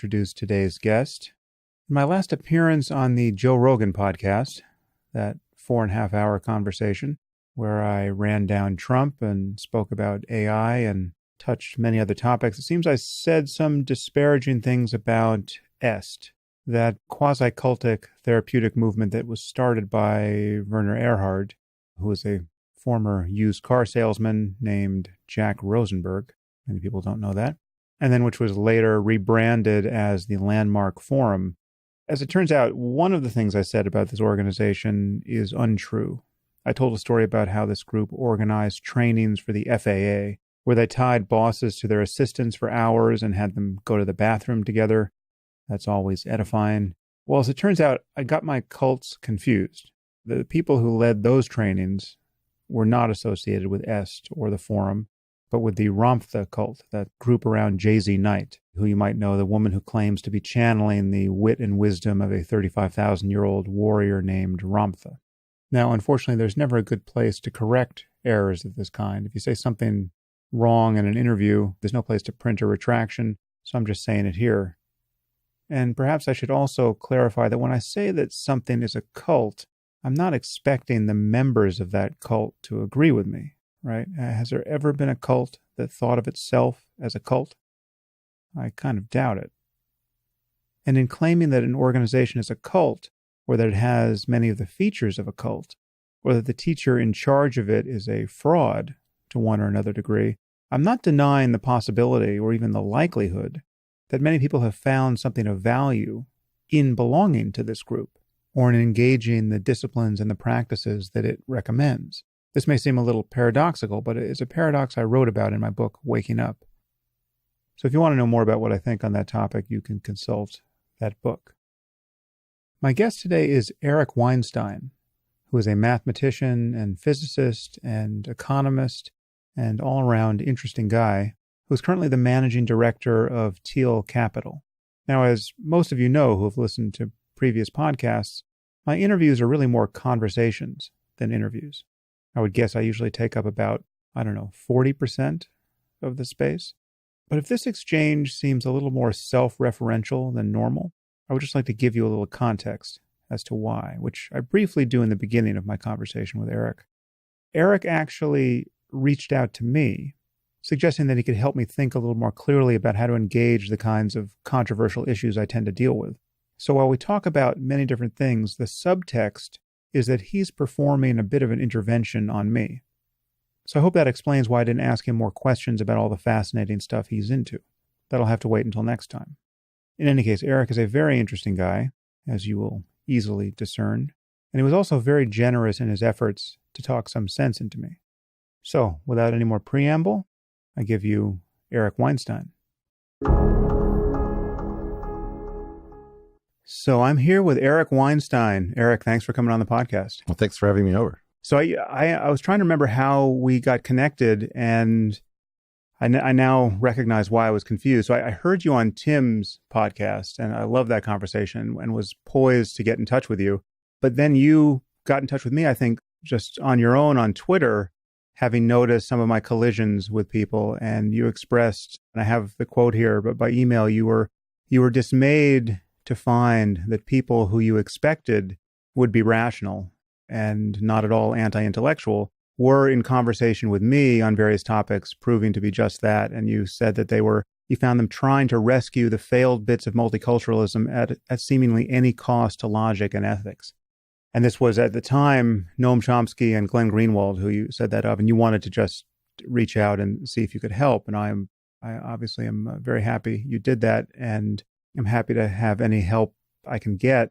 introduce today's guest. In my last appearance on the Joe Rogan podcast, that 4.5-hour conversation where I ran down Trump and spoke about AI and touched many other topics, it seems I said some disparaging things about Est, that quasi-cultic therapeutic movement that was started by Werner Erhard, who was a former used car salesman named Jack Rosenberg. Many people don't know that. And then which was later rebranded as the Landmark Forum. As it turns out, one of the things I said about this organization is untrue. I told a story about how this group organized trainings for the FAA, where they tied bosses to their assistants for hours and had them go to the bathroom together. That's always edifying. Well, as it turns out, I got my cults confused. The people who led those trainings were not associated with Est or the Forum, but with the Ramtha cult, that group around Jay-Z Knight, who you might know, the woman who claims to be channeling the wit and wisdom of a 35,000-year-old warrior named Ramtha. Now, unfortunately, there's never a good place to correct errors of this kind. If you say something wrong in an interview, there's no place to print a retraction, so I'm just saying it here. And perhaps I should also clarify that when I say that something is a cult, I'm not expecting the members of that cult to agree with me, right? Has there ever been a cult that thought of itself as a cult? I kind of doubt it. And in claiming that an organization is a cult, or that it has many of the features of a cult, or that the teacher in charge of it is a fraud to one or another degree, I'm not denying the possibility or even the likelihood that many people have found something of value in belonging to this group, or in engaging the disciplines and the practices that it recommends. This may seem a little paradoxical, but it is a paradox I wrote about in my book, Waking Up. So if you want to know more about what I think on that topic, you can consult that book. My guest today is Eric Weinstein, who is a mathematician and physicist and economist and all-around interesting guy, who is currently the managing director of Teal Capital. Now, as most of you know who have listened to previous podcasts, my interviews are really more conversations than interviews. I would guess I usually take up about, 40% of the space. But if this exchange seems a little more self-referential than normal, I would just like to give you a little context as to why, which I briefly do in the beginning of my conversation with Eric. Eric actually reached out to me, suggesting that he could help me think a little more clearly about how to engage the kinds of controversial issues I tend to deal with. So while we talk about many different things, the subtext is that he's performing a bit of an intervention on me. So I hope that explains why I didn't ask him more questions about all the fascinating stuff he's into. That'll have to wait until next time. In any case, Eric is a very interesting guy, as you will easily discern, and he was also very generous in his efforts to talk some sense into me. So, without any more preamble, I give you Eric Weinstein. So I'm here with Eric Weinstein. Eric, thanks for coming on the podcast. Well, thanks for having me over. So I was trying to remember how we got connected, and I now recognize why I was confused. So I heard you on Tim's podcast, and I love that conversation and was poised to get in touch with you. But then you got in touch with me, I think, just on your own on Twitter, having noticed some of my collisions with people, and you expressed, and I have the quote here, but by email, you were dismayed to find that people who you expected would be rational and not at all anti-intellectual were in conversation with me on various topics, proving to be just that. And you said that you found them trying to rescue the failed bits of multiculturalism at seemingly any cost to logic and ethics. And this was at the time Noam Chomsky and Glenn Greenwald, who you said that of, and you wanted to just reach out and see if you could help. And I obviously am very happy you did that, and I'm happy to have any help I can get.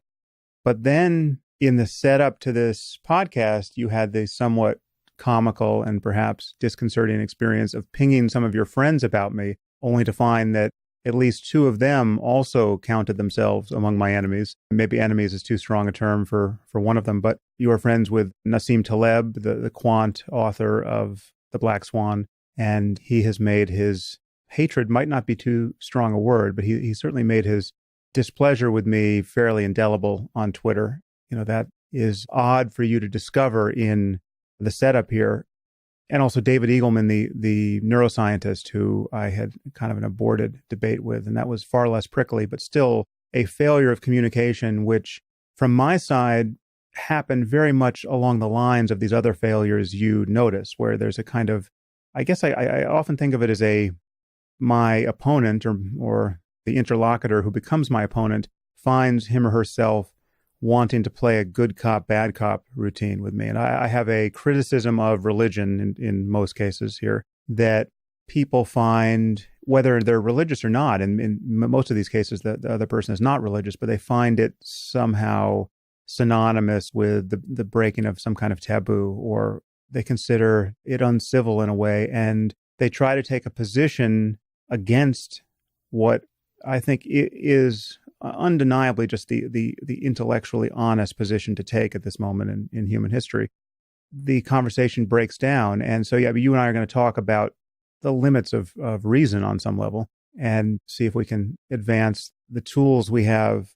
But then in the setup to this podcast, you had the somewhat comical and perhaps disconcerting experience of pinging some of your friends about me, only to find that at least two of them also counted themselves among my enemies. Maybe enemies is too strong a term for one of them, but you are friends with Nassim Taleb, the quant author of The Black Swan, and he has made his hatred, might not be too strong a word, but he certainly made his displeasure with me fairly indelible on Twitter. That is odd for you to discover in the setup here. and also David Eagleman, the neuroscientist who I had kind of an aborted debate with, and that was far less prickly, but still a failure of communication, which from my side happened very much along the lines of these other failures you notice, where there's a kind of, I guess I often think of it as my opponent or the interlocutor who becomes my opponent finds him or herself wanting to play a good cop, bad cop routine with me. And I have a criticism of religion in most cases here that people find, whether they're religious or not, and in most of these cases, the other person is not religious, but they find it somehow synonymous with the breaking of some kind of taboo, or they consider it uncivil in a way, and they try to take a position against what I think is undeniably just the intellectually honest position to take at this moment in human history. The conversation breaks down. And so, yeah, you and I are going to talk about the limits of reason on some level and see if we can advance the tools we have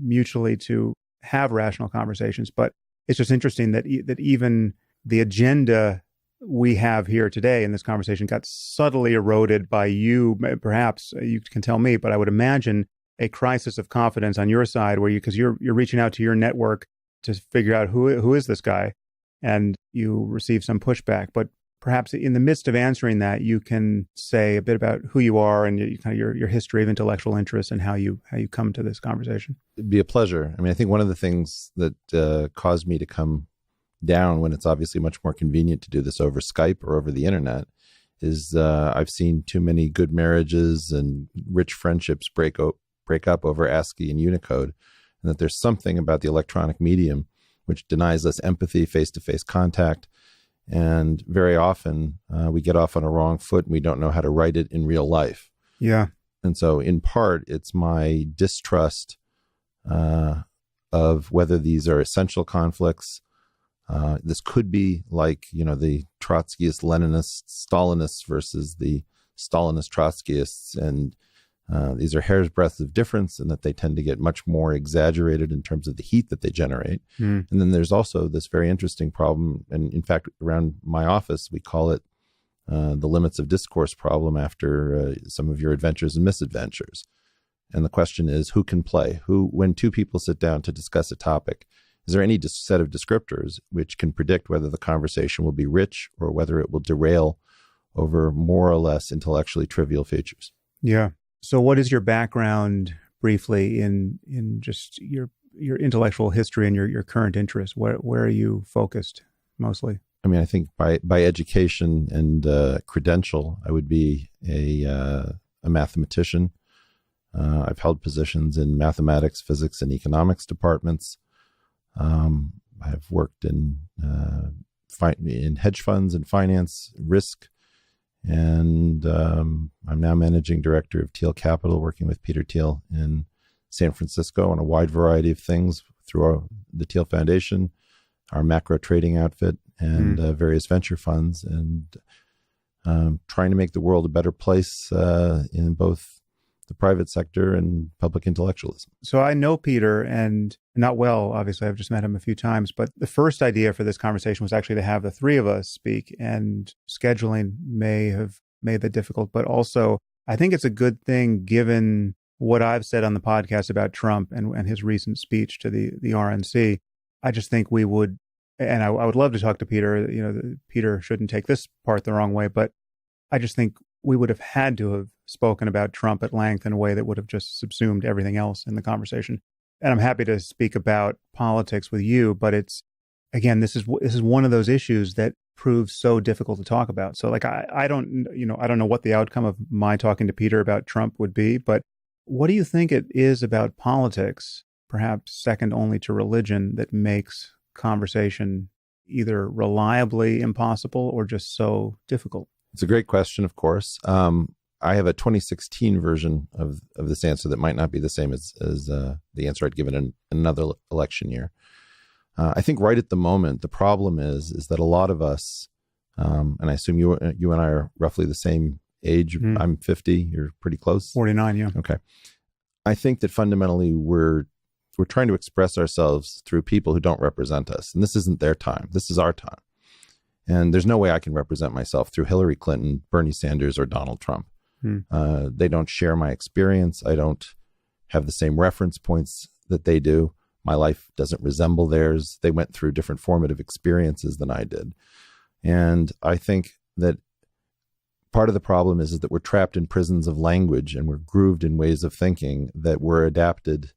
mutually to have rational conversations. But it's just interesting that even the agenda we have here today in this conversation got subtly eroded by you. Perhaps you can tell me, but I would imagine a crisis of confidence on your side, where because you're reaching out to your network to figure out who is this guy, and you receive some pushback. But perhaps in the midst of answering that, you can say a bit about who you are and your history of intellectual interest and how you come to this conversation. It'd be a pleasure. I mean, I think one of the things that caused me to come down when it's obviously much more convenient to do this over Skype or over the internet is I've seen too many good marriages and rich friendships break up over ASCII and Unicode, and that there's something about the electronic medium which denies us empathy, face-to-face contact, and very often we get off on a wrong foot and we don't know how to right it in real life. Yeah. And so in part, it's my distrust of whether these are essential conflicts. This could be like, the Trotskyist, Leninists, Stalinists versus the Stalinist Trotskyists, and these are hair's breadth of difference, and that they tend to get much more exaggerated in terms of the heat that they generate. And then there's also this very interesting problem, and in fact, around my office, we call it the limits of discourse problem after some of your adventures and misadventures. And the question is, who can play? When two people sit down to discuss a topic, is there any set of descriptors which can predict whether the conversation will be rich or whether it will derail over more or less intellectually trivial features? Yeah. So what is your background briefly in just your intellectual history and your current interests? Where are you focused mostly? I mean, I think by education and credential, I would be a mathematician. I've held positions in mathematics, physics, and economics departments. I've worked in hedge funds and finance, risk, and I'm now managing director of Thiel Capital, working with Peter Thiel in San Francisco on a wide variety of things through the Thiel Foundation, our macro trading outfit, and various venture funds, and trying to make the world a better place in both the private sector and public intellectualism. So I know Peter, and not well, obviously. I've just met him a few times. But the first idea for this conversation was actually to have the three of us speak, and scheduling may have made that difficult. But also, I think it's a good thing given what I've said on the podcast about Trump and his recent speech to the RNC. I just think we would, and I would love to talk to Peter. Peter shouldn't take this part the wrong way, but I just think we would have had to have spoken about Trump at length in a way that would have just subsumed everything else in the conversation. And I'm happy to speak about politics with you, but it's, again, this is one of those issues that proves so difficult to talk about. So like, I don't know what the outcome of my talking to Peter about Trump would be, but what do you think it is about politics, perhaps second only to religion, that makes conversation either reliably impossible or just so difficult? It's a great question, of course. I have a 2016 version of this answer that might not be the same as the answer I'd given in another election year. I think right at the moment, the problem is that a lot of us, and I assume you and I are roughly the same age. I'm 50. You're pretty close. 49, yeah. Okay. I think that fundamentally we're trying to express ourselves through people who don't represent us, and this isn't their time. This is our time. And there's no way I can represent myself through Hillary Clinton, Bernie Sanders, or Donald Trump. They don't share my experience. I don't have the same reference points that they do. My life doesn't resemble theirs. They went through different formative experiences than I did. And I think that part of the problem is that we're trapped in prisons of language, and we're grooved in ways of thinking that were adapted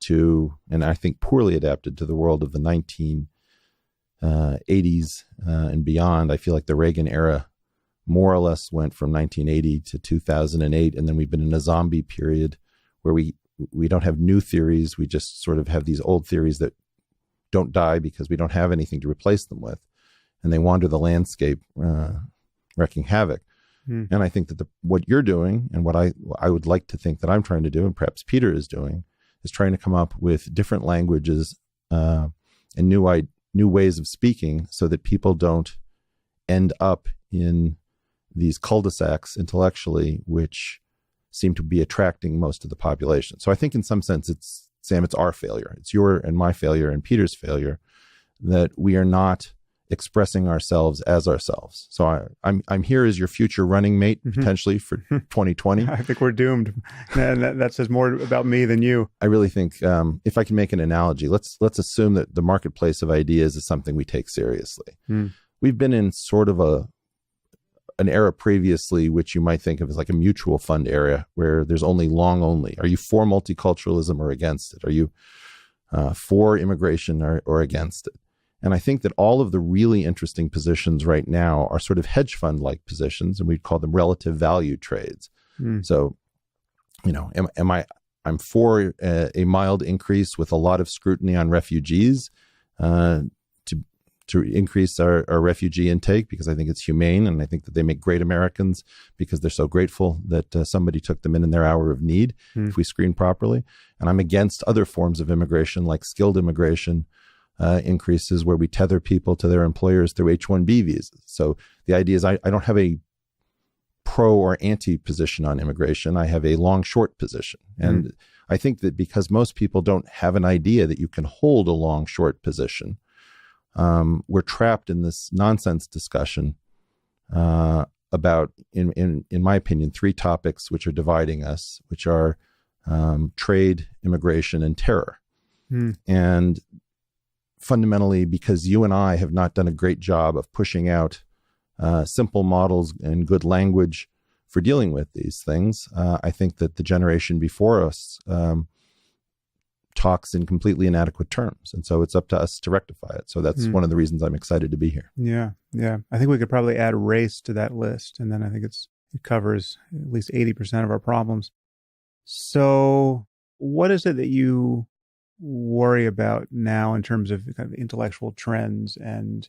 to, and I think poorly adapted to, the world of the 1980s and beyond. I feel like the Reagan era more or less went from 1980 to 2008, and then we've been in a zombie period where we don't have new theories. We just sort of have these old theories that don't die because we don't have anything to replace them with, and they wander the landscape, wreaking havoc. And I think that what you're doing, and what I would like to think that I'm trying to do, and perhaps Peter is doing, is trying to come up with different languages and new ways of speaking, so that people don't end up in these cul-de-sacs intellectually, which seem to be attracting most of the population. So I think in some sense, Sam, it's our failure. It's your and my failure and Peter's failure that we are not expressing ourselves as ourselves. So I'm here as your future running mate, potentially, for 2020. I think we're doomed. And that says more about me than you. I really think, if I can make an analogy, let's assume that the marketplace of ideas is something we take seriously. We've been in sort of an era previously, which you might think of as like a mutual fund area, where there's only long only. Are you for multiculturalism or against it? Are you for immigration or against it? And I think that all of the really interesting positions right now are sort of hedge fund-like positions, and we'd call them relative value trades. So, I'm for a mild increase with a lot of scrutiny on refugees to increase our refugee intake, because I think it's humane, and I think that they make great Americans because they're so grateful that somebody took them in their hour of need, if we screen properly. And I'm against other forms of immigration, like skilled immigration, increases where we tether people to their employers through H-1B visas. So the idea is I don't have a pro or anti position on immigration. I have a long short position. And I think that because most people don't have an idea that you can hold a long short position, we're trapped in this nonsense discussion about, in my opinion, three topics which are dividing us, which are trade, immigration, and terror. And fundamentally, because you and I have not done a great job of pushing out simple models and good language for dealing with these things, I think that the generation before us talks in completely inadequate terms. And so it's up to us to rectify it. So that's one of the reasons I'm excited to be here. Yeah. I think we could probably add race to that list, and then I think it covers at least 80% of our problems. So what is it that you worry about now in terms of kind of intellectual trends and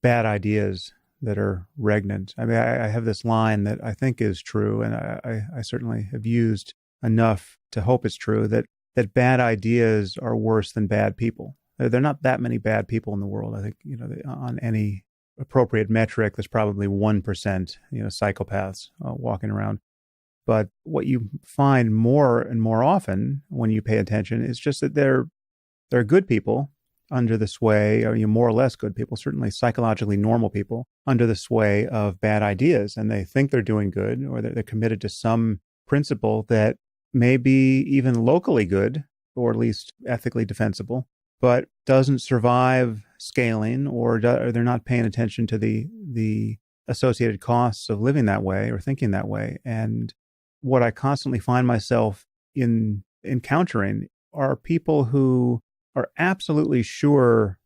bad ideas that are regnant? I mean, I have this line that I think is true, and I certainly have used enough to hope it's true, that bad ideas are worse than bad people. There are not that many bad people in the world. I think, on any appropriate metric, there's probably 1%, psychopaths walking around. But what you find more and more often when you pay attention is just that they're good people under the sway, or more or less good people, certainly psychologically normal people, under the sway of bad ideas. And they think they're doing good, or they're committed to some principle that may be even locally good, or at least ethically defensible, but doesn't survive scaling, or they're not paying attention to the associated costs of living that way or thinking that way. And what I constantly find myself encountering are people who are absolutely sure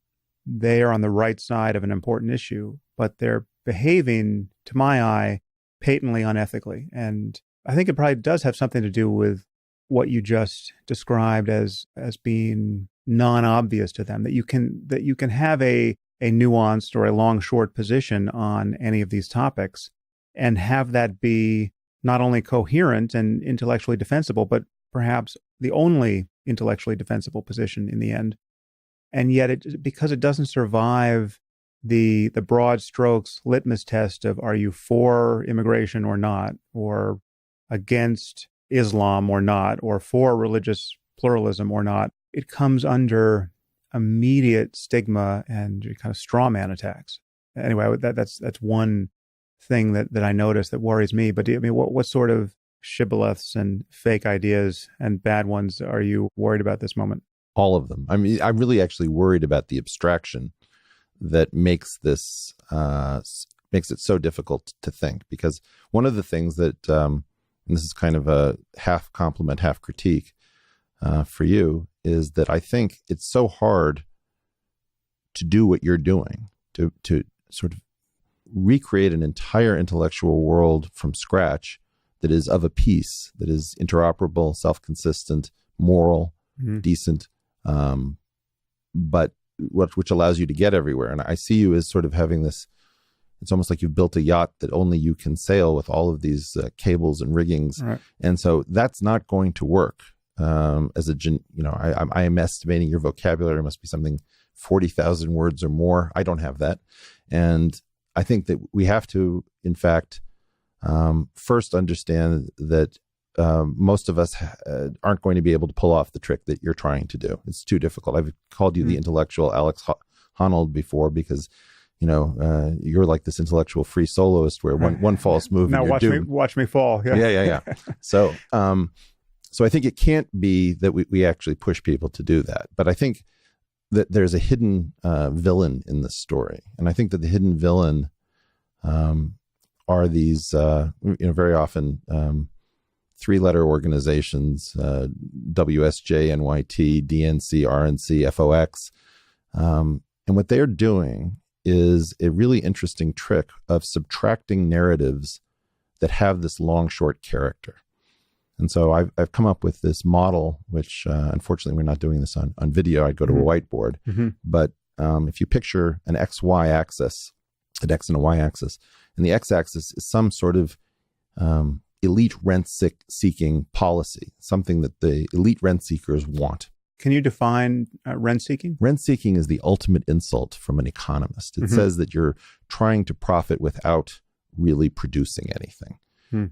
they are on the right side of an important issue, but they're behaving, to my eye, patently unethically. And I think it probably does have something to do with what you just described as being non-obvious to them, that you can have a nuanced or a long short position on any of these topics and have that be not only coherent and intellectually defensible, but perhaps the only intellectually defensible position in the end. And yet, because it doesn't survive the broad strokes litmus test of are you for immigration or not, or against Islam or not, or for religious pluralism or not, it comes under immediate stigma and kind of straw man attacks. anyway, that's one thing that I notice that worries me. But what sort of shibboleths and fake ideas and bad ones are you worried about this moment? All of them. I mean, I'm really actually worried about the abstraction that makes this makes it so difficult to think. Because one of the things that, and this is kind of a half compliment, half critique for you, is that I think it's so hard to do what you're doing, to sort of recreate an entire intellectual world from scratch that is of a piece, that is interoperable, self-consistent, moral, decent, but which allows you to get everywhere. And I see you as sort of having this, it's almost like you've built a yacht that only you can sail with all of these cables and riggings. Right. And so that's not going to work. I am estimating your vocabulary must be something 40,000 words or more. I don't have that. And I think that we have to, in fact, first understand that most of us aren't going to be able to pull off the trick that you're trying to do. It's too difficult. I've called you the intellectual Alex Honnold before because, you're like this intellectual free soloist where one false move now and you're doomed. Watch me fall. Yeah. So I think it can't be that we actually push people to do that. But I think that there's a hidden villain in this story. And I think that the hidden villain are these, very often three-letter organizations, WSJ, NYT, DNC, RNC, FOX. And what they're doing is a really interesting trick of subtracting narratives that have this long, short character. And so I've come up with this model, which unfortunately we're not doing this on video. I'd go to a whiteboard. But if you picture an XY axis, an X and a Y axis, and the X axis is some sort of elite rent-seeking policy, something that the elite rent seekers want. Can you define rent-seeking? Rent-seeking is the ultimate insult from an economist. It says that you're trying to profit without really producing anything.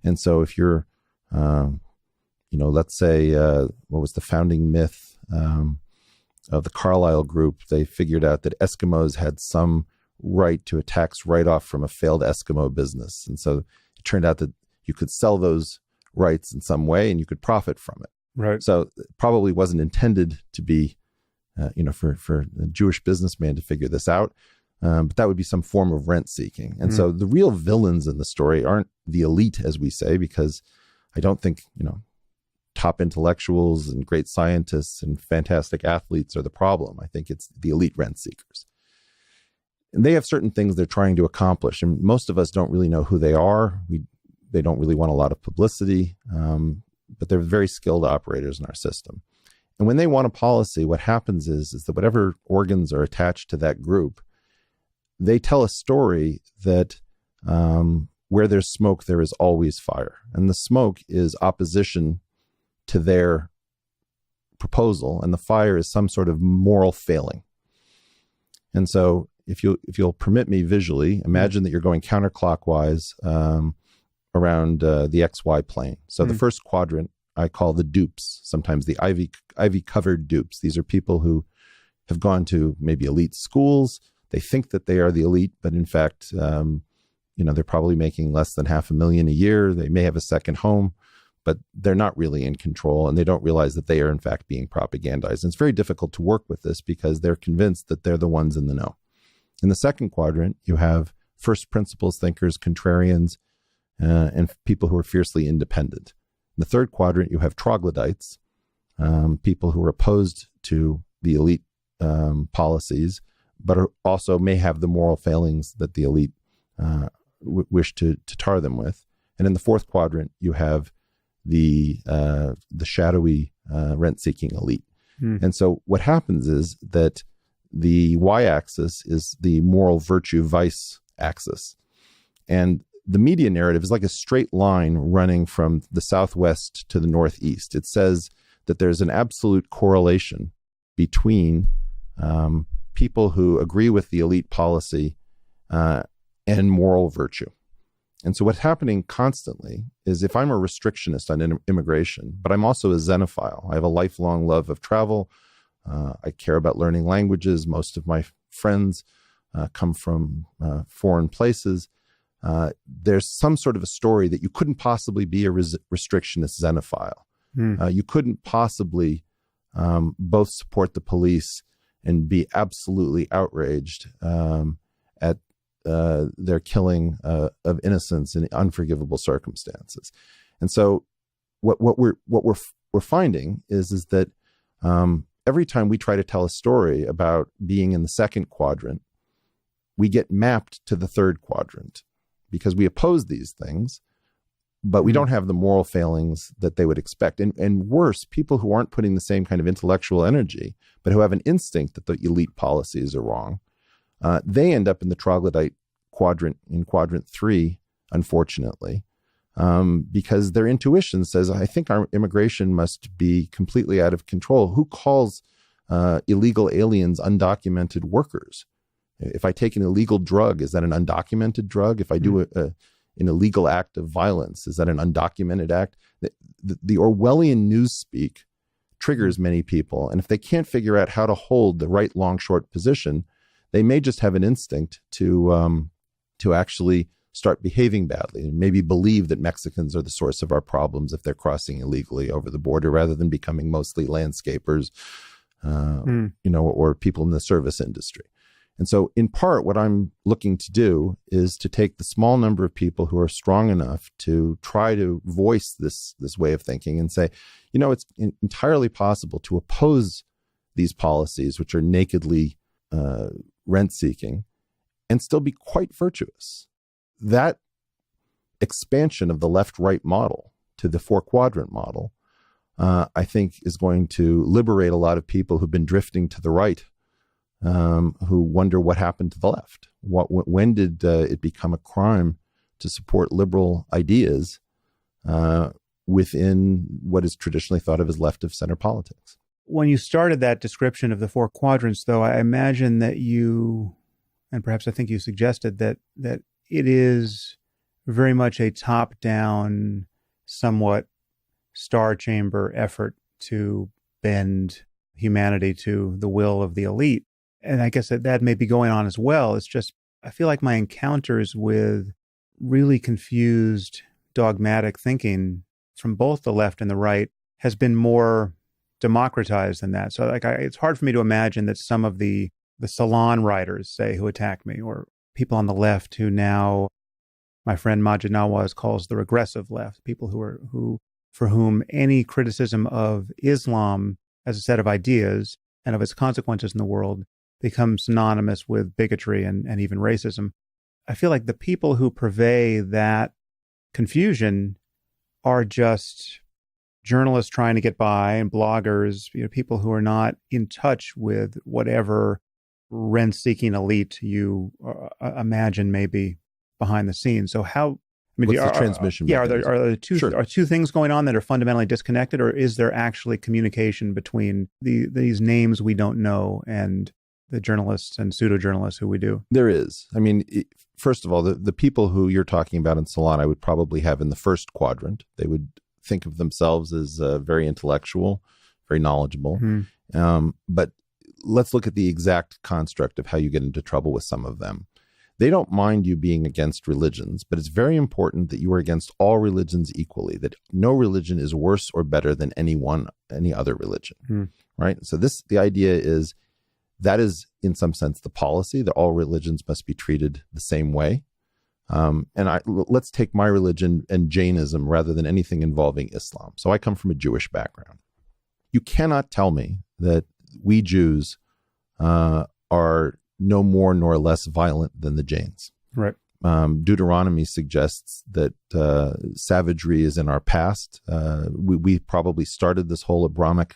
And so if you're, let's say, what was the founding myth of the Carlyle Group? They figured out that Eskimos had some right to a tax write-off from a failed Eskimo business. And so it turned out that you could sell those rights in some way and you could profit from it. Right. So it probably wasn't intended to be, for a Jewish businessman to figure this out. But that would be some form of rent seeking. And so the real villains in the story aren't the elite, as we say, because I don't think, top intellectuals and great scientists and fantastic athletes are the problem. I think it's the elite rent seekers. And they have certain things they're trying to accomplish. And most of us don't really know who they are. They don't really want a lot of publicity. But they're very skilled operators in our system. And when they want a policy, what happens is that whatever organs are attached to that group, they tell a story that where there's smoke, there is always fire. And the smoke is opposition to their proposal, and the fire is some sort of moral failing. And so if you'll permit me visually, imagine that you're going counterclockwise around the XY plane. So the first quadrant I call the dupes, sometimes the ivy covered dupes. These are people who have gone to maybe elite schools. They think that they are the elite, but in fact, they're probably making less than $500,000 a year. They may have a second home, but they're not really in control, and they don't realize that they are in fact being propagandized. And it's very difficult to work with this because they're convinced that they're the ones in the know. In the second quadrant, you have first principles thinkers, contrarians, and people who are fiercely independent. In the third quadrant, you have troglodytes, people who are opposed to the elite policies, but also may have the moral failings that the elite wish to tar them with. And in the fourth quadrant, you have the shadowy rent-seeking elite. And so what happens is that the y-axis is the moral virtue vice axis. And the media narrative is like a straight line running from the southwest to the northeast. It says that there's an absolute correlation between people who agree with the elite policy and moral virtue. And so what's happening constantly is if I'm a restrictionist on immigration, but I'm also a xenophile, I have a lifelong love of travel. I care about learning languages. Most of my friends come from foreign places. There's some sort of a story that you couldn't possibly be a restrictionist xenophile. You couldn't possibly both support the police and be absolutely outraged at their killing of innocents in unforgivable circumstances. And so, what we're finding is that every time we try to tell a story about being in the second quadrant, we get mapped to the third quadrant because we oppose these things, but we don't have the moral failings that they would expect. And worse, people who aren't putting the same kind of intellectual energy, but who have an instinct that the elite policies are wrong, they end up in the troglodyte quadrant, in quadrant 3, unfortunately, because their intuition says, I think our immigration must be completely out of control. Who calls illegal aliens undocumented workers? If I take an illegal drug, is that an undocumented drug? If I do an illegal act of violence, is that an undocumented act? The Orwellian newspeak triggers many people. And if they can't figure out how to hold the right long, short position, they may just have an instinct to actually start behaving badly and maybe believe that Mexicans are the source of our problems if they're crossing illegally over the border, rather than becoming mostly landscapers, or people in the service industry. And so in part, what I'm looking to do is to take the small number of people who are strong enough to try to voice this way of thinking and say, it's entirely possible to oppose these policies, which are nakedly rent-seeking, and still be quite virtuous. That expansion of the left-right model to the four-quadrant model, I think, is going to liberate a lot of people who've been drifting to the right, who wonder what happened to the left. When did it become a crime to support liberal ideas within what is traditionally thought of as left-of-center politics? When you started that description of the four quadrants, though, I imagine that you, and perhaps I think you suggested that it is very much a top-down, somewhat star chamber effort to bend humanity to the will of the elite. And I guess that may be going on as well. It's just, I feel like my encounters with really confused, dogmatic thinking from both the left and the right has been more democratized than that. So it's hard for me to imagine that some of the salon writers, say, who attack me, or people on the left who now my friend Majid Nawaz calls the regressive left, people for whom any criticism of Islam as a set of ideas and of its consequences in the world becomes synonymous with bigotry and even racism. I feel like the people who purvey that confusion are just journalists trying to get by and bloggers, people who are not in touch with whatever rent-seeking elite you imagine may be behind the scenes. So what's the transmission? Are there two things going on that are fundamentally disconnected, or is there actually communication between these names we don't know and the journalists and pseudo-journalists who we do? There is. I mean, first of all, the people who you're talking about in Salon, I would probably have in the first quadrant. They would think of themselves as very intellectual, very knowledgeable. But let's look at the exact construct of how you get into trouble with some of them. They don't mind you being against religions, but it's very important that you are against all religions equally, that no religion is worse or better than any other religion, right? So the idea is, that is, in some sense, the policy, that all religions must be treated the same way. Let's take my religion and Jainism rather than anything involving Islam. So I come from a Jewish background. You cannot tell me that we Jews are no more nor less violent than the Jains. Right. Deuteronomy suggests that savagery is in our past. We probably started this whole Abrahamic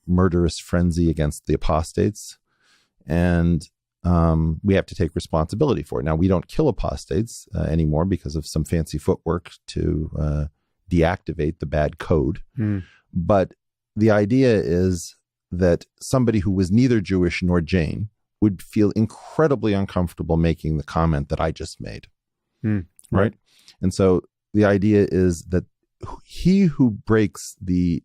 murderous frenzy against the apostates, and we have to take responsibility for it. Now, we don't kill apostates anymore because of some fancy footwork to deactivate the bad code. But the idea is that somebody who was neither Jewish nor Jain would feel incredibly uncomfortable making the comment that I just made. Right? And so the idea is that he who breaks the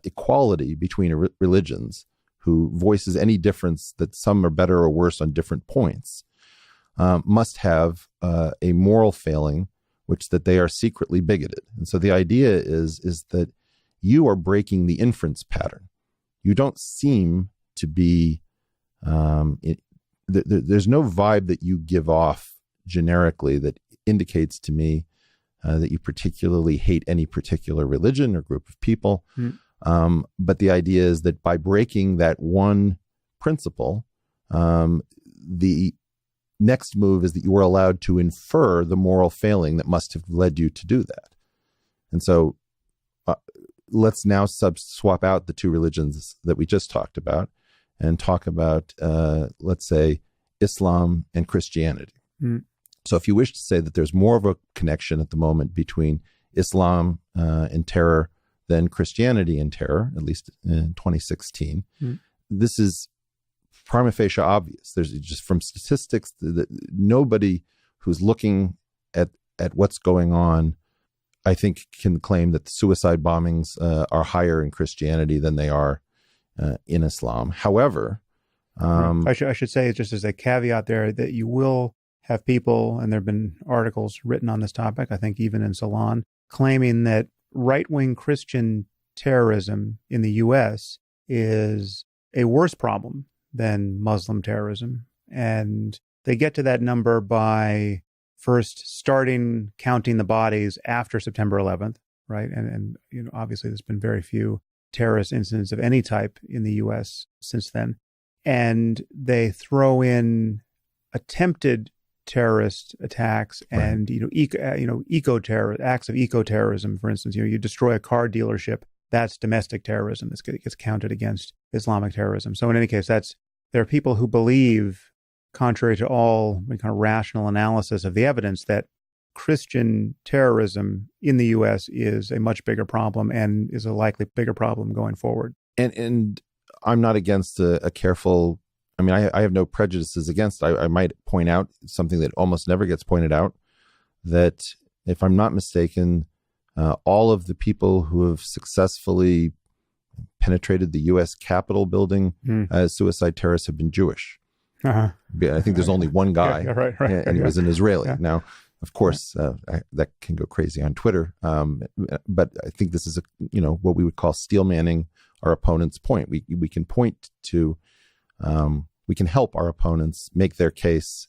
equality between religions, who voices any difference that some are better or worse on different points must have a moral failing, which that they are secretly bigoted. And so the idea is that you are breaking the inference pattern. You don't seem to be, there's no vibe that you give off generically that indicates to me that you particularly hate any particular religion or group of people. But the idea is that by breaking that one principle, the next move is that you are allowed to infer the moral failing that must have led you to do that. And so let's now swap out the two religions that we just talked about and talk about, let's say, Islam and Christianity. So if you wish to say that there's more of a connection at the moment between Islam and terror than Christianity and terror, at least in 2016, this is prima facie obvious. There's just from statistics that nobody who's looking at what's going on, I think, can claim that the suicide bombings are higher in Christianity than they are in Islam. However, I should say, just as a caveat there, that you will have people, and there have been articles written on this topic, I think even in Salon, claiming that right-wing Christian terrorism in the U.S. is a worse problem than Muslim terrorism. And they get to that number by first starting counting the bodies after September 11th, right? And obviously there's been very few terrorist incidents of any type in the U.S. since then. And they throw in attempted terrorist attacks and eco-terror acts of eco-terrorism. For instance, you destroy a car dealership, that's domestic terrorism. This gets counted against Islamic terrorism. So in any case, there are people who believe, contrary to all kind of rational analysis of the evidence, that Christian terrorism in the U.S. is a much bigger problem and is a likely bigger problem going forward. And I'm not against a careful. I mean, I have no prejudices against. I might point out something that almost never gets pointed out, that if I'm not mistaken, all of the people who have successfully penetrated the U.S. Capitol building as suicide terrorists have been Jewish. I think there's only one guy, and he was an Israeli. Now, of course, that can go crazy on Twitter, but I think this is what we would call steel manning our opponent's point. We can point to. We can help our opponents make their case,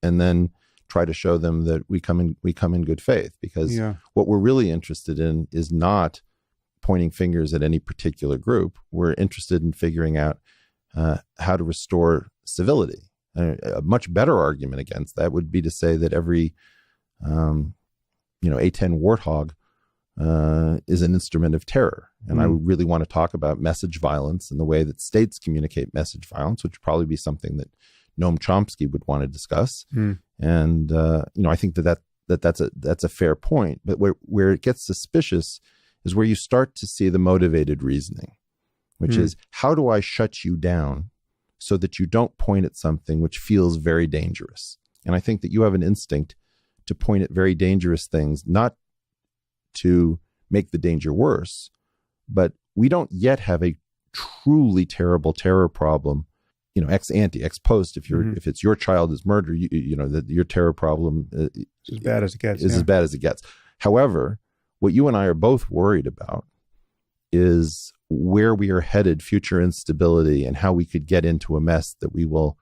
and then try to show them that we come in good faith. Because what we're really interested in is not pointing fingers at any particular group. We're interested in figuring out how to restore civility. A much better argument against that would be to say that every A10 warthog is an instrument of terror. And I really want to talk about message violence and the way that states communicate message violence, which would probably be something that Noam Chomsky would want to discuss. And, I think that's a fair point. But where it gets suspicious is where you start to see the motivated reasoning, which is, how do I shut you down so that you don't point at something which feels very dangerous? And I think that you have an instinct to point at very dangerous things, not to make the danger worse, but we don't yet have a truly terrible terror problem, ex ante, ex post. If it's your child is murdered, that your terror problem is as bad as it gets. As bad as it gets. However, what you and I are both worried about is where we are headed, future instability, and how we could get into a mess that we will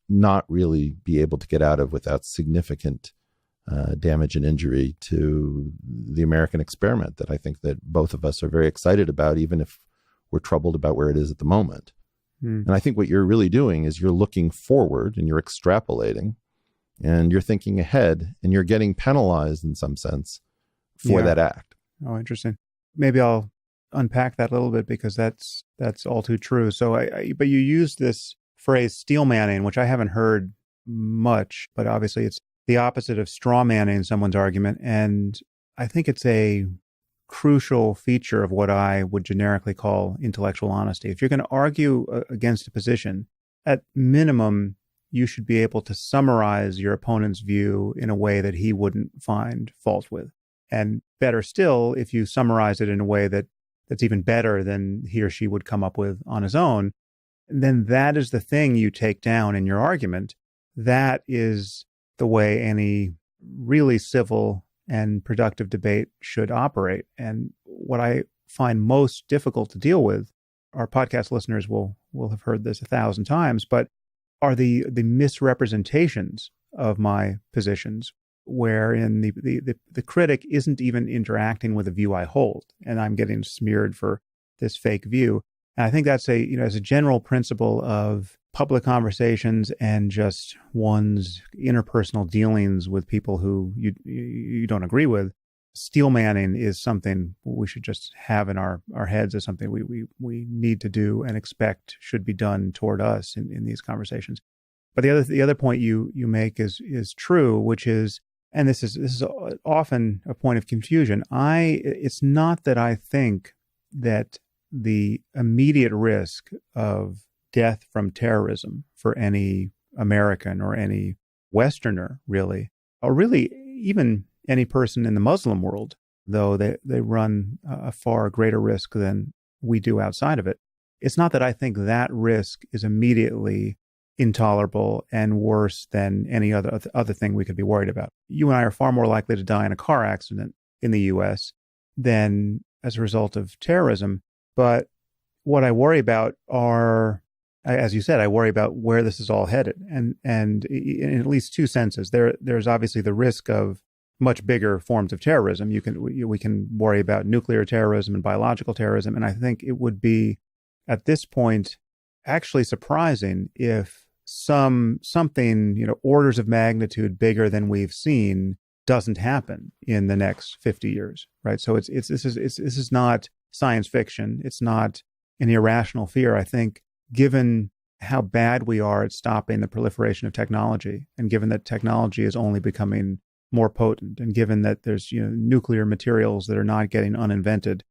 not really be able to get out of without significant damage and injury to the American experiment that I think that both of us are very excited about, even if we're troubled about where it is at the moment. And I think what you're really doing is you're looking forward and you're extrapolating and you're thinking ahead, and you're getting penalized in some sense for that act. Oh, interesting. Maybe I'll unpack that a little bit, because that's all too true. So but you used this phrase steel manning, which I haven't heard much, but obviously it's the opposite of straw manning someone's argument. And I think it's a crucial feature of what I would generically call intellectual honesty. If you're going to argue against a position, at minimum, you should be able to summarize your opponent's view in a way that he wouldn't find fault with. And better still, if you summarize it in a way that that's even better than he or she would come up with on his own, then that is the thing you take down in your argument. That is the way any really civil and productive debate should operate. And what I find most difficult to deal with, our podcast listeners will have heard this 1,000 times, but are the misrepresentations of my positions, wherein the critic isn't even interacting with the view I hold, and I'm getting smeared for this fake view. And I think that's as a general principle of public conversations and just one's interpersonal dealings with people who you don't agree with, steel manning is something we should just have in our heads as something we need to do and expect should be done toward us in these conversations. But the other point you make is true, which is, and this is often a point of confusion. It's not that I think that the immediate risk of death from terrorism for any American or any Westerner, really, or really even any person in the Muslim world, though they run a far greater risk than we do outside of it. It's not that I think that risk is immediately intolerable and worse than any other thing we could be worried about. You and I are far more likely to die in a car accident in the U.S. than as a result of terrorism. But what I worry about are, as you said, I worry about where this is all headed. And in at least two senses. There's obviously the risk of much bigger forms of terrorism. We can worry about nuclear terrorism and biological terrorism. And I think it would be, at this point, actually surprising if something orders of magnitude bigger than we've seen doesn't happen in the next 50 years, right? So this is not science fiction. It's not an irrational fear. I think, given how bad we are at stopping the proliferation of technology, and given that technology is only becoming more potent, and given that there's nuclear materials that are not getting uninvented,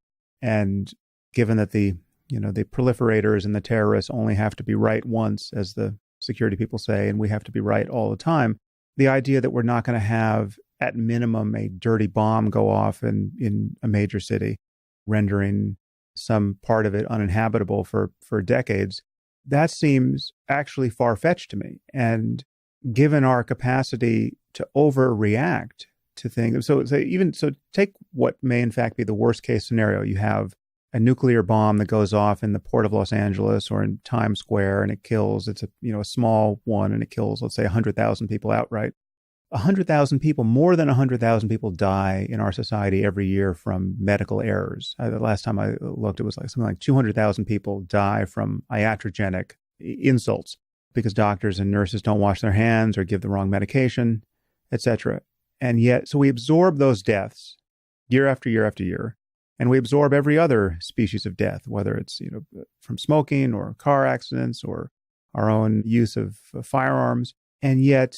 and given that the proliferators and the terrorists only have to be right once, as the security people say, and we have to be right all the time, the idea that we're not going to have, at minimum, a dirty bomb go off in a major city, rendering some part of it uninhabitable for decades, that seems actually far-fetched to me. And given our capacity to overreact to things, so take what may in fact be the worst case scenario. You have a nuclear bomb that goes off in the port of Los Angeles or in Times Square, and it kills, it's a small one, and it kills, let's say, 100,000 people outright. 100,000 people, more than 100,000 people die in our society every year from medical errors. The last time I looked, it was something like 200,000 people die from iatrogenic insults because doctors and nurses don't wash their hands or give the wrong medication, etc. And yet, so we absorb those deaths year after year after year. And we absorb every other species of death, whether it's from smoking or car accidents or our own use of firearms. And yet,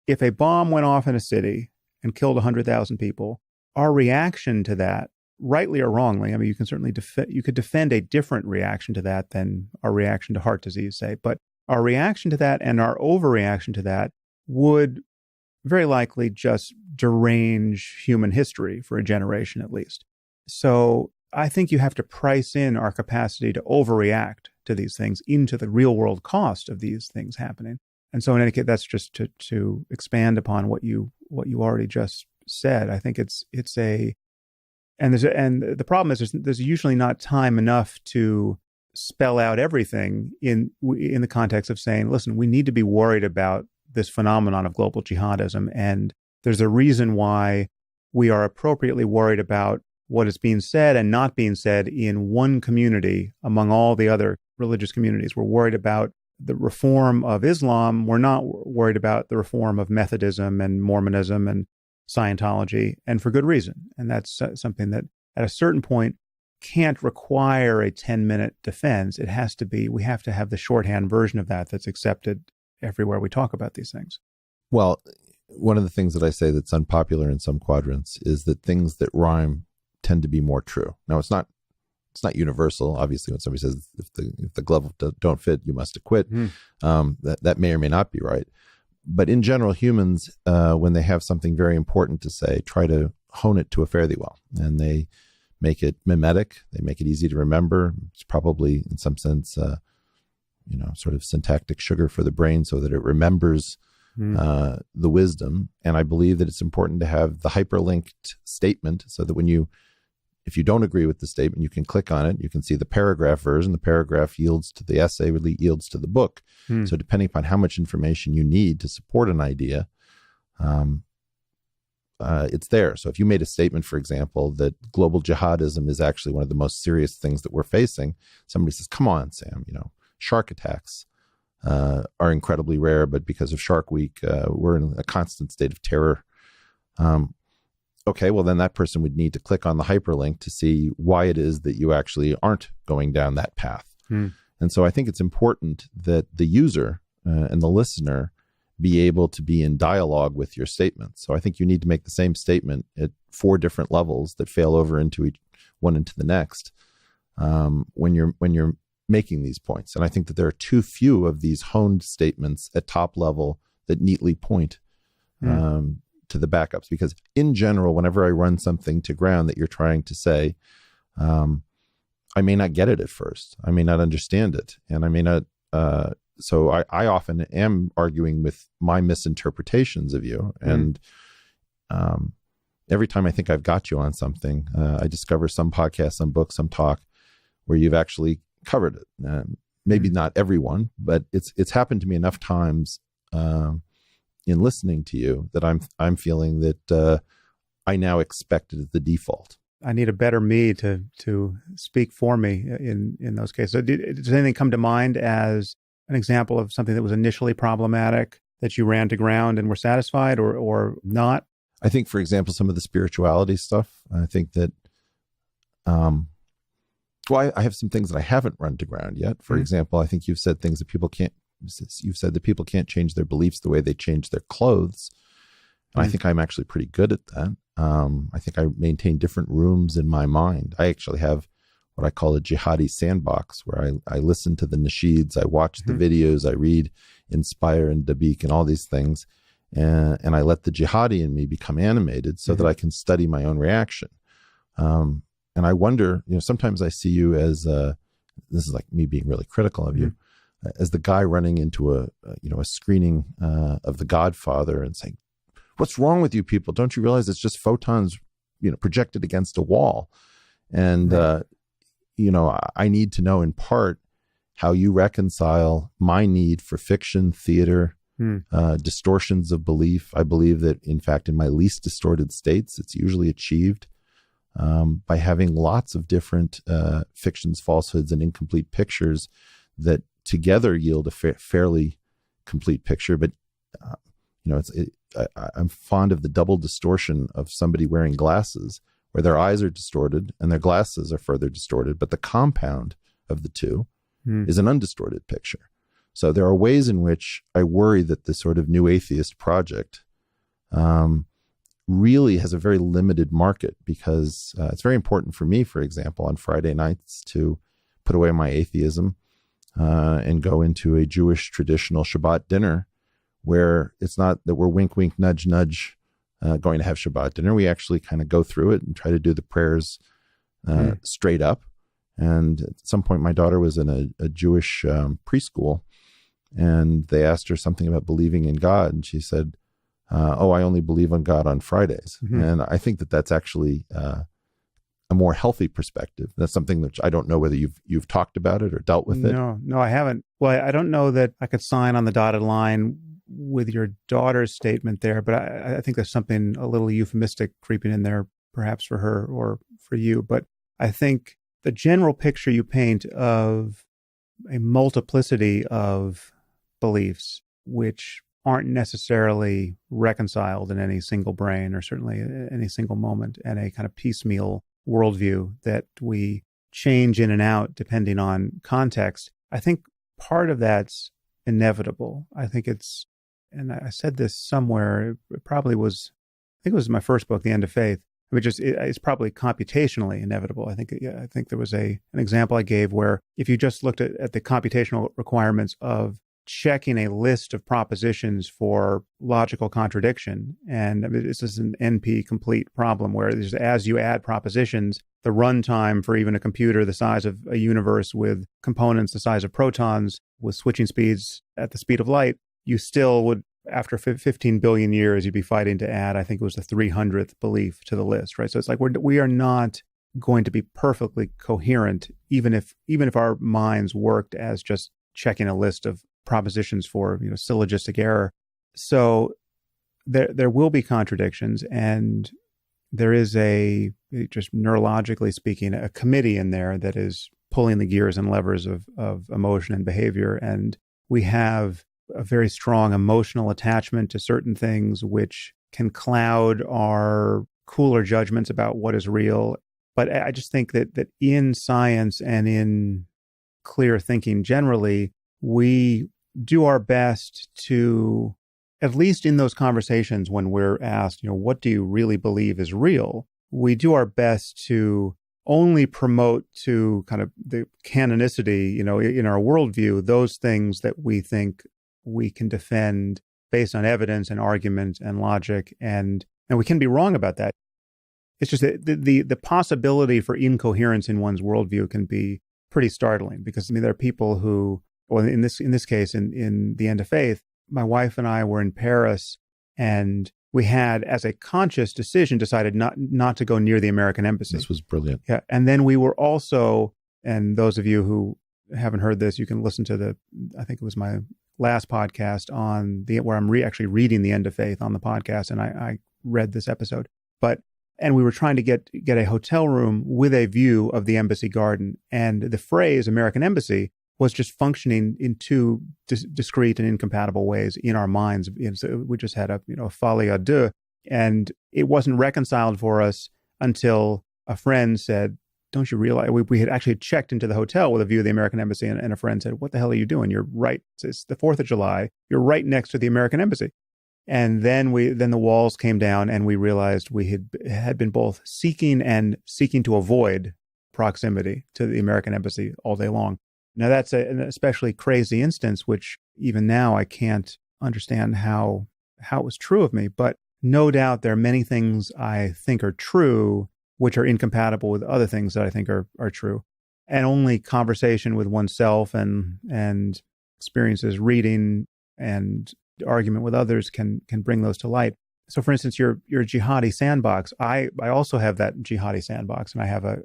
if a bomb went off in a city and killed 100,000 people, our reaction to that, rightly or wrongly, I mean, you can certainly defend a different reaction to that than our reaction to heart disease, say, but our reaction to that and our overreaction to that would very likely just derange human history for a generation at least. So I think you have to price in our capacity to overreact to these things into the real world cost of these things happening. And so in any case, that's just to expand upon what you already just said. I think and the problem is there's usually not time enough to spell out everything in the context of saying, listen, we need to be worried about this phenomenon of global jihadism, and there's a reason why we are appropriately worried about what is being said and not being said in one community among all the other religious communities. We're worried about the reform of Islam. We're not worried about the reform of Methodism and Mormonism and Scientology, and for good reason. And that's something that at a certain point can't require a 10-minute defense. We have to have the shorthand version of that's accepted everywhere we talk about these things. Well, one of the things that I say that's unpopular in some quadrants is that things that rhyme tend to be more true. Now, it's not universal. Obviously, when somebody says if the glove don't fit, you must acquit, that may or may not be right. But in general, humans, when they have something very important to say, try to hone it to a fare thee well, and they make it mimetic. They make it easy to remember. It's probably, in some sense, sort of syntactic sugar for the brain so that it remembers the wisdom. And I believe that it's important to have the hyperlinked statement so that if you don't agree with the statement, you can click on it. You can see the paragraph version. The paragraph yields to the essay, yields to the book. So depending upon how much information you need to support an idea, it's there. So if you made a statement, for example, that global jihadism is actually one of the most serious things that we're facing, somebody says, come on, Sam, shark attacks are incredibly rare, but because of Shark Week, we're in a constant state of terror. Okay, well, then that person would need to click on the hyperlink to see why it is that you actually aren't going down that path. And so I think it's important that the user and the listener be able to be in dialogue with your statement. So I think you need to make the same statement at 4 different levels that fail over into one into the next when you're making these points. And I think that there are too few of these honed statements at top level that neatly point to the backups. Because in general, whenever I run something to ground that you're trying to say, I may not get it at first. I may not understand it. And I may not, so I often am arguing with my misinterpretations of you. And every time I think I've got you on something, I discover some podcast, some book, some talk where you've actually covered it. Maybe not everyone, but it's happened to me enough times in listening to you that I'm feeling that I now expect it as the default. I need a better me to speak for me in those cases. So does anything come to mind as an example of something that was initially problematic that you ran to ground and were satisfied or not? I think, for example, some of the spirituality stuff, I think that, I have some things that I haven't run to ground yet. For example, I think you've said things that you've said that people can't change their beliefs the way they change their clothes. And I think I'm actually pretty good at that. I think I maintain different rooms in my mind. I actually have what I call a jihadi sandbox where I listen to the nasheeds, I watch the videos, I read Inspire and Dabiq and all these things. And I let the jihadi in me become animated so that I can study my own reaction. And I wonder, sometimes I see you as, this is like me being really critical of you, as the guy running into a screening of The Godfather and saying, what's wrong with you people? Don't you realize it's just photons, projected against a wall? And, I need to know in part how you reconcile my need for fiction, theater, distortions of belief. I believe that, in fact, in my least distorted states, it's usually achieved by having lots of different fictions, falsehoods, and incomplete pictures that together yield a fairly complete picture. But, I'm fond of the double distortion of somebody wearing glasses where their eyes are distorted and their glasses are further distorted, but the compound of the two is an undistorted picture. So there are ways in which I worry that this sort of new atheist project really has a very limited market because it's very important for me, for example, on Friday nights to put away my atheism and go into a Jewish traditional Shabbat dinner where it's not that we're wink, wink, nudge, nudge going to have Shabbat dinner. We actually kind of go through it and try to do the prayers straight up. And at some point, my daughter was in a Jewish preschool, and they asked her something about believing in God. And she said, I only believe in God on Fridays. And I think that that's actually a more healthy perspective. That's something that I don't know whether you've talked about it or dealt with it. No, I haven't. Well, I don't know that I could sign on the dotted line with your daughter's statement there, but I think there's something a little euphemistic creeping in there, perhaps for her or for you. But I think the general picture you paint of a multiplicity of beliefs, which aren't necessarily reconciled in any single brain or certainly any single moment, and a kind of piecemeal worldview that we change in and out depending on context. I think part of that's inevitable. I think it's, and I said this somewhere, it probably was, I think it was my first book, The End of Faith, which is, it's probably computationally inevitable. I think there was an example I gave where if you just looked at the computational requirements of checking a list of propositions for logical contradiction. And I mean, this is an NP complete problem where as you add propositions, the runtime for even a computer the size of a universe with components the size of protons with switching speeds at the speed of light, you still would, after 15 billion years, you'd be fighting to add, I think it was the 300th belief to the list, right? So it's like we are not going to be perfectly coherent, even if our minds worked as just checking a list of propositions for syllogistic error. So there will be contradictions, and there is just neurologically speaking, a committee in there that is pulling the gears and levers of emotion and behavior. And we have a very strong emotional attachment to certain things, which can cloud our cooler judgments about what is real. But I just think that in science and in clear thinking generally, we do our best to, at least in those conversations when we're asked, what do you really believe is real? We do our best to only promote to kind of the canonicity, in our worldview, those things that we think we can defend based on evidence and argument and logic. And we can be wrong about that. It's just that the possibility for incoherence in one's worldview can be pretty startling, because there are people who, well, in this case, in the End of Faith, my wife and I were in Paris, and we had, as a conscious decision, decided not to go near the American embassy. This was brilliant. Yeah, and then we were also, and those of you who haven't heard this, you can listen to I think it was my last podcast on where I'm actually reading the End of Faith on the podcast, and I read this episode, and we were trying to get a hotel room with a view of the embassy garden, and the phrase American embassy was just functioning in two discrete and incompatible ways in our minds. So we just had a folie à deux, and it wasn't reconciled for us until a friend said, "Don't you realize?" We had actually checked into the hotel with a view of the American embassy, and a friend said, "What the hell are you doing? You're right. It's the 4th of July. You're right next to the American embassy." And then the walls came down, and we realized we had been both seeking to avoid proximity to the American embassy all day long. Now, that's an especially crazy instance, which even now I can't understand how it was true of me. But no doubt there are many things I think are true which are incompatible with other things that I think are true. And only conversation with oneself and experiences, reading and argument with others can bring those to light. So, for instance, your jihadi sandbox, I also have that jihadi sandbox, and I have a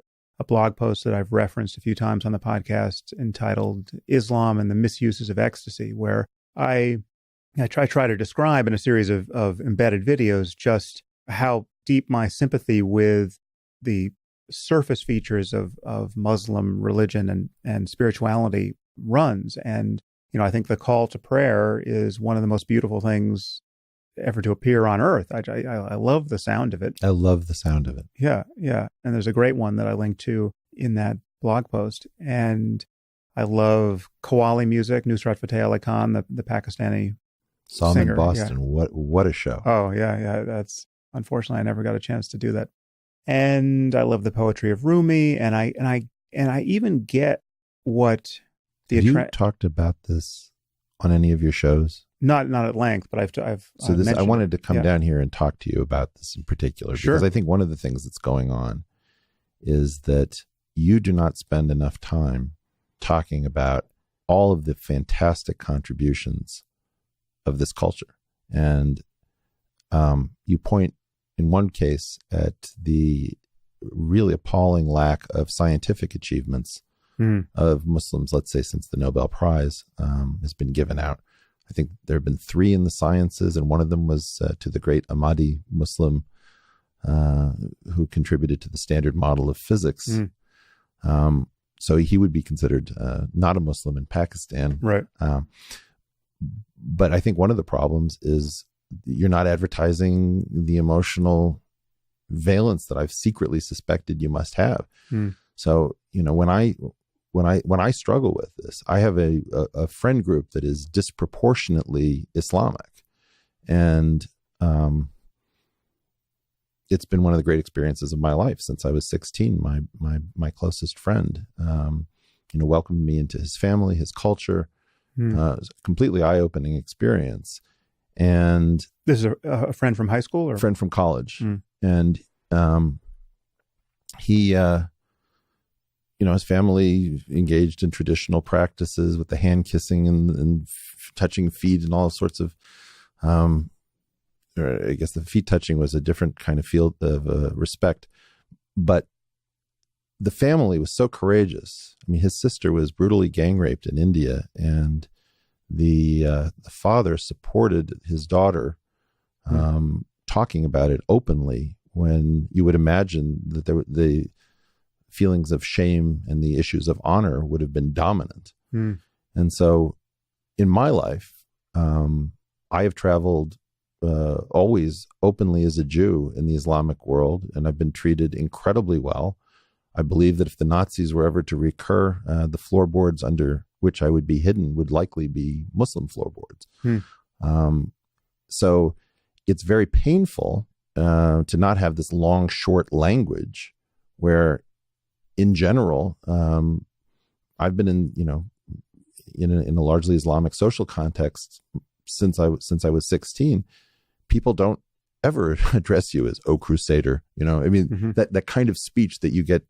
blog post that I've referenced a few times on the podcast entitled Islam and the Misuses of Ecstasy, where I try to describe in a series of embedded videos just how deep my sympathy with the surface features of Muslim religion and spirituality runs. And, I think the call to prayer is one of the most beautiful things ever to appear on earth. I love the sound of it. I love the sound of it. Yeah. And there's a great one that I linked to in that blog post. And I love Qawwali music, Nusrat Fateh Ali Khan, the Pakistani Saw him singer. in Boston. Yeah. What a show. Oh, yeah. That's, unfortunately, I never got a chance to do that. And I love the poetry of Rumi. And I even get what the... You talked about this on any of your shows? Not at length, but I've so this, I wanted to come down here and talk to you about this in particular, because I think one of the things that's going on is that you do not spend enough time talking about all of the fantastic contributions of this culture. And you point in one case at the really appalling lack of scientific achievements of Muslims, let's say, since the Nobel Prize has been given out. I think there have been 3 in the sciences, and one of them was to the great Ahmadi Muslim who contributed to the standard model of physics. So he would be considered not a Muslim in Pakistan. Right. But I think one of the problems is you're not advertising the emotional valence that I've secretly suspected you must have. So, when I struggle with this, I have a friend group that is disproportionately Islamic, and it's been one of the great experiences of my life since I was 16. My closest friend, welcomed me into his family, his culture, It was a completely eye-opening experience. And this is a friend from high school, or a friend from college. And he, his family engaged in traditional practices with the hand kissing and touching feet and all sorts of, or I guess the feet touching was a different kind of field of respect. But the family was so courageous. I mean, his sister was brutally gang raped in India, and the father supported his daughter, talking about it openly, when you would imagine that the feelings of shame and the issues of honor would have been dominant. And so in my life, I have traveled always openly as a Jew in the Islamic world, and I've been treated incredibly well. I believe that if the Nazis were ever to recur, the floorboards under which I would be hidden would likely be Muslim floorboards. So it's very painful to not have this long, short language where, in general, I've been in a largely Islamic social context since I was 16. People don't ever address you as "Oh Crusader." That kind of speech that you get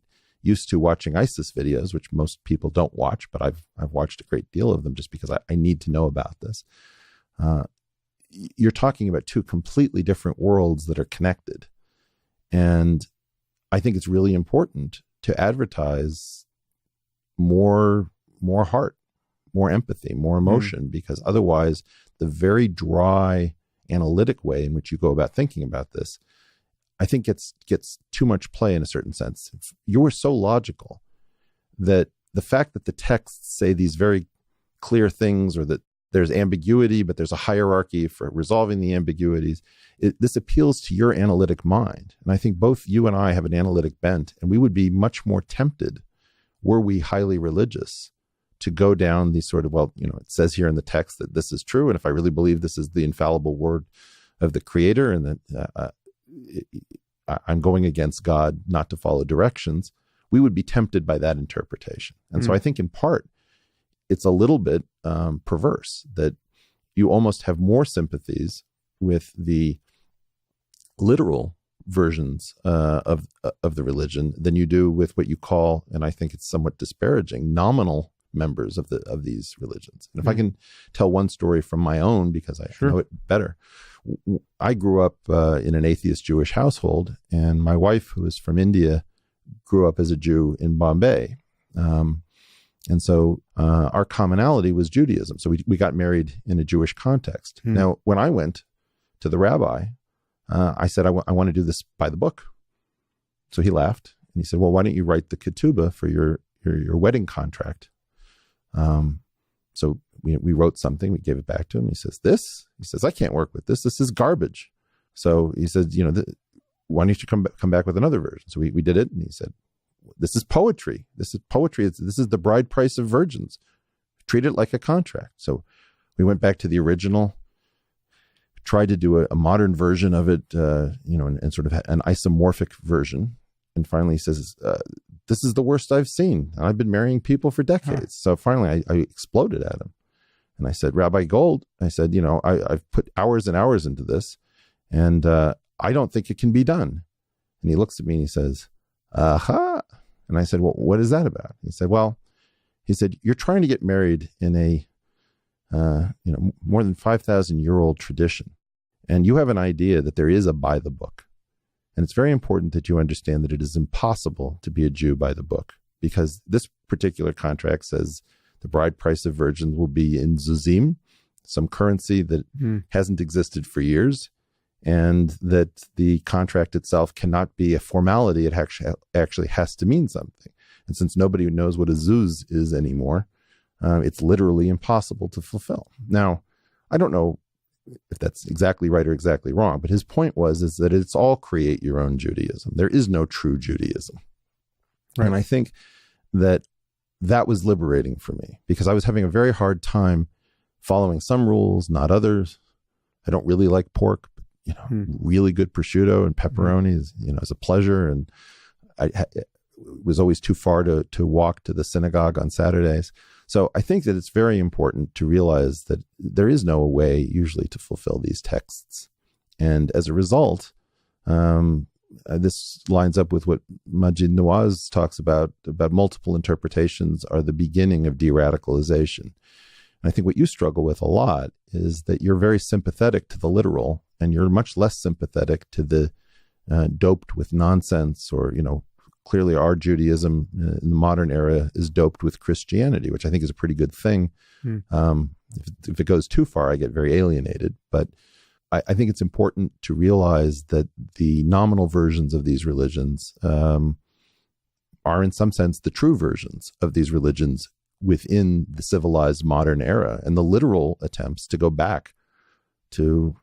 used to watching ISIS videos, which most people don't watch, but I've watched a great deal of them just because I need to know about this. You're talking about two completely different worlds that are connected. And I think it's really important to advertise more heart, more empathy, more emotion, because otherwise the very dry analytic way in which you go about thinking about this, I think gets too much play in a certain sense. You were so logical that the fact that the texts say these very clear things, or that there's ambiguity, but there's a hierarchy for resolving the ambiguities, this appeals to your analytic mind. And I think both you and I have an analytic bent, and we would be much more tempted, were we highly religious, to go down these sort of, it says here in the text that this is true, and if I really believe this is the infallible word of the Creator, and that I'm going against God not to follow directions, we would be tempted by that interpretation. And so I think in part, it's a little bit perverse that you almost have more sympathies with the literal versions of the religion than you do with what you call, and I think it's somewhat disparaging, nominal members of these religions. And if I can tell one story from my own, because I know it better. I grew up in an atheist Jewish household, and my wife, who is from India, grew up as a Jew in Bombay. And so our commonality was Judaism. So we got married in a Jewish context. Now, when I went to the rabbi, I said, I want to do this by the book. So he laughed, and he said, well, why don't you write the ketubah for your wedding contract? So we wrote something, we gave it back to him. He says, I can't work with this. This is garbage. So he said, why don't you come back with another version? So we did it. And he said, this is poetry. This is poetry. This is the bride price of virgins. Treat it like a contract. So we went back to the original, tried to do a modern version of it, and sort of an isomorphic version. And finally he says, this is the worst I've seen. I've been marrying people for decades. So finally I exploded at him. And I said, Rabbi Gold, I said, I've put hours and hours into this, and I don't think it can be done. And he looks at me and he says, aha. And I said, well, what is that about? He said, you're trying to get married in a, more than 5,000-year-old tradition. And you have an idea that there is a by the book. And it's very important that you understand that it is impossible to be a Jew by the book, because this particular contract says the bride price of virgins will be in zuzim, some currency that hasn't existed for years, and that the contract itself cannot be a formality. It actually has to mean something. And since nobody knows what a zuz is anymore, it's literally impossible to fulfill. Now, I don't know if that's exactly right or exactly wrong, but his point is that it's all create your own Judaism. There is no true Judaism. Right. And I think that was liberating for me, because I was having a very hard time following some rules, not others. I don't really like pork, but really good prosciutto and pepperoni is a pleasure. And I was always too far to walk to the synagogue on Saturdays. So I think that it's very important to realize that there is no way usually to fulfill these texts. And as a result, this lines up with what Majid Nawaz talks about multiple interpretations are the beginning of de-radicalization. And I think what you struggle with a lot is that you're very sympathetic to the literal, and you're much less sympathetic to the doped with nonsense, or, clearly our Judaism in the modern era is doped with Christianity, which I think is a pretty good thing. If it goes too far, I get very alienated. But I think it's important to realize that the nominal versions of these religions are in some sense the true versions of these religions within the civilized modern era. And the literal attempts to go back to,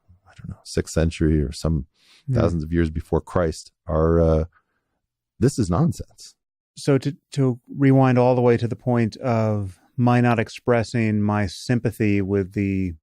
6th century or some thousands of years before Christ are, this is nonsense. So to rewind all the way to the point of my not expressing my sympathy with the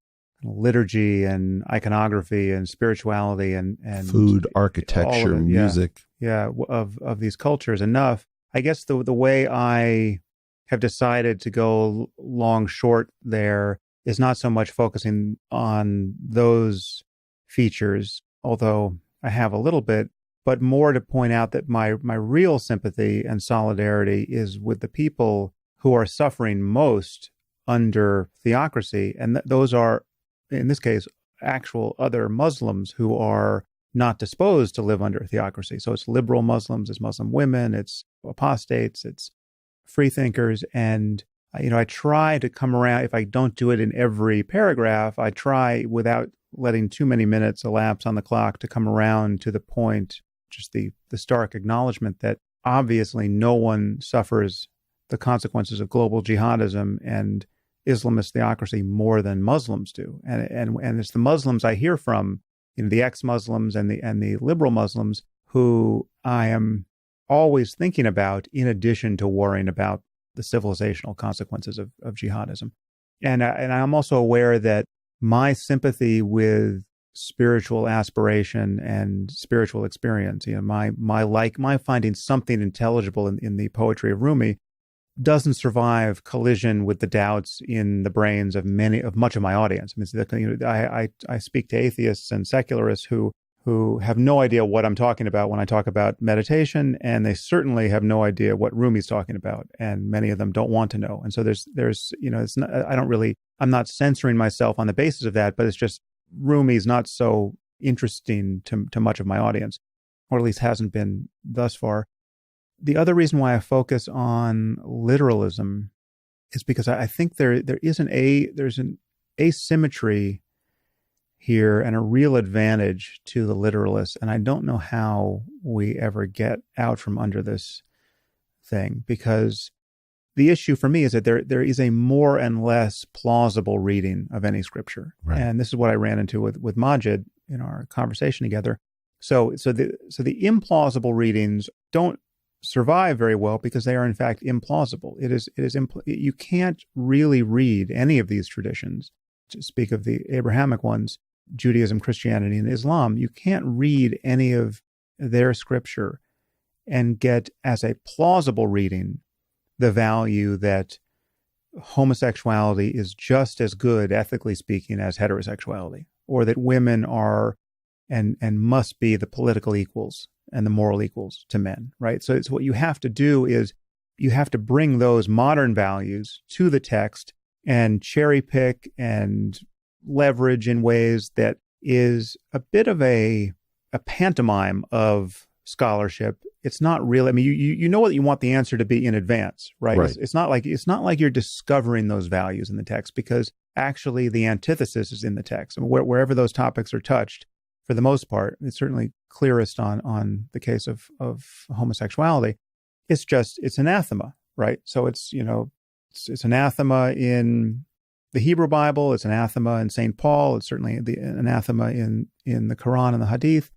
liturgy and iconography and spirituality and food, architecture, music. Of these cultures enough. I guess the way I have decided to go long short there is not so much focusing on those features, although I have a little bit, but more to point out that my real sympathy and solidarity is with the people who are suffering most under theocracy. And those are, in this case, actual other Muslims who are not disposed to live under theocracy. So it's liberal Muslims, it's Muslim women, it's apostates, it's freethinkers. And, I try to come around, if I don't do it in every paragraph, I try without letting too many minutes elapse on the clock to come around to the point, just the stark acknowledgement that obviously no one suffers the consequences of global jihadism and Islamist theocracy more than Muslims do. And it's the Muslims I hear from, the ex-Muslims and the liberal Muslims who I am always thinking about in addition to worrying about the civilizational consequences of jihadism. And I'm also aware that my sympathy with spiritual aspiration and spiritual experience, my finding something intelligible in the poetry of Rumi doesn't survive collision with the doubts in the brains of much of my audience. I speak to atheists and secularists who have no idea what I'm talking about when I talk about meditation, and they certainly have no idea what Rumi's talking about, and many of them don't want to know. And so there's it's not, I'm not censoring myself on the basis of that, but it's just Rumi's not so interesting to much of my audience, or at least hasn't been thus far. The other reason why I focus on literalism is because I think there's an asymmetry here and a real advantage to the literalists, and I don't know how we ever get out from under this thing, because the issue for me is that there is a more and less plausible reading of any scripture, right. And this is what I ran into with Majid in our conversation together. So the implausible readings don't survive very well because they are in fact implausible. You can't really read any of these traditions, to speak of the Abrahamic ones, Judaism, Christianity, and Islam. You can't read any of their scripture and get as a plausible reading the value that homosexuality is just as good, ethically speaking, as heterosexuality, or that women are and must be the political equals and the moral equals to men, right? So what you have to do is you have to bring those modern values to the text and cherry pick and leverage in ways that is a bit of a pantomime of scholarship. It's not really, I mean, you know what you want the answer to be in advance, right? It's not like you're discovering those values in the text, because actually the antithesis is in the text. I mean, wherever those topics are touched, for the most part, it's certainly clearest on the case of homosexuality. It's anathema, right? So it's anathema in the Hebrew Bible, it's anathema in St. Paul, it's certainly the anathema in the Quran and the Hadith.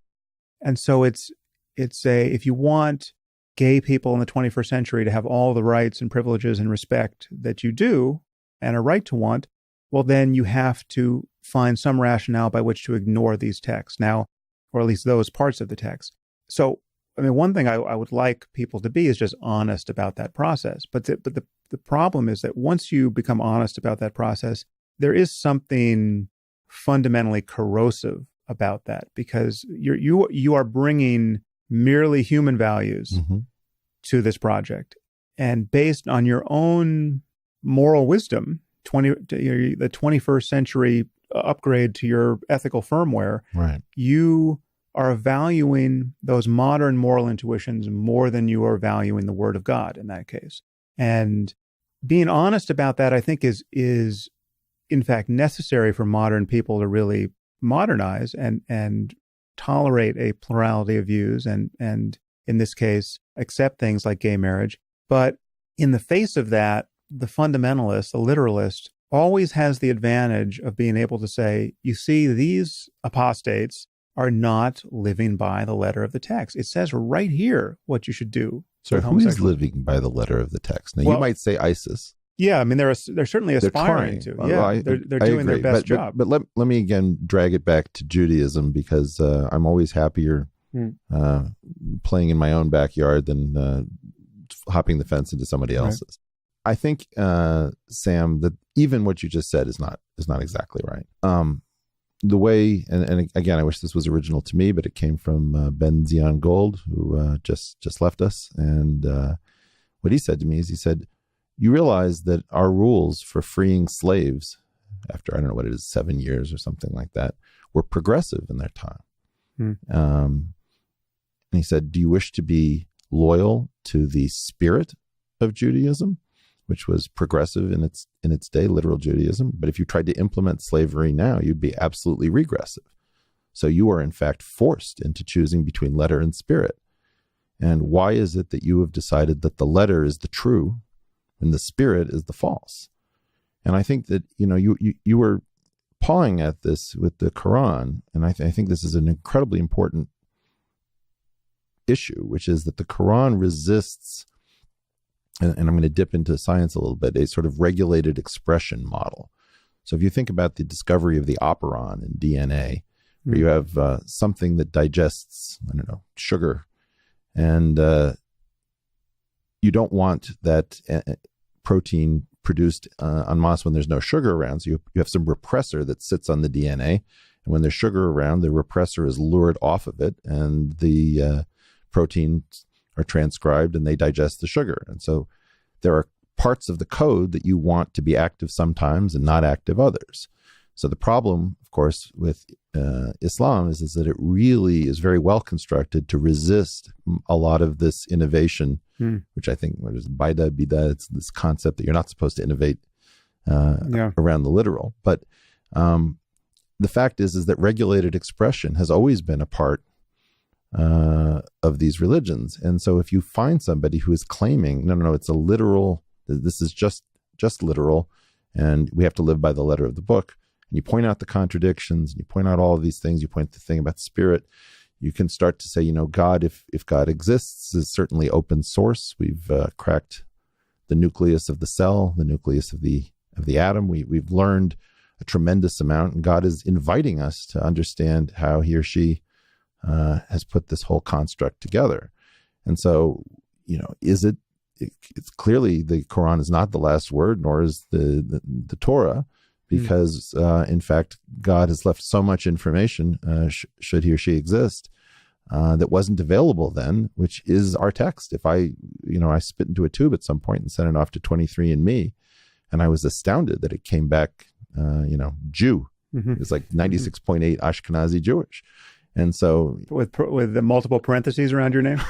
And so it's if you want gay people in the 21st century to have all the rights and privileges and respect that you do and a right to want, well, then you have to find some rationale by which to ignore these texts now, or at least those parts of the text. So, I mean, one thing I would like people to be is just honest about that process. But the the problem is that once you become honest about that process, there is something fundamentally corrosive about that, because you are bringing merely human values to this project, and based on your own moral wisdom, the 21st century upgrade to your ethical firmware, right? You are valuing those modern moral intuitions more than you are valuing the Word of God in that case. And being honest about that, I think, is in fact necessary for modern people to really modernize and tolerate a plurality of views and in this case, accept things like gay marriage. But in the face of that, the fundamentalist, the literalist, always has the advantage of being able to say, you see, these apostates are not living by the letter of the text. It says right here what you should do. So who is living by the letter of the text? Now, you might say ISIS. Yeah, I mean, they're certainly aspiring to. Yeah, they're doing their best job. But let me again drag it back to Judaism, because I'm always happier playing in my own backyard than hopping the fence into somebody else's. Right. I think, Sam, that even what you just said is not exactly right. The way, and again, I wish this was original to me, but it came from Ben Zion Gold, who just left us. And what he said to me is, he said, you realize that our rules for freeing slaves after, I don't know what it is, 7 years or something like that, were progressive in their time. And he said, do you wish to be loyal to the spirit of Judaism, which was progressive in its day, literal Judaism? But if you tried to implement slavery now, you'd be absolutely regressive. So you are in fact forced into choosing between letter and spirit. And why is it that you have decided that the letter is the true and the spirit is the false? And I think that, you were pawing at this with the Quran, and I think this is an incredibly important issue, which is that the Quran resists, and I'm going to dip into science a little bit, a sort of regulated expression model. So if you think about the discovery of the operon in DNA, where you have something that digests, sugar, and you don't want that protein produced en masse when there's no sugar around. So you have some repressor that sits on the DNA, and when there's sugar around, the repressor is lured off of it, and the proteins are transcribed and they digest the sugar. And so there are parts of the code that you want to be active sometimes and not active others. So the problem, of course, with Islam is that it really is very well constructed to resist a lot of this innovation, which I think what is bida, it's this concept that you're not supposed to innovate around the literal. But the fact is that regulated expression has always been a part of these religions. And so if you find somebody who is claiming, no, it's a literal, this is just literal, and we have to live by the letter of the book, and you point out the contradictions, and you point out all of these things, you point the thing about spirit, you can start to say, God, if God exists, is certainly open source. We've cracked the nucleus of the cell, the nucleus of the atom. We've learned a tremendous amount, and God is inviting us to understand how he or she has put this whole construct together. And so, it's clearly the Quran is not the last word, nor is the Torah, because in fact, God has left so much information, should he or she exist, that wasn't available then, which is our text. If I spit into a tube at some point and sent it off to 23andMe, and I was astounded that it came back, Jew. It's like 96.8 Ashkenazi Jewish. And so with the multiple parentheses around your name,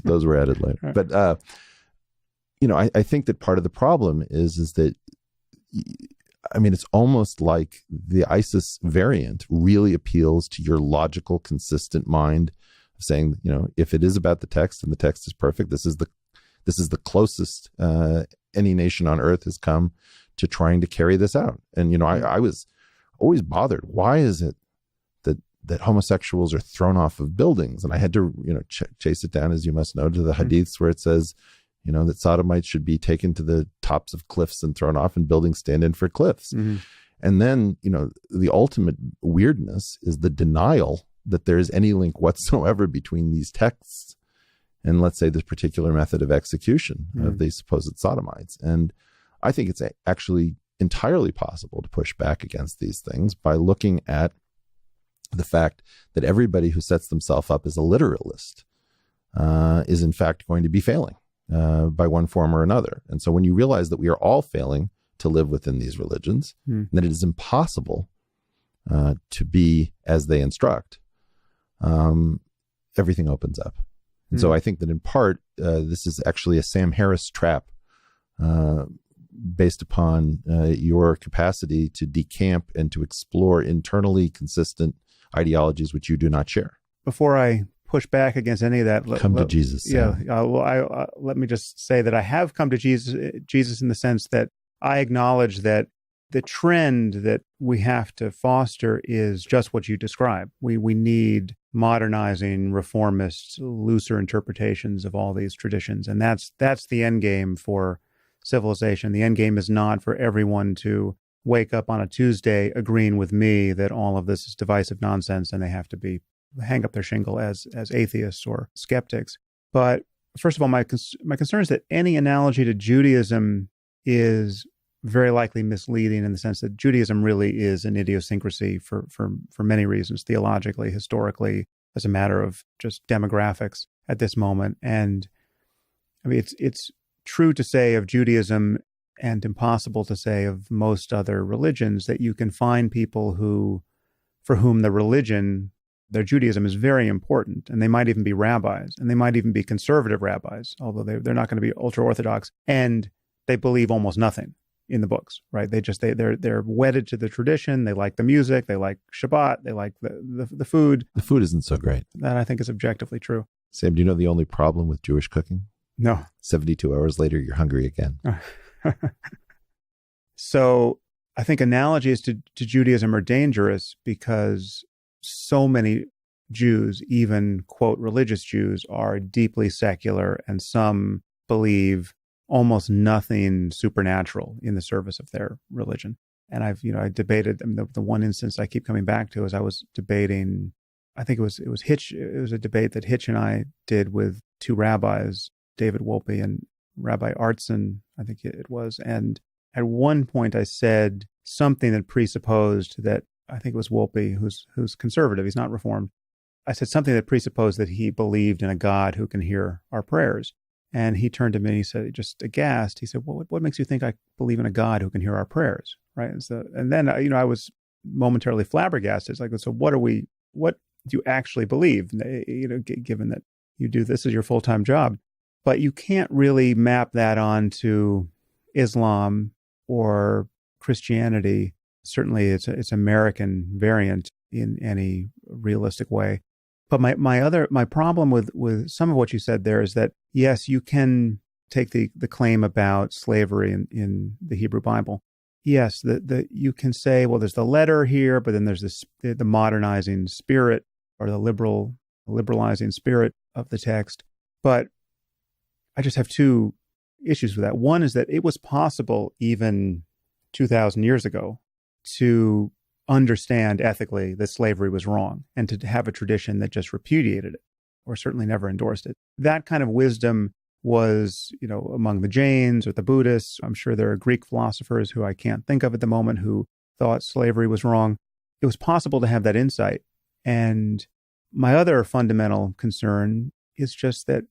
those were added later. Right. But I think that part of the problem is that, it's almost like the ISIS variant really appeals to your logical, consistent mind of saying, if it is about the text and the text is perfect, this is the closest any nation on earth has come to trying to carry this out. And I was always bothered. Why is it that homosexuals are thrown off of buildings? And I had to, chase it down, as you must know, to the hadiths where it says, that sodomites should be taken to the tops of cliffs and thrown off, and buildings stand in for cliffs. And then, the ultimate weirdness is the denial that there is any link whatsoever between these texts in, let's say, this particular method of execution of these supposed sodomites. And I think it's actually entirely possible to push back against these things by looking at the fact that everybody who sets themselves up as a literalist is in fact going to be failing by one form or another. And so when you realize that we are all failing to live within these religions, that it is impossible to be as they instruct, everything opens up. And so I think that in part, this is actually a Sam Harris trap based upon your capacity to decamp and to explore internally consistent ideologies which you do not share. Before I push back against any of that, come to Jesus. Sam. Yeah. Let me just say that I have come to Jesus in the sense that I acknowledge that the trend that we have to foster is just what you describe. We need modernizing, reformist, looser interpretations of all these traditions. And that's the end game for civilization. The end game is not for everyone to wake up on a Tuesday agreeing with me that all of this is divisive nonsense and they have to hang up their shingle as atheists or skeptics. But first of all, my concern is that any analogy to Judaism is very likely misleading in the sense that Judaism really is an idiosyncrasy for many reasons, theologically, historically, as a matter of just demographics at this moment. And I mean, it's true to say of Judaism and impossible to say of most other religions that you can find people for whom their Judaism is very important, and they might even be rabbis, and they might even be conservative rabbis, although they're not going to be ultra-Orthodox, and they believe almost nothing in the books, right? They're wedded to the tradition. They like the music. They like Shabbat. They like the food. The food isn't so great. That I think is objectively true. Sam, do you know the only problem with Jewish cooking? No. 72 hours later, you're hungry again. So I think analogies to Judaism are dangerous because so many Jews, even quote religious Jews, are deeply secular, and some believe almost nothing supernatural in the service of their religion. And I debated, the one instance I keep coming back to is I was debating, I think it was Hitch, it was a debate that Hitch and I did with two rabbis, David Wolpe and Rabbi Artson, I think it was. And at one point I said something that presupposed that, I think it was Wolpe, who's conservative, he's not Reformed. I said something that presupposed that he believed in a God who can hear our prayers. And he turned to me and he said, just aghast, he said, well, what makes you think I believe in a God who can hear our prayers? Right. And then, I was momentarily flabbergasted. It's like, so what do you actually believe? Given that you do this as your full-time job, but you can't really map that onto Islam or Christianity. Certainly it's American variant in any realistic way. But my problem with some of what you said there is that, yes, you can take the claim about slavery in the Hebrew Bible. Yes, you can say, well, there's the letter here, but then there's the modernizing spirit or the liberalizing spirit of the text. But I just have two issues with that. One is that it was possible even 2,000 years ago to understand ethically that slavery was wrong and to have a tradition that just repudiated it or certainly never endorsed it. That kind of wisdom was, among the Jains or the Buddhists. I'm sure there are Greek philosophers who I can't think of at the moment who thought slavery was wrong. It was possible to have that insight. And my other fundamental concern is just that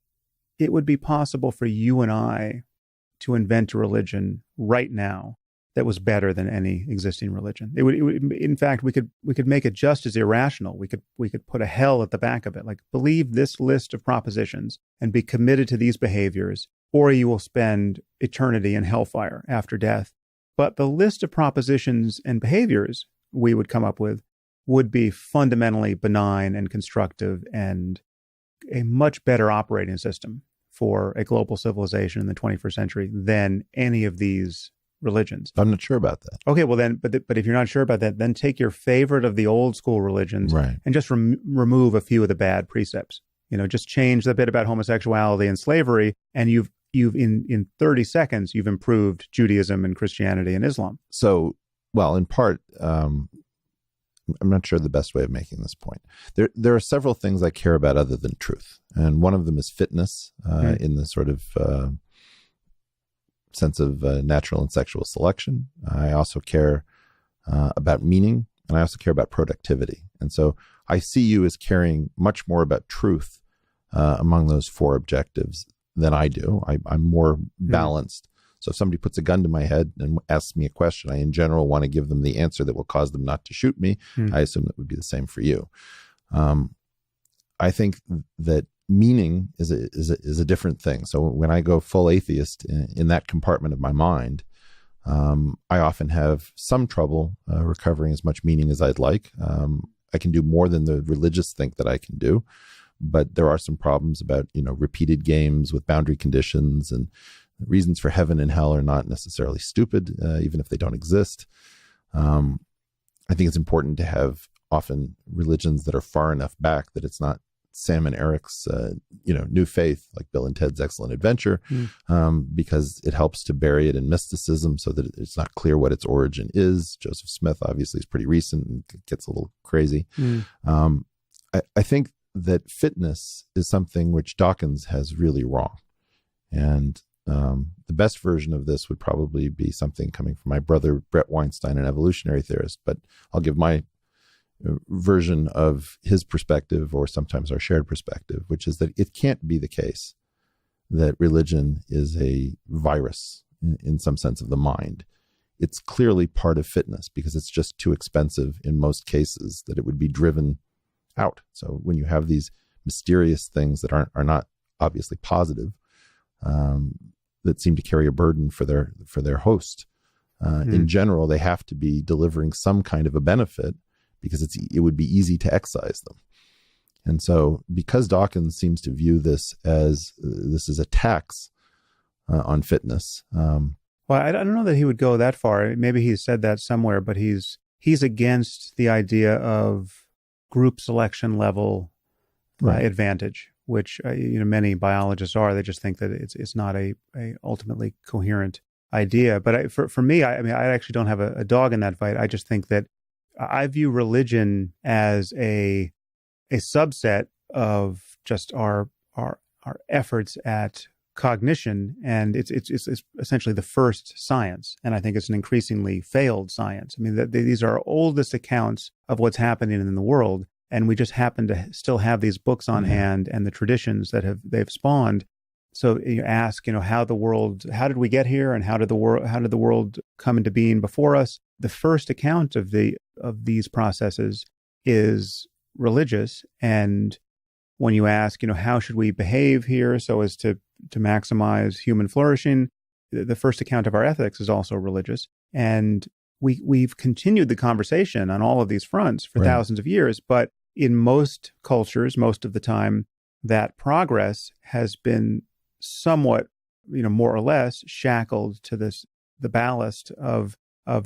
it would be possible for you and I to invent a religion right now that was better than any existing religion. It would, in fact, we could make it just as irrational. We could put a hell at the back of it, like believe this list of propositions and be committed to these behaviors, or you will spend eternity in hellfire after death. But the list of propositions and behaviors we would come up with would be fundamentally benign and constructive and a much better operating system for a global civilization in the 21st century than any of these religions. I'm not sure about that. Okay, well then, but if you're not sure about that, then take your favorite of the old school religions, right, and just remove a few of the bad precepts. Just change the bit about homosexuality and slavery, and you've in 30 seconds you've improved Judaism and Christianity and Islam. So, well, in part, I'm not sure the best way of making this point. There are several things I care about other than truth. And one of them is fitness in the sort of sense of natural and sexual selection. I also care about meaning, and I also care about productivity. And so I see you as caring much more about truth among those four objectives than I do. I'm more balanced. So if somebody puts a gun to my head and asks me a question, I in general want to give them the answer that will cause them not to shoot me. I assume that would be the same for you. I think that meaning is a different thing. So when I go full atheist in that compartment of my mind, I often have some trouble recovering as much meaning as I'd like. I can do more than the religious think that I can do, but there are some problems about, repeated games with boundary conditions, and reasons for heaven and hell are not necessarily stupid, even if they don't exist. I think it's important to have often religions that are far enough back that it's not Sam and Eric's, new faith, like Bill and Ted's Excellent Adventure, because it helps to bury it in mysticism so that it's not clear what its origin is. Joseph Smith obviously is pretty recent and gets a little crazy. I think that fitness is something which Dawkins has really wrong. And the best version of this would probably be something coming from my brother, Brett Weinstein, an evolutionary theorist, but I'll give my version of his perspective, or sometimes our shared perspective, which is that it can't be the case that religion is a virus in some sense of the mind. It's clearly part of fitness because it's just too expensive in most cases that it would be driven out. So when you have these mysterious things that are not obviously positive, that seem to carry a burden for their host, in general, they have to be delivering some kind of a benefit, because it would be easy to excise them. And so because Dawkins seems to view this as a tax on fitness. Well, I don't know that he would go that far. Maybe he said that somewhere, but he's against the idea of group selection level advantage, which many biologists are. They just think that it's not a ultimately coherent idea. But for me, I actually don't have a dog in that fight. I just think that I view religion as a subset of just our efforts at cognition, and it's essentially the first science, and I think it's an increasingly failed science. I mean, these are our oldest accounts of what's happening in the world, and we just happen to still have these books on hand and the traditions that they've spawned. So you ask, how did we get here, and how did the world come into being before us? The first account of these processes is religious, and when you ask, how should we behave here so as to maximize human flourishing, the first account of our ethics is also religious, and we've continued the conversation on all of these fronts for thousands of years. But in most cultures, most of the time, that progress has been somewhat, more or less shackled to the ballast of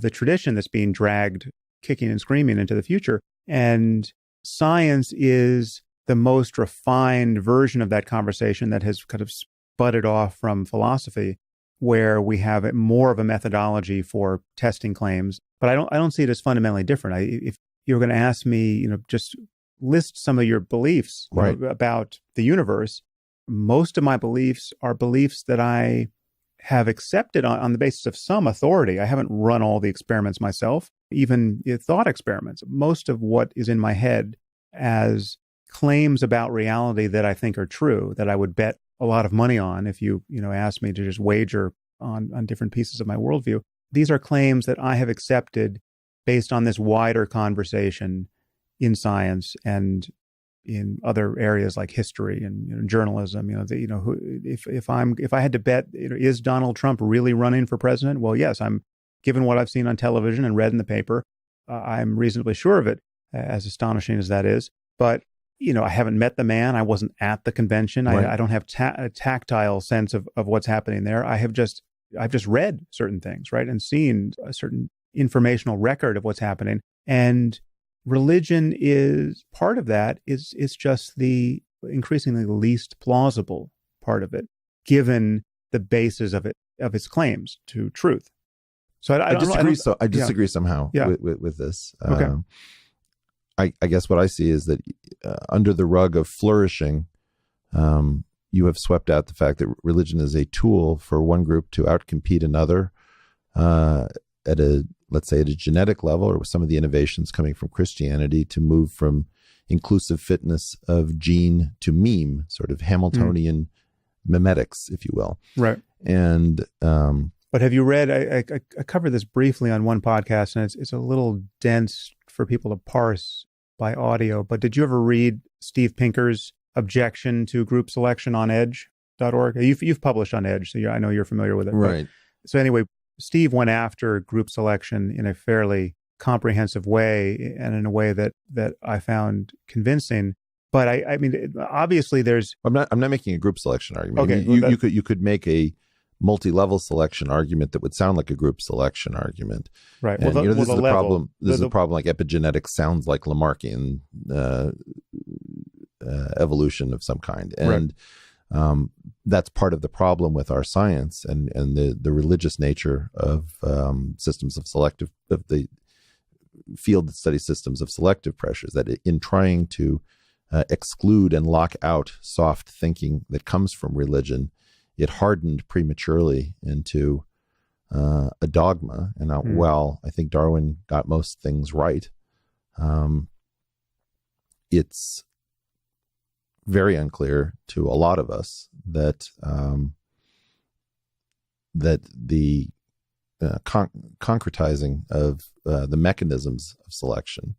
the tradition that's being dragged kicking and screaming into the future. And science is the most refined version of that conversation that has kind of sputtered off from philosophy, where we have more of a methodology for testing claims. But I don't see it as fundamentally different. If you're going to ask me, just list some of your beliefs about the universe, most of my beliefs are beliefs that I have accepted on the basis of some authority. I haven't run all the experiments myself, even thought experiments. Most of what is in my head as claims about reality that I think are true, that I would bet a lot of money on if you asked me to just wager on different pieces of my worldview. These are claims that I have accepted based on this wider conversation in science and in other areas like history and journalism. If I had to bet, is Donald Trump really running for president? Well, yes, given what I've seen on television and read in the paper, I'm reasonably sure of it, as astonishing as that is. But I haven't met the man. I wasn't at the convention. I don't have a tactile sense of what's happening there. I've just read certain things, and seen a certain informational record of what's happening. And religion is part of that. It's just the increasingly least plausible part of it, given the basis of its claims to truth. So I disagree. I disagree somehow with this. Okay. I guess what I see is that under the rug of flourishing, you have swept out the fact that religion is a tool for one group to outcompete another at a, let's say, at a genetic level, or with some of the innovations coming from Christianity to move from inclusive fitness of gene to meme, sort of Hamiltonian memetics, if you will. Right. And but have you read? I covered this briefly on one podcast, and it's a little dense for people to parse by audio. But did you ever read Steve Pinker's objection to group selection on Edge.org? You've published on Edge, so I know you're familiar with it. Right. So anyway, Steve went after group selection in a fairly comprehensive way, and in a way that I found convincing. But I mean, obviously, there's. I'm not making a group selection argument. Okay, you could make a multi-level selection argument that would sound like a group selection argument. Right. And, this is the problem. This is the problem. Like epigenetics sounds like Lamarckian evolution of some kind, and that's part of the problem with our science and the religious nature of systems of selective, of the field that studies systems of selective pressures, that in trying to exclude and lock out soft thinking that comes from religion, it hardened prematurely into a dogma. And while I think Darwin got most things right, it's very unclear to a lot of us that that the concretizing of the mechanisms of selection,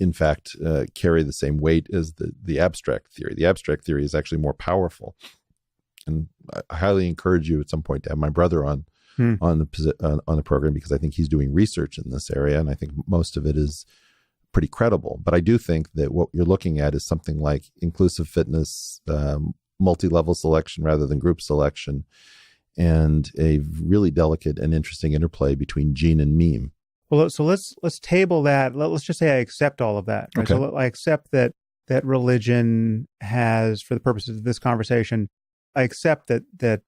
in fact, carry the same weight as the abstract theory. The abstract theory is actually more powerful, and I highly encourage you at some point to have my brother on the program, because I think he's doing research in this area, and I think most of it is pretty credible. But I do think that what you're looking at is something like inclusive fitness, multi-level selection rather than group selection, and a really delicate and interesting interplay between gene and meme. Well, so let's table that. Let's just say I accept all of that. Right? Okay. So I accept that religion has, for the purposes of this conversation, I accept that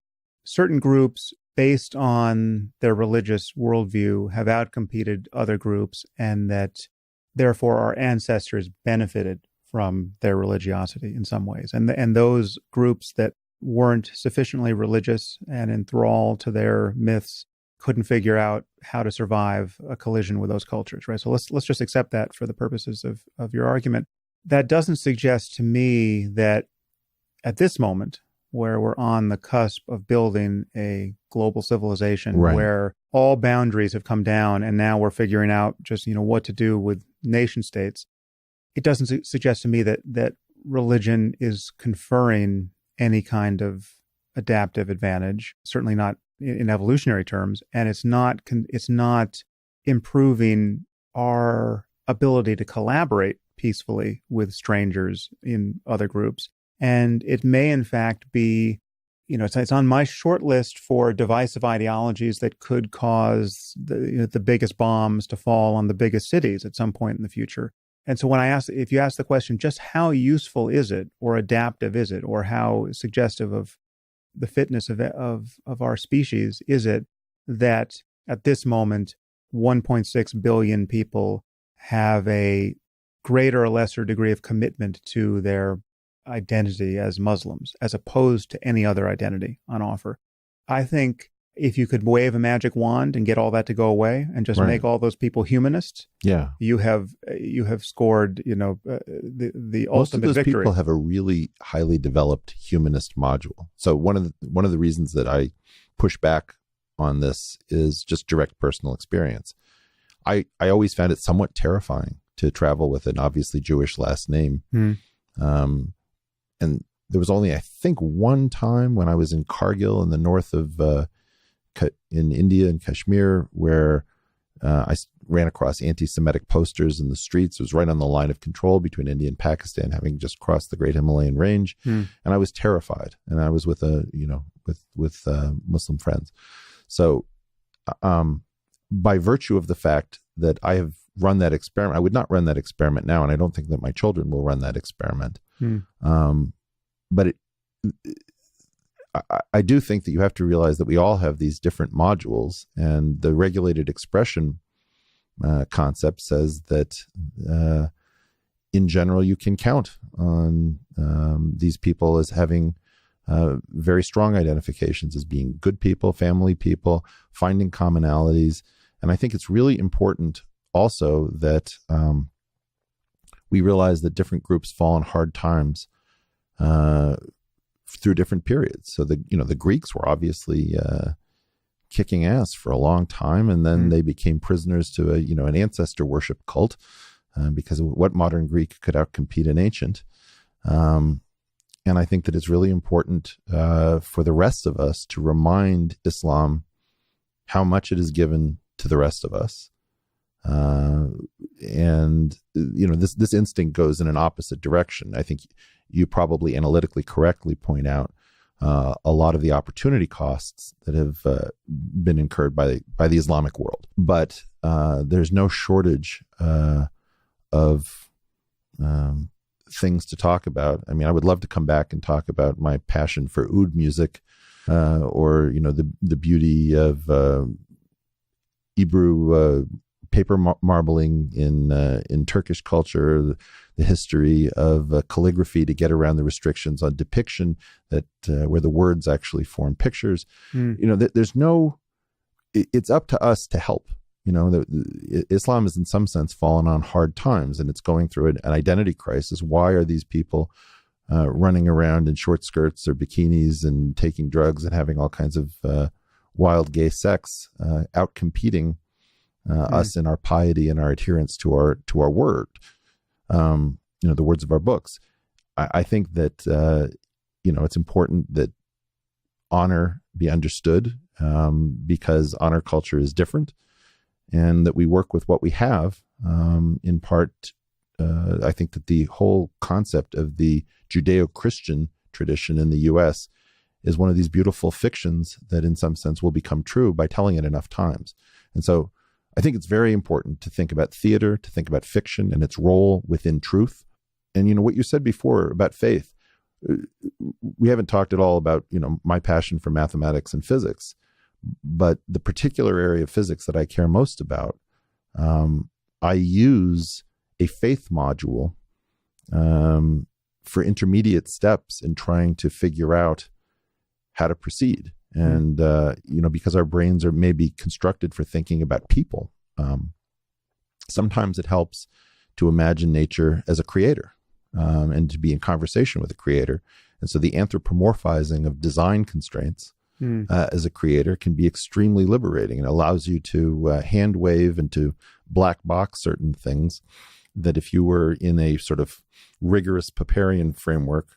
certain groups, based on their religious worldview, have outcompeted other groups, and that therefore our ancestors benefited from their religiosity in some ways. And those groups that weren't sufficiently religious and enthralled to their myths couldn't figure out how to survive a collision with those cultures, right? So let's just accept that for the purposes of your argument. That doesn't suggest to me that at this moment, where we're on the cusp of building a global civilization, right, where all boundaries have come down and now we're figuring out just, what to do with nation states, it doesn't suggest to me that religion is conferring any kind of adaptive advantage, certainly not in evolutionary terms, and it's not improving our ability to collaborate peacefully with strangers in other groups. And it may in fact be, it's on my short list for divisive ideologies that could cause the biggest bombs to fall on the biggest cities at some point in the future. And so if you ask the question, just how useful is it, or adaptive is it, or how suggestive of the fitness of our species is it that at this moment 1.6 billion people have a greater or lesser degree of commitment to their identity as Muslims, as opposed to any other identity on offer? I think if you could wave a magic wand and get all that to go away and just make all those people humanists, you have scored, the ultimate victory. Most of those people have a really highly developed humanist module. So one of the reasons that I push back on this is just direct personal experience. I always found it somewhat terrifying to travel with an obviously Jewish last name. And there was only, I think, one time when I was in Kargil in the north of in India, in Kashmir, where I ran across anti-Semitic posters in the streets. It was right on the line of control between India and Pakistan, having just crossed the Great Himalayan Range, and I was terrified. And I was with with Muslim friends. So, by virtue of the fact that I have run that experiment, I would not run that experiment now, and I don't think that my children will run that experiment. But I do think that you have to realize that we all have these different modules, and the regulated expression concept says that in general, you can count on these people as having very strong identifications as being good people, family people, finding commonalities. And I think it's really important also that we realize that different groups fall on hard times through different periods. So the Greeks were obviously kicking ass for a long time, and then they became prisoners to an ancestor worship cult because of what modern Greek could outcompete an ancient. And I think that it's really important for the rest of us to remind Islam how much it is given to the rest of us. And this instinct goes in an opposite direction. I think you probably analytically correctly point out a lot of the opportunity costs that have been incurred by the Islamic world. But there's no shortage of things to talk about. I mean, I would love to come back and talk about my passion for oud music, or the beauty of Hebrew paper marbling in Turkish culture, the history of calligraphy to get around the restrictions on depiction that where the words actually form pictures. There's no. It's up to us to help. Islam is in some sense fallen on hard times, and it's going through an identity crisis. Why are these people running around in short skirts or bikinis and taking drugs and having all kinds of wild gay sex, out competing us in our piety and our adherence to our word, the words of our books? I think that it's important that honor be understood, because honor culture is different, and that we work with what we have. In part, I think that the whole concept of the Judeo-Christian tradition in the U.S. is one of these beautiful fictions that in some sense will become true by telling it enough times. And so I think it's very important to think about theater, to think about fiction and its role within truth. And what you said before about faith, we haven't talked at all about, my passion for mathematics and physics. But the particular area of physics that I care most about, I use a faith module for intermediate steps in trying to figure out how to proceed. And, because our brains are maybe constructed for thinking about people, sometimes it helps to imagine nature as a creator and to be in conversation with a creator. And so the anthropomorphizing of design constraints as a creator can be extremely liberating. It allows you to hand wave and to black box certain things that if you were in a sort of rigorous Popperian framework,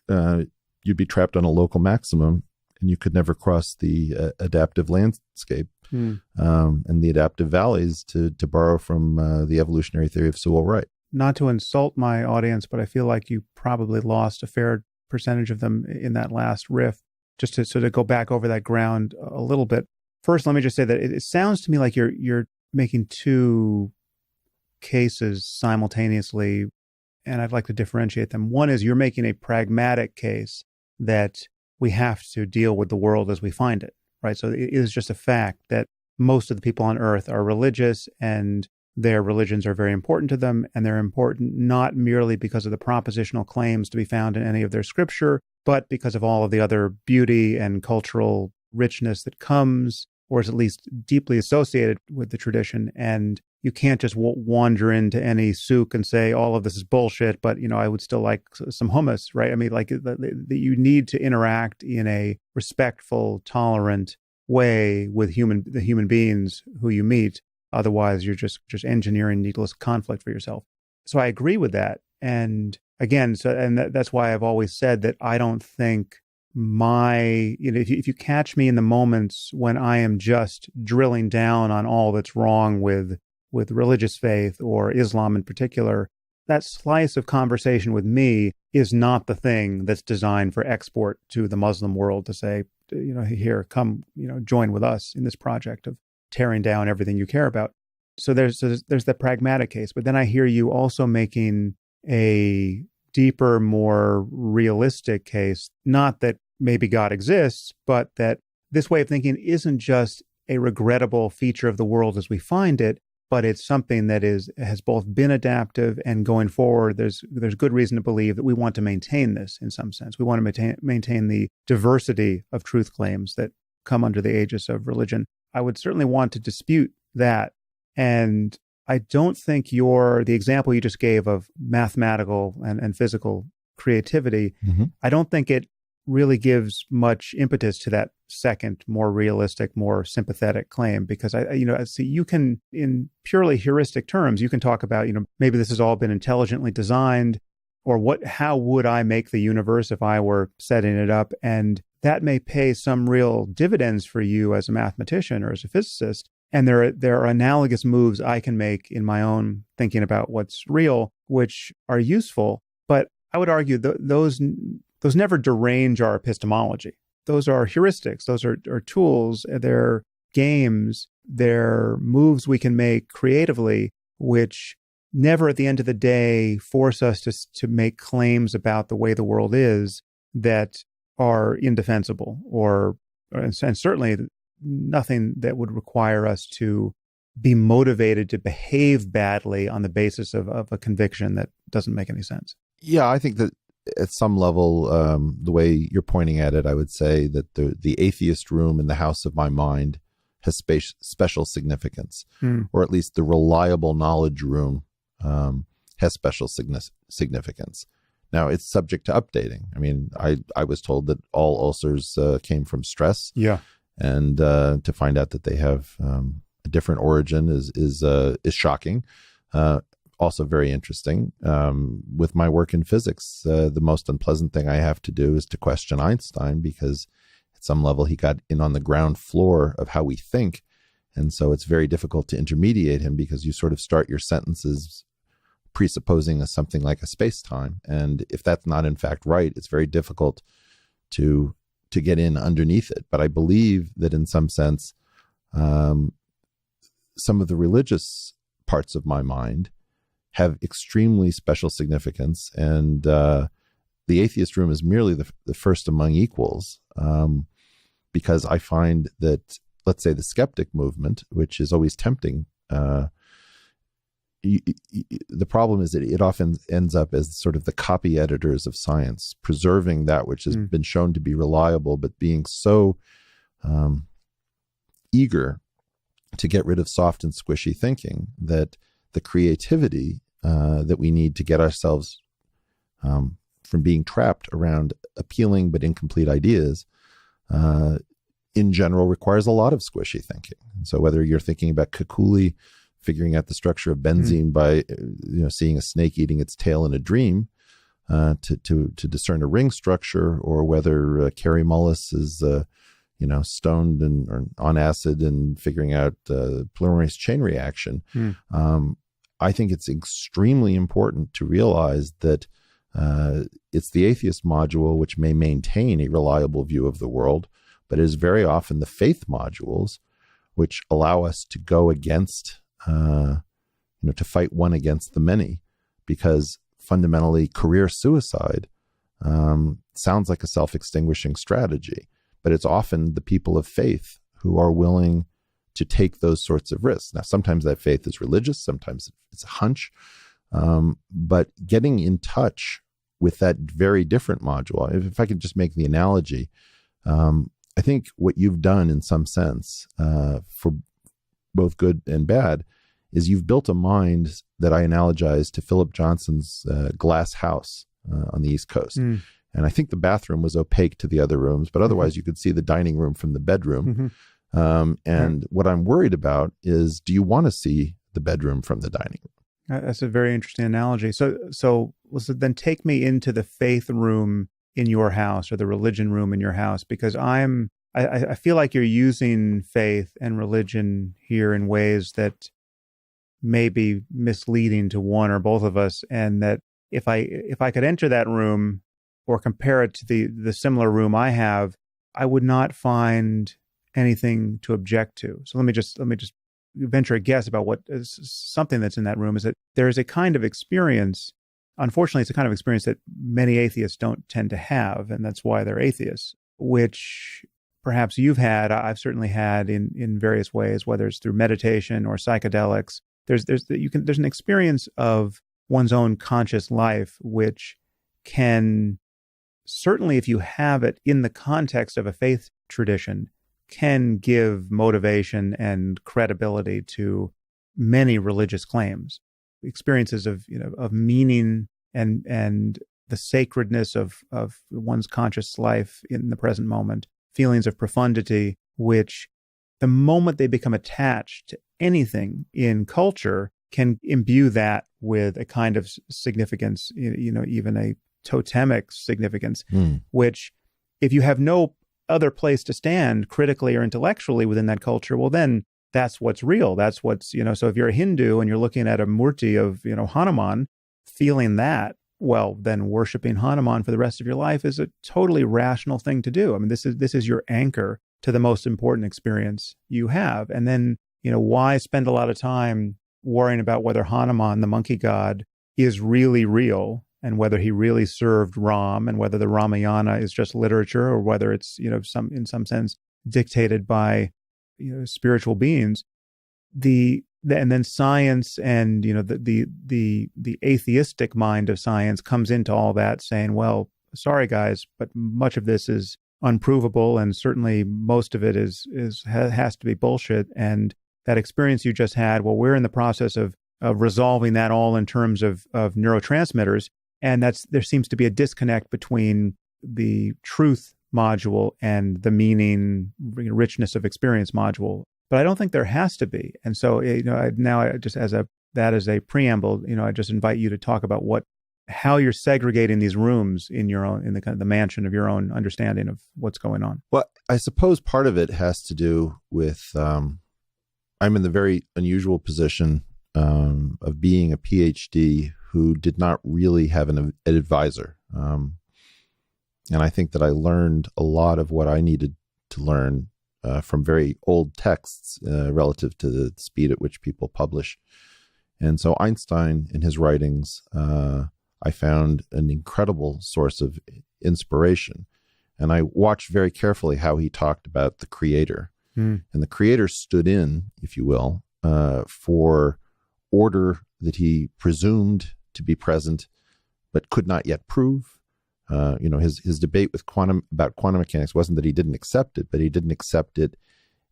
you'd be trapped on a local maximum and you could never cross the adaptive landscape and the adaptive valleys, to borrow from the evolutionary theory of civil right. Not to insult my audience, but I feel like you probably lost a fair percentage of them in that last riff. Just to sort of go back over that ground a little bit. First, let me just say that it sounds to me like you're making two cases simultaneously, and I'd like to differentiate them. One is you're making a pragmatic case that we have to deal with the world as we find it, right? So it is just a fact that most of the people on Earth are religious, and their religions are very important to them, and they're important not merely because of the propositional claims to be found in any of their scripture, but because of all of the other beauty and cultural richness that comes, or is at least deeply associated with the tradition. And you can't just wander into any souk and say, all of this is bullshit, but, I would still like some hummus, right? I mean, like you need to interact in a respectful, tolerant way with the human beings who you meet. Otherwise, you're just engineering needless conflict for yourself. So I agree with that. And again, that's why I've always said that I don't think if you catch me in the moments when I am just drilling down on all that's wrong with religious faith or Islam in particular, that slice of conversation with me is not the thing that's designed for export to the Muslim world to say, here, come, join with us in this project of tearing down everything you care about. So there's the pragmatic case, but then I hear you also making a deeper, more realistic case, not that maybe God exists, but that this way of thinking isn't just a regrettable feature of the world as we find it, but it's something that has both been adaptive and going forward. There's good reason to believe that we want to maintain this in some sense. We want to maintain the diversity of truth claims that come under the aegis of religion. I would certainly want to dispute that. And I don't think the example you just gave of mathematical and physical creativity, I don't think it really gives much impetus to that second, more realistic, more sympathetic claim, because you can, in purely heuristic terms, you can talk about, maybe this has all been intelligently designed, or how would I make the universe if I were setting it up? And that may pay some real dividends for you as a mathematician or as a physicist. And there are analogous moves I can make in my own thinking about what's real, which are useful. But I would argue those never derange our epistemology. Those are heuristics. Those are tools. They're games. They're moves we can make creatively, which never at the end of the day force us to make claims about the way the world is that are indefensible, and certainly nothing that would require us to be motivated to behave badly on the basis of a conviction that doesn't make any sense. Yeah, I think that at some level, the way you're pointing at it, I would say that the atheist room in the house of my mind has special significance, or at least the reliable knowledge room has special significance. Now, it's subject to updating. I mean, I was told that all ulcers came from stress. Yeah. And to find out that they have a different origin is shocking. Also very interesting. With my work in physics, the most unpleasant thing I have to do is to question Einstein, because at some level he got in on the ground floor of how we think. And so it's very difficult to intermediate him, because you sort of start your sentences presupposing something like a space-time. And if that's not in fact right, it's very difficult to get in underneath it. But I believe that in some sense, some of the religious parts of my mind have extremely special significance. And the atheist room is merely the first among equals, because I find that, let's say, the skeptic movement, which is always tempting, the problem is that it often ends up as sort of the copy editors of science, preserving that which has been shown to be reliable, but being so eager to get rid of soft and squishy thinking that the creativity that we need to get ourselves from being trapped around appealing but incomplete ideas in general requires a lot of squishy thinking. And so whether you're thinking about Kekuli figuring out the structure of benzene by seeing a snake eating its tail in a dream to discern a ring structure, or whether Carrie Mullis is stoned or on acid and figuring out polymerase chain reaction. I think it's extremely important to realize that it's the atheist module which may maintain a reliable view of the world, but it is very often the faith modules which allow us to go against to fight one against the many, because fundamentally career suicide sounds like a self-extinguishing strategy, but it's often the people of faith who are willing to take those sorts of risks. Now, sometimes that faith is religious, sometimes it's a hunch, but getting in touch with that very different module, if I could just make the analogy, I think what you've done in some sense for both good and bad is you've built a mind that I analogize to Philip Johnson's glass house on the East Coast. And I think the bathroom was opaque to the other rooms, but otherwise you could see the dining room from the bedroom. And what I'm worried about is, do you want to see the bedroom from the dining room? That's a very interesting analogy. So then take me into the faith room in your house, or the religion room in your house, because I feel like you're using faith and religion here in ways that may be misleading to one or both of us, and that if I could enter that room or compare it to the similar room I have, I would not find anything to object to. So let me just venture a guess about what is something that's in that room, is that there is a kind of experience. Unfortunately, it's a kind of experience that many atheists don't tend to have, and that's why they're atheists, which perhaps you've had, I've certainly had in various ways, whether it's through meditation or psychedelics, there's an experience of one's own conscious life, which can certainly, if you have it in the context of a faith tradition, can give motivation and credibility to many religious claims. Experiences of meaning and the sacredness of one's conscious life in the present moment, feelings of profundity, which the moment they become attached to anything in culture can imbue that with a kind of significance, even a totemic significance, which if you have no other place to stand critically or intellectually within that culture, well, then that's what's real. That's what's, so if you're a Hindu and you're looking at a murti of, Hanuman, feeling that, well, then worshiping Hanuman for the rest of your life is a totally rational thing to do. I mean, this is your anchor to the most important experience you have. And then, why spend a lot of time worrying about whether Hanuman, the monkey god, is really real and whether he really served Ram and whether the Ramayana is just literature or whether it's, in some sense dictated by, spiritual beings. And then science and, the atheistic mind of science comes into all that saying, well, sorry guys, but much of this is unprovable, and certainly most of it has to be bullshit. And that experience you just had, well, we're in the process of resolving that all in terms of neurotransmitters, and there seems to be a disconnect between the truth module and the meaning, richness of experience module. But I don't think there has to be. And so, now just as a preamble, I just invite you to talk about how you're segregating these rooms in your own, in the kind of the mansion of your own understanding of what's going on. Well, I suppose part of it has to do with I'm in the very unusual position of being a PhD who did not really have an advisor. And I think that I learned a lot of what I needed to learn from very old texts relative to the speed at which people publish. And so Einstein, in his writings, I found an incredible source of inspiration. And I watched very carefully how he talked about the creator. And the creator stood in, if you will, for order that he presumed to be present, but could not yet prove. His debate with about quantum mechanics wasn't that he didn't accept it, but he didn't accept it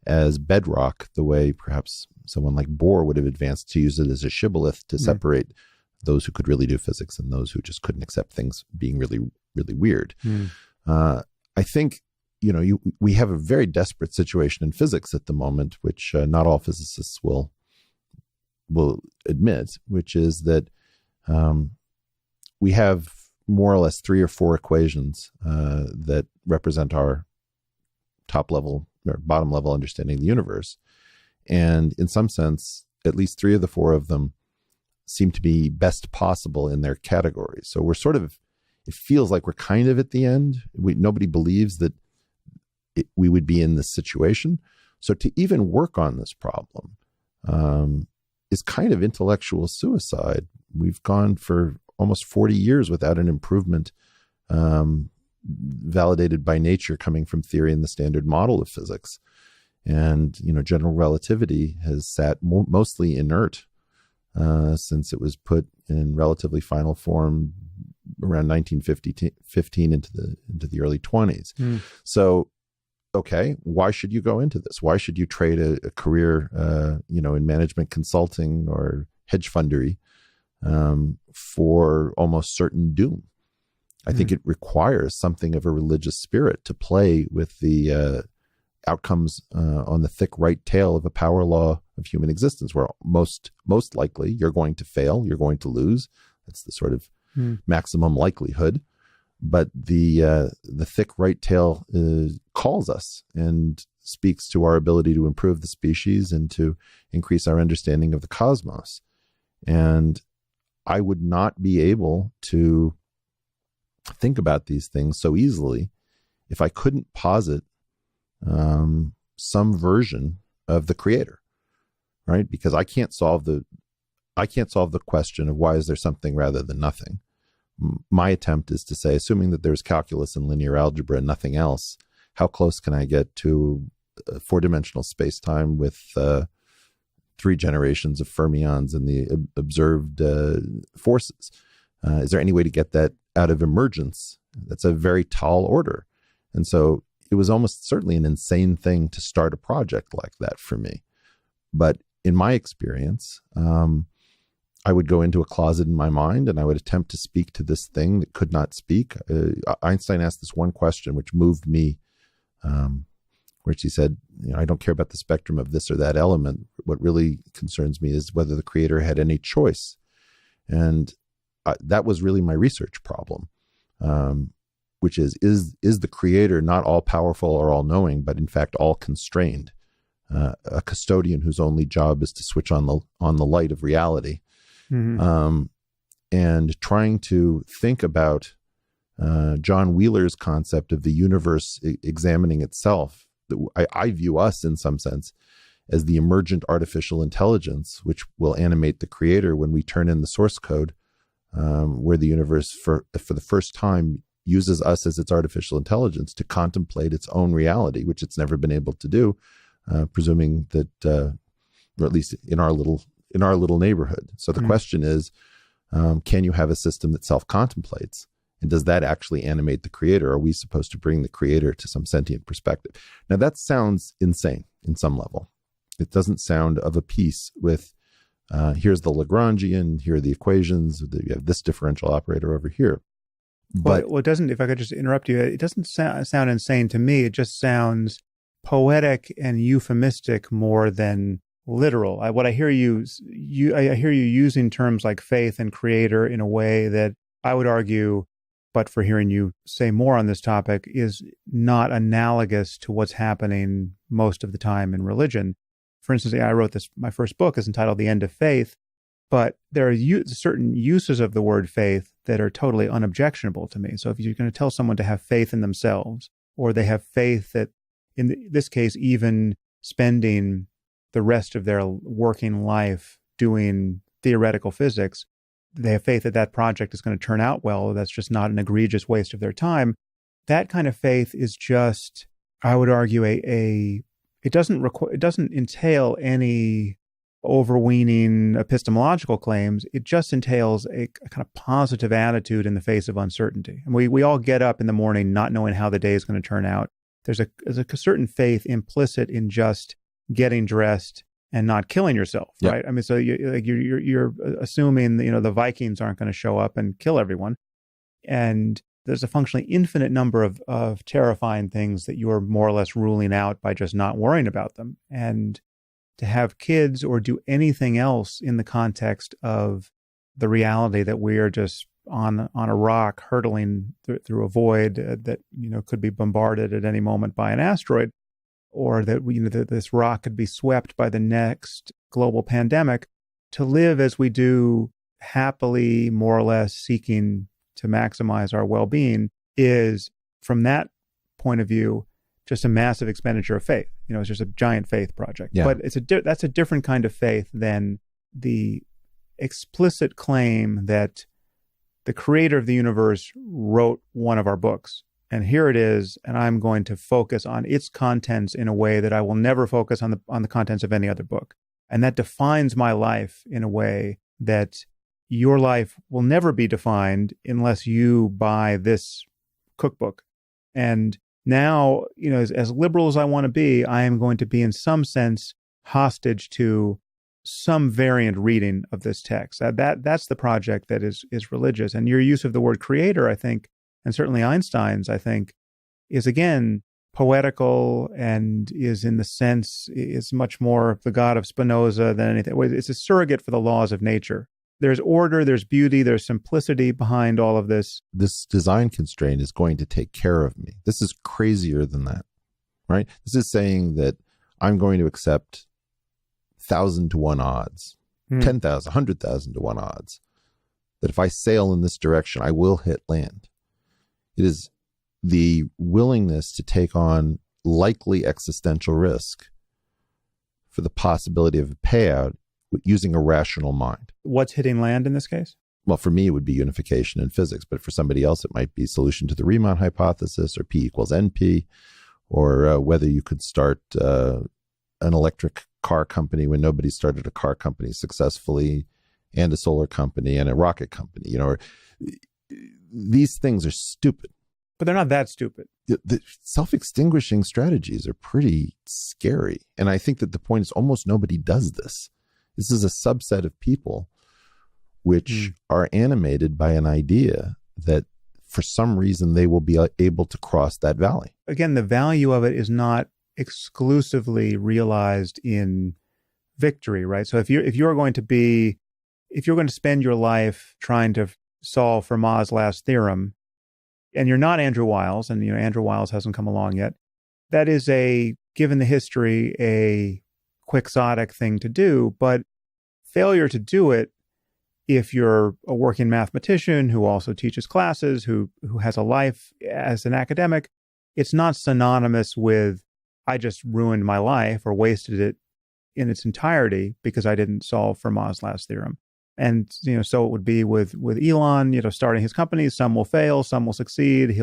as bedrock the way perhaps someone like Bohr would have advanced to use it as a shibboleth to separate those who could really do physics and those who just couldn't accept things being really, really weird. I think, we have a very desperate situation in physics at the moment, which not all physicists will admit, which is that we have more or less 3 or 4 equations that represent our top level or bottom level understanding of the universe. And in some sense, at least 3 of the 4 of them seem to be best possible in their categories. So we're it feels like we're kind of at the end. Nobody believes that we would be in this situation. So to even work on this problem is kind of intellectual suicide. We've gone for almost 40 years without an improvement validated by nature coming from theory and the standard model of physics. And, general relativity has sat mostly inert since it was put in relatively final form around 1915 into the early 20s. So, okay, why should you go into this? Why should you trade a career, in management consulting or hedge fundery for almost certain doom? I think it requires something of a religious spirit to play with the outcomes on the thick right tail of a power law of human existence, where most likely you're going to fail, you're going to lose. That's the sort of maximum likelihood. But the thick right tail calls us and speaks to our ability to improve the species and to increase our understanding of the cosmos. And I would not be able to think about these things so easily if I couldn't posit some version of the creator, right? Because I can't solve the question of why is there something rather than nothing. My attempt is to say, assuming that there's calculus and linear algebra and nothing else, how close can I get to 4-dimensional space-time with 3 generations of fermions and the observed forces. Is there any way to get that out of emergence? That's a very tall order. And so it was almost certainly an insane thing to start a project like that for me. But in my experience, I would go into a closet in my mind and I would attempt to speak to this thing that could not speak. Einstein asked this one question which moved me, which he said, I don't care about the spectrum of this or that element. What really concerns me is whether the creator had any choice. And that was really my research problem, which is the creator not all powerful or all knowing, but in fact all constrained? A custodian whose only job is to switch on the light of reality. Mm-hmm. And trying to think about John Wheeler's concept of the universe examining itself. I view us in some sense as the emergent artificial intelligence, which will animate the creator when we turn in the source code, where the universe for the first time uses us as its artificial intelligence to contemplate its own reality, which it's never been able to do, presuming that, or at least in our little neighborhood. So the question is, can you have a system that self-contemplates? And does that actually animate the creator? Are we supposed to bring the creator to some sentient perspective? Now that sounds insane in some level. It doesn't sound of a piece with, here's the Lagrangian, here are the equations, you have this differential operator over here. But well, it doesn't, if I could just interrupt you, it doesn't sound insane to me. It just sounds poetic and euphemistic more than literal. What I hear I hear you using terms like faith and creator in a way that I would argue, but for hearing you say more on this topic, is not analogous to what's happening most of the time in religion. For instance, I wrote my first book is entitled The End of Faith, but there are certain uses of the word faith that are totally unobjectionable to me. So if you're going to tell someone to have faith in themselves, or they have faith that, in this case, even spending the rest of their working life doing theoretical physics, they have faith that that project is going to turn out well, that's just not an egregious waste of their time. That kind of faith is just, I would argue, it doesn't entail any overweening epistemological claims. It just entails a kind of positive attitude in the face of uncertainty. And we all get up in the morning not knowing how the day is going to turn out. There's a certain faith implicit in just getting dressed and not killing yourself, right? Yep. I mean, so you're assuming that, the Vikings aren't going to show up and kill everyone. And there's a functionally infinite number of terrifying things that you're more or less ruling out by just not worrying about them. And to have kids or do anything else in the context of the reality that we are just on a rock hurtling through a void that could be bombarded at any moment by an asteroid, or that that this rock could be swept by the next global pandemic, to live as we do, happily, more or less seeking to maximize our well-being, is, from that point of view, just a massive expenditure of faith. It's just a giant faith project. Yeah. But that's a different kind of faith than the explicit claim that the creator of the universe wrote one of our books, and here it is, and I'm going to focus on its contents in a way that I will never focus on the contents of any other book. And that defines my life in a way that your life will never be defined unless you buy this cookbook. And now, as liberal as I want to be, I am going to be in some sense hostage to some variant reading of this text. That's the project that is religious. And your use of the word creator, I think, and certainly Einstein's, I think, is again poetical and is in the sense, is much more the God of Spinoza than anything. It's a surrogate for the laws of nature. There's order, there's beauty, there's simplicity behind all of this. This design constraint is going to take care of me. This is crazier than that, right? This is saying that I'm going to accept 1,000 to 1 odds, 10,000, 100,000 to 1 odds, that if I sail in this direction, I will hit land. It is the willingness to take on likely existential risk for the possibility of a payout using a rational mind. What's hitting land in this case? Well, for me, it would be unification in physics, but for somebody else, it might be solution to the Riemann hypothesis, or P equals NP, or whether you could start an electric car company when nobody started a car company successfully, and a solar company and a rocket company. These things are stupid. But they're not that stupid. The self-extinguishing strategies are pretty scary. And I think that the point is almost nobody does this. This is a subset of people which are animated by an idea that for some reason they will be able to cross that valley. Again, the value of it is not exclusively realized in victory, right? So if you're going to spend your life trying to solve Fermat's last theorem, and you're not Andrew Wiles, and Andrew Wiles hasn't come along yet, that is given the history, a quixotic thing to do. But failure to do it, if you're a working mathematician who also teaches classes, who has a life as an academic, it's not synonymous with I just ruined my life or wasted it in its entirety because I didn't solve Fermat's last theorem. And, so it would be with Elon, starting his company. Some will fail, some will succeed.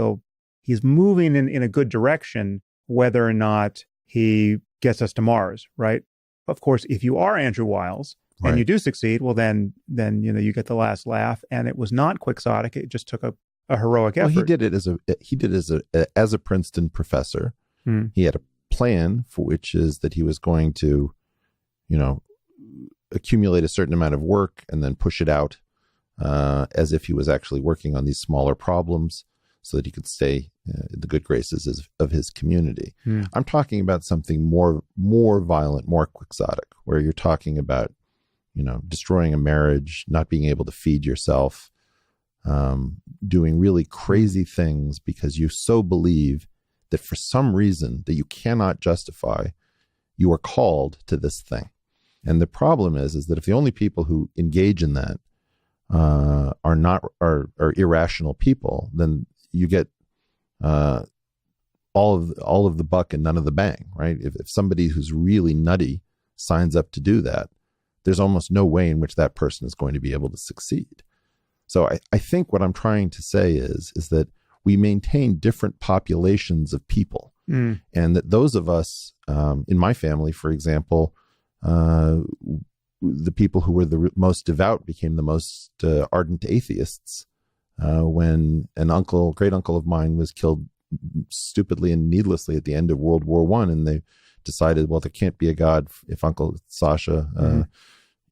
He's moving in a good direction, whether or not he gets us to Mars, right? Of course, if you are Andrew Wiles and you do succeed, well, then you get the last laugh. And it was not quixotic. It just took a heroic effort. Well, he did it as a Princeton professor. He had a plan for which is that he was going to, accumulate a certain amount of work and then push it out as if he was actually working on these smaller problems so that he could stay in the good graces of his community. I'm talking about something more violent, more quixotic, where you're talking about, destroying a marriage, not being able to feed yourself, doing really crazy things because you so believe that for some reason that you cannot justify, you are called to this thing. And the problem is that if the only people who engage in that are irrational people, then you get all of the buck and none of the bang, right? If somebody who's really nutty signs up to do that, there's almost no way in which that person is going to be able to succeed. So I think what I'm trying to say is that we maintain different populations of people, and that those of us in my family, for example, the people who were the most devout became the most ardent atheists when an great uncle of mine was killed stupidly and needlessly at the end of World War I, and they decided, well, there can't be a God if Uncle Sasha,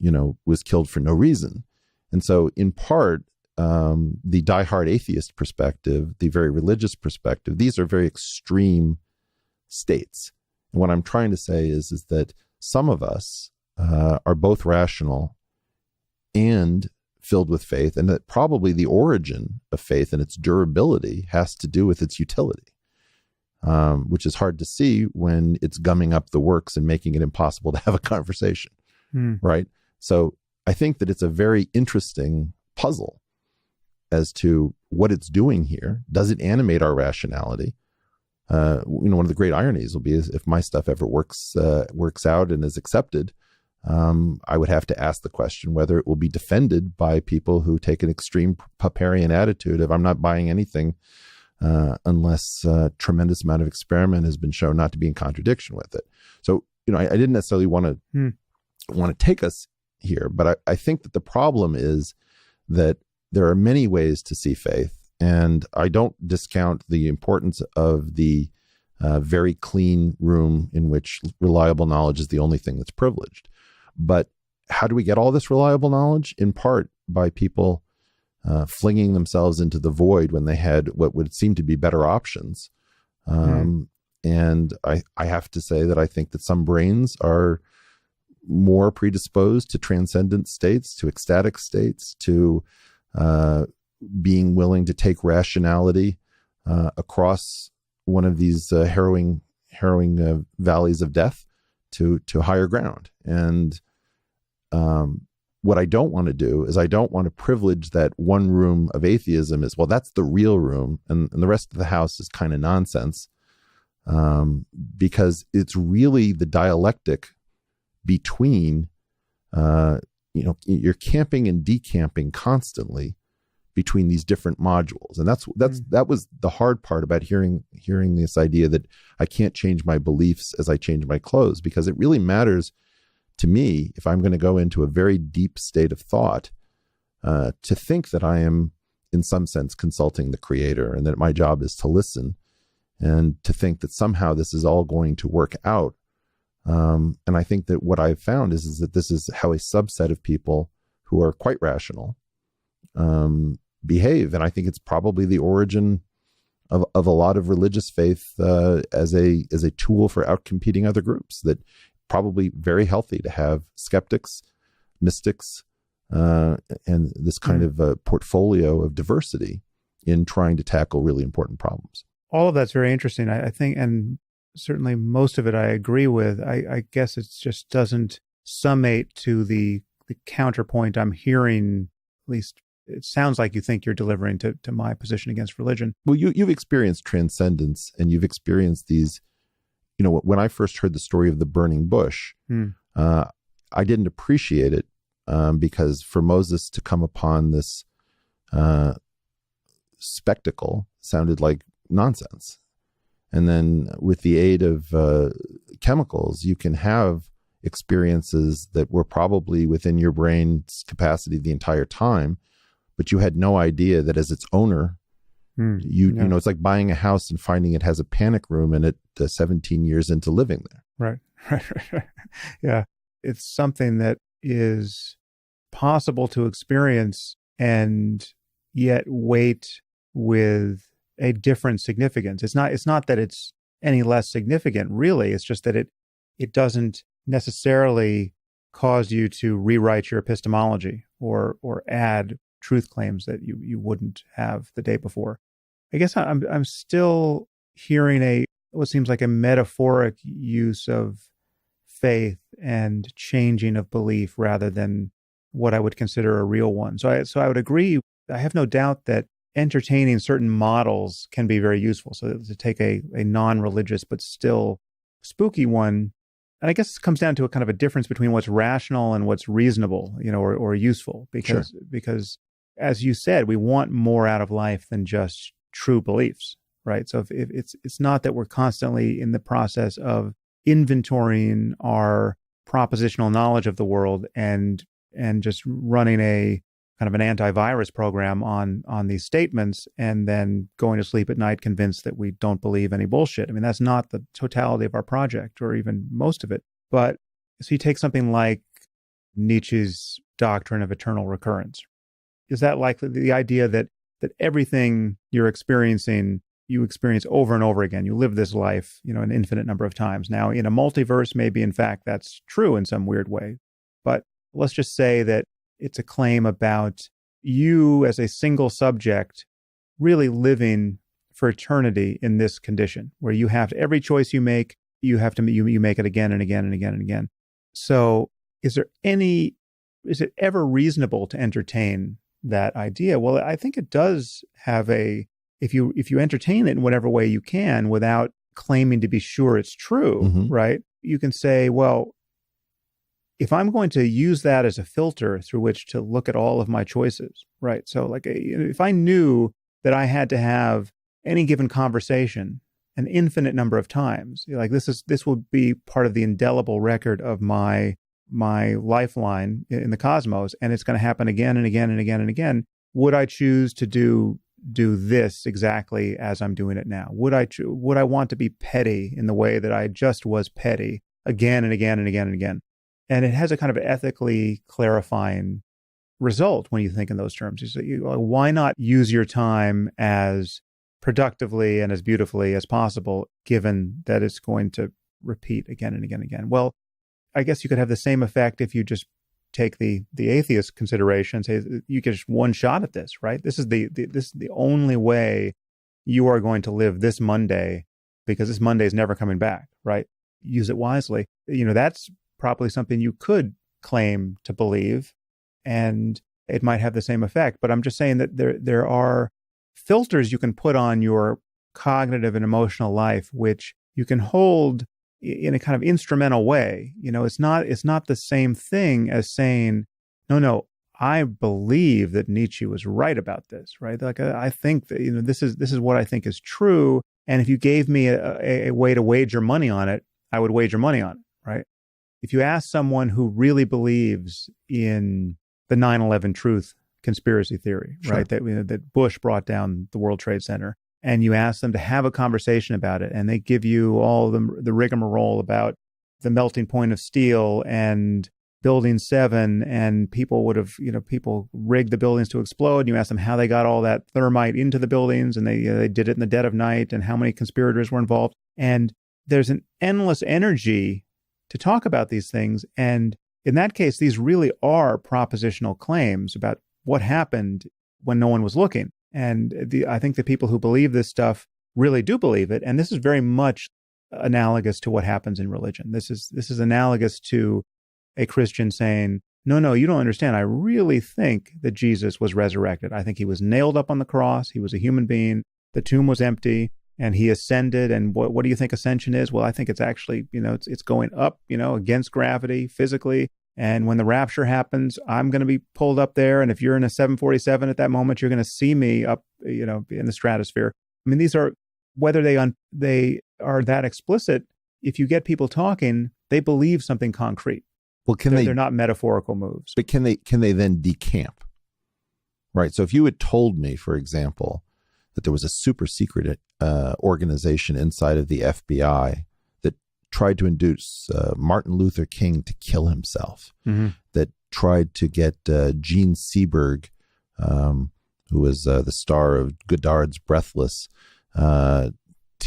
was killed for no reason. And so, in part, the diehard atheist perspective, the very religious perspective, these are very extreme states. And what I'm trying to say is that some of us are both rational and filled with faith, and that probably the origin of faith and its durability has to do with its utility, which is hard to see when it's gumming up the works and making it impossible to have a conversation, right? So I think that it's a very interesting puzzle as to what it's doing here. Does it animate our rationality? One of the great ironies will be is if my stuff ever works out and is accepted, I would have to ask the question whether it will be defended by people who take an extreme Popperian attitude of I'm not buying anything unless a tremendous amount of experiment has been shown not to be in contradiction with it. So, I didn't necessarily want to take us here, but I think that the problem is that there are many ways to see faith. And I don't discount the importance of the very clean room in which reliable knowledge is the only thing that's privileged. But how do we get all this reliable knowledge? In part by people flinging themselves into the void when they had what would seem to be better options. And I have to say that I think that some brains are more predisposed to transcendent states, to ecstatic states, to being willing to take rationality across one of these harrowing valleys of death to higher ground. And what I don't want to do is I don't want to privilege that one room of atheism as, well, that's the real room, and the rest of the house is kind of nonsense, because it's really the dialectic between, you're camping and decamping constantly between these different modules. And that was the hard part about hearing this idea that I can't change my beliefs as I change my clothes, because it really matters to me, if I'm going to go into a very deep state of thought, to think that I am in some sense consulting the creator, and that my job is to listen, and to think that somehow this is all going to work out. And I think that what I've found is that this is how a subset of people who are quite rational behave. And I think it's probably the origin of a lot of religious faith as a tool for outcompeting other groups. That probably very healthy to have skeptics, mystics, and this kind of portfolio of diversity in trying to tackle really important problems. All of that's very interesting, I think, and certainly most of it I agree with. I guess it just doesn't summate to the counterpoint I'm hearing. At least it sounds like you think you're delivering to my position against religion. Well, you've experienced transcendence, and you've experienced these, when I first heard the story of the burning bush, I didn't appreciate it because for Moses to come upon this spectacle sounded like nonsense. And then with the aid of chemicals, you can have experiences that were probably within your brain's capacity the entire time, but you had no idea that as its owner, it's like buying a house and finding it has a panic room in it 17 years into living there. Right. Yeah. It's something that is possible to experience and yet wait with a different significance. It's not that it's any less significant, really. It's just that it doesn't necessarily cause you to rewrite your epistemology or add truth claims that you wouldn't have the day before. I guess I'm still hearing what seems like a metaphoric use of faith and changing of belief rather than what I would consider a real one. So I would agree. I have no doubt that entertaining certain models can be very useful. So to take a non-religious but still spooky one, and I guess it comes down to a kind of a difference between what's rational and what's reasonable, or useful. Because as you said, we want more out of life than just true beliefs, right? So if it's not that we're constantly in the process of inventorying our propositional knowledge of the world and just running a kind of an antivirus program on these statements and then going to sleep at night convinced that we don't believe any bullshit. I mean, that's not the totality of our project or even most of it. But so you take something like Nietzsche's doctrine of eternal recurrence. Is that likely the idea that everything you're experiencing, you experience over and over again? You live this life, an infinite number of times. Now, in a multiverse, maybe in fact that's true in some weird way. But let's just say that it's a claim about you as a single subject really living for eternity in this condition where you have to, every choice you make, you make it again and again and again and again. So is it ever reasonable to entertain that idea? Well, I think it does have if you entertain it in whatever way you can without claiming to be sure it's true, right? You can say, well, if I'm going to use that as a filter through which to look at all of my choices, right? So like if I knew that I had to have any given conversation an infinite number of times, like this will be part of the indelible record of my lifeline in the cosmos, and it's going to happen again and again and again and again. Would I choose to do this exactly as I'm doing it now? Would I want to be petty in the way that I just was petty again and again and again and again? And it has a kind of ethically clarifying result when you think in those terms. Why not use your time as productively and as beautifully as possible, given that it's going to repeat again and again and again? Well, I guess you could have the same effect if you just take the atheist consideration, say you get just one shot at this, right? This is the only way you are going to live this Monday, because this Monday is never coming back, right? Use it wisely. That's probably something you could claim to believe, and it might have the same effect. But I'm just saying that there are filters you can put on your cognitive and emotional life, which you can hold in a kind of instrumental way. It's not the same thing as saying, no, I believe that Nietzsche was right about this, right? Like, I think that, this is what I think is true. And if you gave me a way to wager money on it, I would wager money on it, right? If you ask someone who really believes in the 9/11 truth conspiracy theory, Sure. right? That Bush brought down the World Trade Center, and you ask them to have a conversation about it, and they give you all the rigmarole about the melting point of steel and Building 7, and people would have, people rigged the buildings to explode. And you ask them how they got all that thermite into the buildings, and they did it in the dead of night, and how many conspirators were involved. And there's an endless energy to talk about these things. And in that case, these really are propositional claims about what happened when no one was looking. And I think the people who believe this stuff really do believe it. And this is very much analogous to what happens in religion. This is analogous to a Christian saying, no, you don't understand. I really think that Jesus was resurrected. I think he was nailed up on the cross. He was a human being. The tomb was empty, and he ascended. And what do you think ascension is? Well, I think it's actually, it's going up, against gravity physically. And when the rapture happens, I'm going to be pulled up there. And if you're in a 747 at that moment, you're going to see me up, in the stratosphere. I mean, these are, whether they are that explicit, if you get people talking, they believe something concrete. Well, they're not metaphorical moves. But can they then decamp? Right. So if you had told me, for example, that there was a super secret organization inside of the FBI that tried to induce Martin Luther King to kill himself, that tried to get Jean Seberg, who was the star of Godard's Breathless, to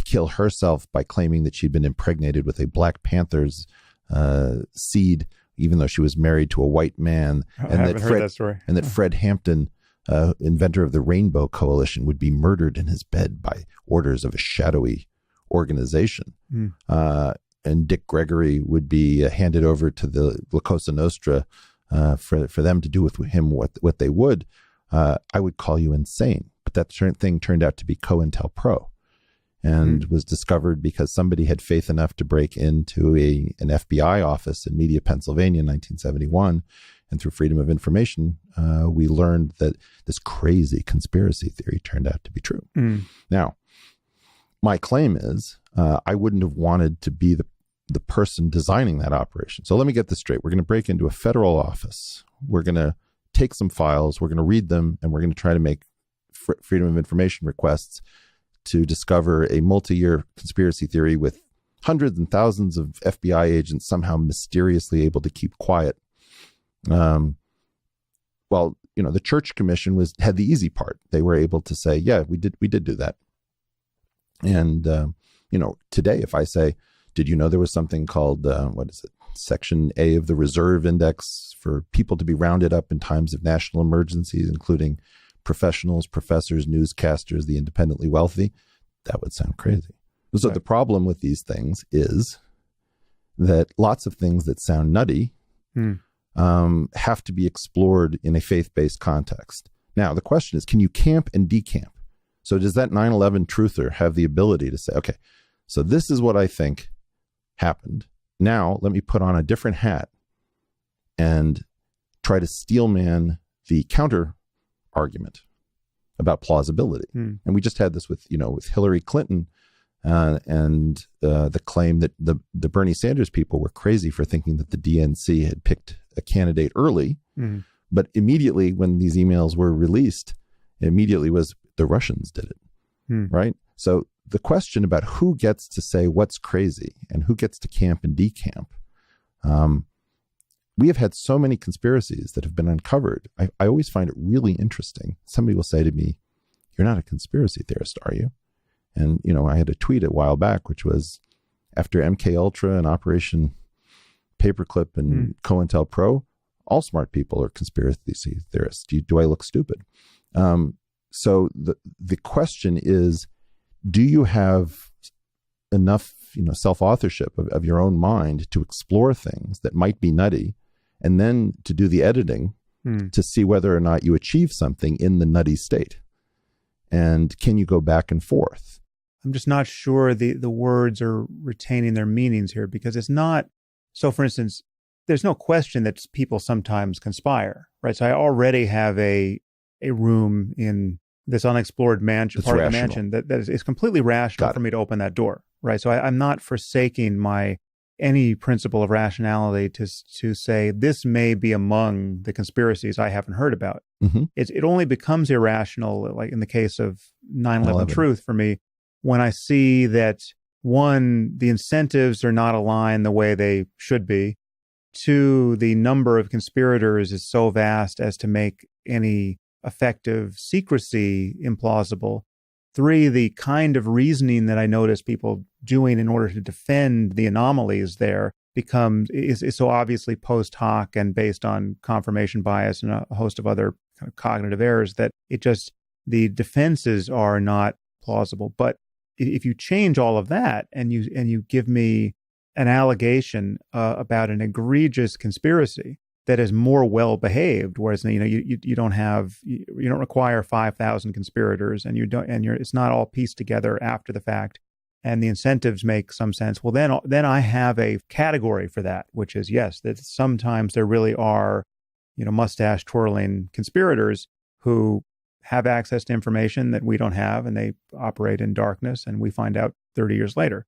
kill herself by claiming that she'd been impregnated with a Black Panther's seed, even though she was married to a white man. I haven't heard that story. And that Fred Hampton, inventor of the Rainbow Coalition, would be murdered in his bed by orders of a shadowy organization. And Dick Gregory would be handed over to the La Cosa Nostra for them to do with him what they would. I would call you insane. But that thing turned out to be COINTELPRO, and was discovered because somebody had faith enough to break into an FBI office in Media, Pennsylvania in 1971. And through Freedom of Information, we learned that this crazy conspiracy theory turned out to be true. Now, my claim is I wouldn't have wanted to be the person designing that operation. So let me get this straight. We're going to break into a federal office. We're going to take some files. We're going to read them, and we're going to try to make Freedom of Information requests to discover a multi-year conspiracy theory with hundreds and thousands of FBI agents somehow mysteriously able to keep quiet. Well, the Church Commission had the easy part. They were able to say, yeah, we did do that. And, today, if I say, did you know there was something called, Section A of the Reserve Index for people to be rounded up in times of national emergencies, including professionals, professors, newscasters, the independently wealthy? That would sound crazy. So the problem with these things is that lots of things that sound nutty have to be explored in a faith-based context. Now, the question is, can you camp and decamp? So does that 9/11 truther have the ability to say, okay, so this is what I think happened. Now let me put on a different hat and try to steelman the counter argument about plausibility. And we just had this with Hillary Clinton and the claim that the Bernie Sanders people were crazy for thinking that the DNC had picked a candidate early. But immediately when these emails were released, immediately was the Russians did it. Right? So the question about who gets to say what's crazy and who gets to camp and decamp, we have had so many conspiracies that have been uncovered. I always find it really interesting. Somebody will say to me, "You're not a conspiracy theorist, are you?" And, I had a tweet a while back, which was after MK Ultra and Operation Paperclip and COINTELPRO, all smart people are conspiracy theorists. Do I look stupid? So the question is, do you have enough, self-authorship of your own mind to explore things that might be nutty, and then to do the editing to see whether or not you achieve something in the nutty state? And can you go back and forth? I'm just not sure the words are retaining their meanings here, because it's not. So, for instance, there's no question that people sometimes conspire, right? So I already have a room in this unexplored mansion, part of the mansion that is completely rational for me to open that door, right? So I'm not forsaking any principle of rationality to say this may be among the conspiracies I haven't heard about. Mm-hmm. It only becomes irrational, like in the case of 9/11 truth for me, when I see that, one, the incentives are not aligned the way they should be. Two, the number of conspirators is so vast as to make any effective secrecy implausible. Three, the kind of reasoning that I notice people doing in order to defend the anomalies there is so obviously post hoc and based on confirmation bias and a host of other kind of cognitive errors that the defenses are not plausible. But if you change all of that and you give me an allegation about an egregious conspiracy that is more well behaved, whereas you don't require 5,000 conspirators, and it's not all pieced together after the fact, and the incentives make some sense. Well, then I have a category for that, which is yes, that sometimes there really are, mustache twirling conspirators who have access to information that we don't have, and they operate in darkness, and we find out 30 years later.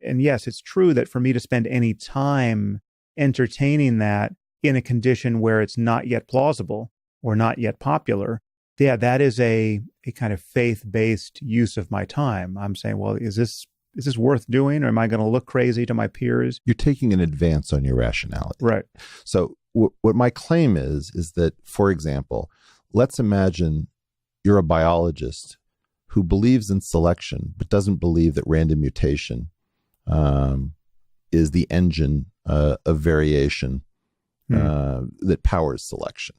And yes, it's true that for me to spend any time entertaining that in a condition where it's not yet plausible or not yet popular, that is a kind of faith-based use of my time. I'm saying, well, is this worth doing, or am I going to look crazy to my peers? You're taking an advance on your rationality. Right. So what my claim is that, for example, let's imagine you're a biologist who believes in selection but doesn't believe that random mutation is the engine of variation that powers selection.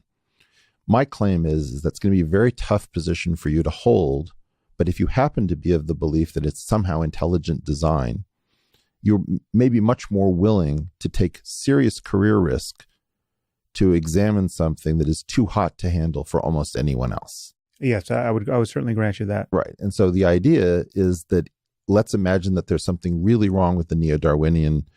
My claim is that's going to be a very tough position for you to hold, but if you happen to be of the belief that it's somehow intelligent design, you're maybe much more willing to take serious career risk to examine something that is too hot to handle for almost anyone else. Yes, I would certainly grant you that. Right. And so the idea is that let's imagine that there's something really wrong with the neo-Darwinian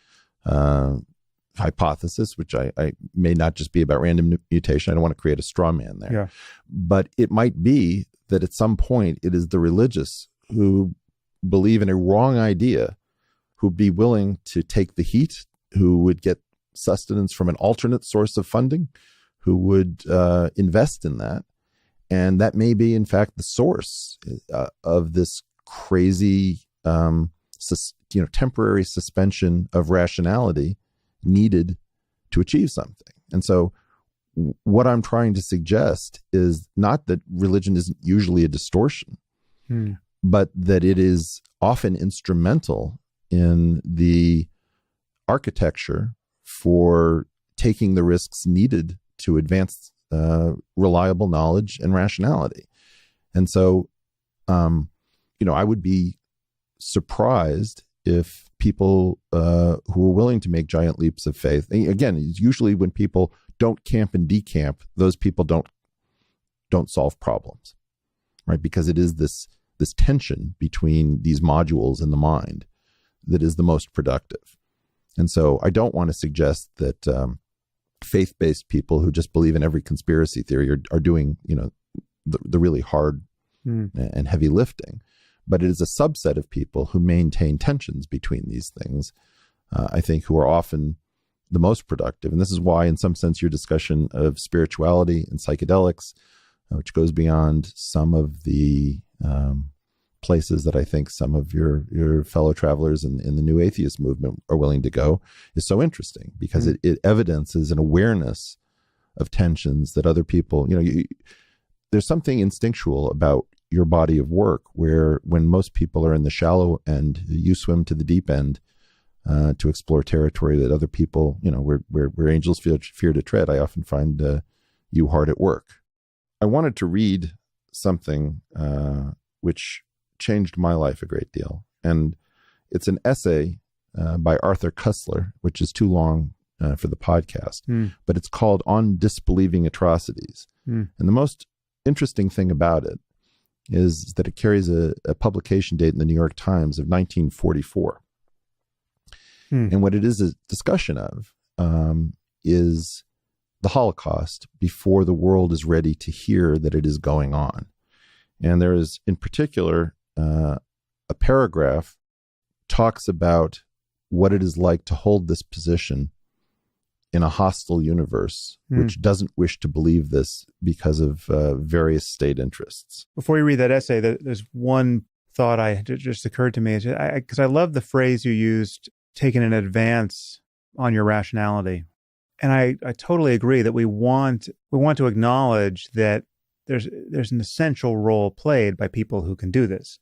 hypothesis, which I may not just be about random mutation. I don't want to create a straw man there. Yeah. But it might be that at some point it is the religious who believe in a wrong idea who'd be willing to take the heat, who would get sustenance from an alternate source of funding, who would invest in that. And that may be, in fact, the source of this crazy, temporary suspension of rationality needed to achieve something. And so what I'm trying to suggest is not that religion isn't usually a distortion, but that it is often instrumental in the architecture for taking the risks needed to advance reliable knowledge and rationality. And so, I would be surprised if people who are willing to make giant leaps of faith, again, it's usually when people don't camp and decamp, those people don't solve problems, right? Because it is this tension between these modules in the mind that is the most productive. And so I don't want to suggest that faith-based people who just believe in every conspiracy theory are doing, the really hard and heavy lifting. But it is a subset of people who maintain tensions between these things, I think, who are often the most productive. And this is why, in some sense, your discussion of spirituality and psychedelics, which goes beyond some of the places that I think some of your fellow travelers in the new atheist movement are willing to go, is so interesting, because it evidences an awareness of tensions that other people, there's something instinctual about your body of work where, when most people are in the shallow end, you swim to the deep end to explore territory that other people, where angels fear to tread. I often find you hard at work. I wanted to read something which changed my life a great deal. And it's an essay by Arthur Koestler, which is too long for the podcast, but it's called On Disbelieving Atrocities. And the most interesting thing about it is that it carries a publication date in the New York Times of 1944. And what it is a discussion of is the Holocaust before the world is ready to hear that it is going on. And there is, in particular, a paragraph talks about what it is like to hold this position in a hostile universe, which doesn't wish to believe this because of various state interests. Before you read that essay, there's one thought just occurred to me, because I love the phrase you used, taking an advance on your rationality. And I totally agree that we want to acknowledge that there's an essential role played by people who can do this.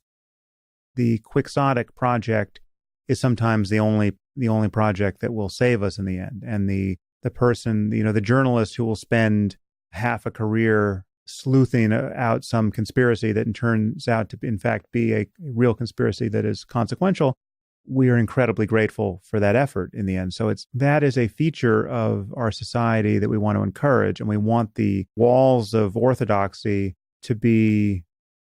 The quixotic project is sometimes the only project that will save us in the end. And the person, the journalist who will spend half a career sleuthing out some conspiracy that turns out to, in fact, be a real conspiracy that is consequential, we are incredibly grateful for that effort in the end. So that is a feature of our society that we want to encourage, and we want the walls of orthodoxy to be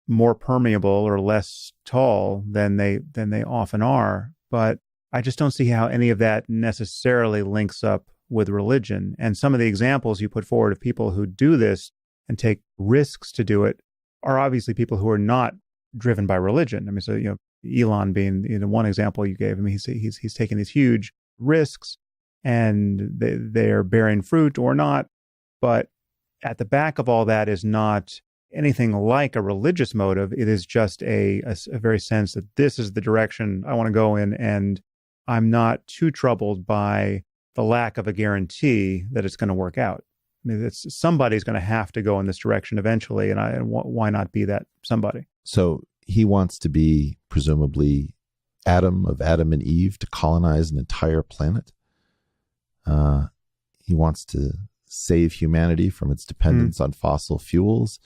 more permeable or less tall than they often are. But I just don't see how any of that necessarily links up with religion. And some of the examples you put forward of people who do this and take risks to do it are obviously people who are not driven by religion. I mean, so, Elon being one example you gave. I mean, he's taking these huge risks, and they're bearing fruit or not. But at the back of all that is not anything like a religious motive. It is just a very sense that this is the direction I want to go in, and I'm not too troubled by the lack of a guarantee that it's going to work out. I mean, somebody's going to have to go in this direction eventually, and why not be that somebody? So he wants to be presumably Adam and Eve to colonize an entire planet. He wants to save humanity from its dependence on fossil fuels,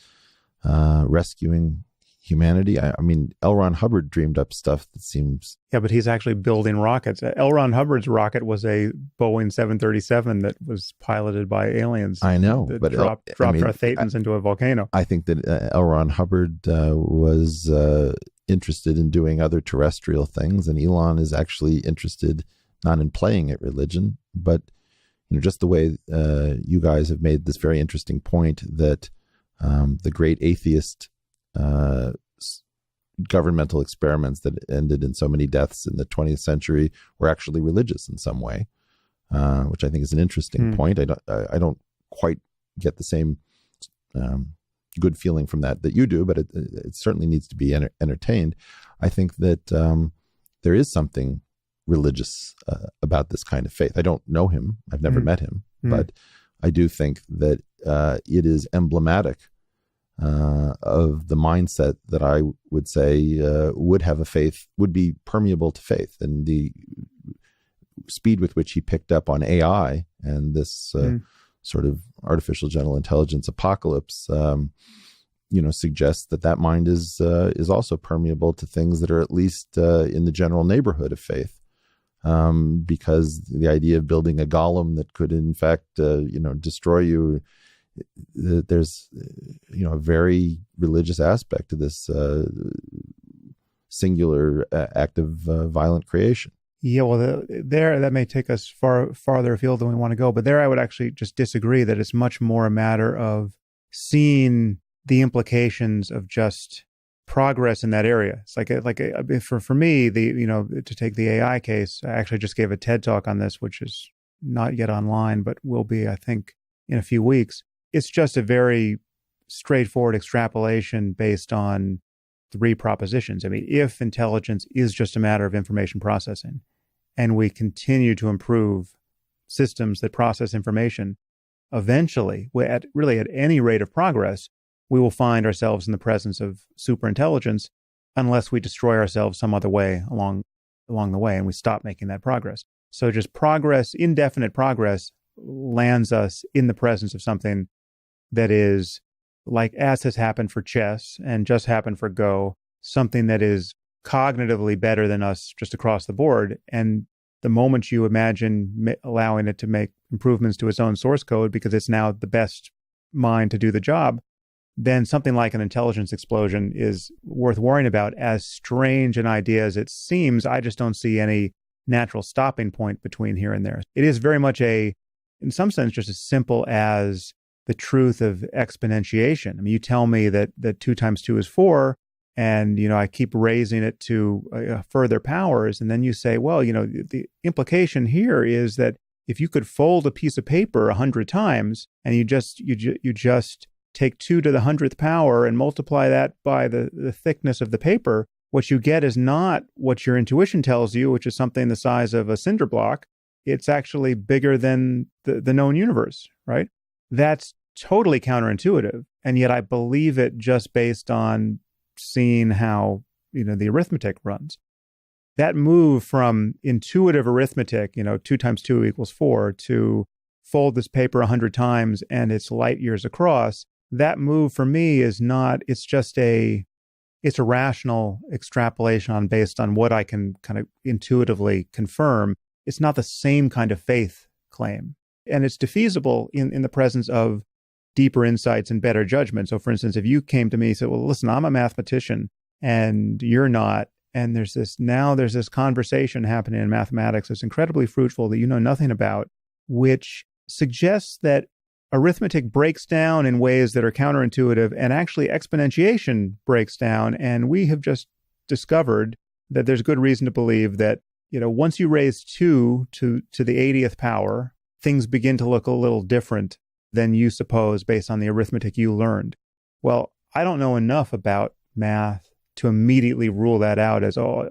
rescuing humanity. I mean, L. Ron Hubbard dreamed up stuff that seems... Yeah, but he's actually building rockets. L. Ron Hubbard's rocket was a Boeing 737 that was piloted by aliens. I know, but dropped our Thetans into a volcano. I think that L. Ron Hubbard was interested in doing other terrestrial things, and Elon is actually interested not in playing at religion, but just the way you guys have made this very interesting point that the great atheist governmental experiments that ended in so many deaths in the 20th century were actually religious in some way, which I think is an interesting point. I don't quite get the same good feeling from that you do, but it certainly needs to be entertained. I think that there is something religious about this kind of faith. I don't know him. I've never met him, but I do think that it is emblematic of the mindset that I would say would have a faith, would be permeable to faith. And the speed with which he picked up on AI and this sort of artificial general intelligence apocalypse, suggests that mind is also permeable to things that are at least in the general neighborhood of faith. Because the idea of building a golem that could in fact, destroy you, there's, a very religious aspect to this singular act of violent creation. Yeah, well, that may take us farther afield than we want to go. But there I would actually just disagree that it's much more a matter of seeing the implications of just progress in that area. It's like for me, to take the AI case, I actually just gave a TED talk on this, which is not yet online, but will be, I think, in a few weeks. It's just a very straightforward extrapolation based on 3 propositions. I mean, if intelligence is just a matter of information processing, and we continue to improve systems that process information, eventually, at any rate of progress, we will find ourselves in the presence of superintelligence unless we destroy ourselves some other way along the way and we stop making that progress. So just progress, indefinite progress, lands us in the presence of something that is, like as has happened for chess and just happened for Go, something that is cognitively better than us just across the board. And the moment you imagine allowing it to make improvements to its own source code because it's now the best mind to do the job, then something like an intelligence explosion is worth worrying about. As strange an idea as it seems, I just don't see any natural stopping point between here and there. It is very much a in some sense, just as simple as the truth of exponentiation. I mean, you tell me that 2 times 2 is 4, and, I keep raising it to further powers. And then you say, well, the implication here is that if you could fold a piece of paper 100 times and you just take 2 to the 100th power and multiply that by the thickness of the paper, what you get is not what your intuition tells you, which is something the size of a cinder block. It's actually bigger than the known universe, right? That's totally counterintuitive. And yet I believe it just based on seeing how, the arithmetic runs. That move from intuitive arithmetic, 2 times 2 equals 4, to fold this paper 100 times and it's light years across, that move for me is not, it's a rational extrapolation based on what I can kind of intuitively confirm. It's not the same kind of faith claim. And it's defeasible in the presence of deeper insights and better judgment. So for instance, if you came to me and said, well, listen, I'm a mathematician and you're not, and there's this conversation happening in mathematics that's incredibly fruitful that you know nothing about, which suggests that arithmetic breaks down in ways that are counterintuitive, and actually exponentiation breaks down. And we have just discovered that there's good reason to believe that, once you raise 2 to the 80th power, things begin to look a little different than you suppose based on the arithmetic you learned. Well, I don't know enough about math to immediately rule that out as all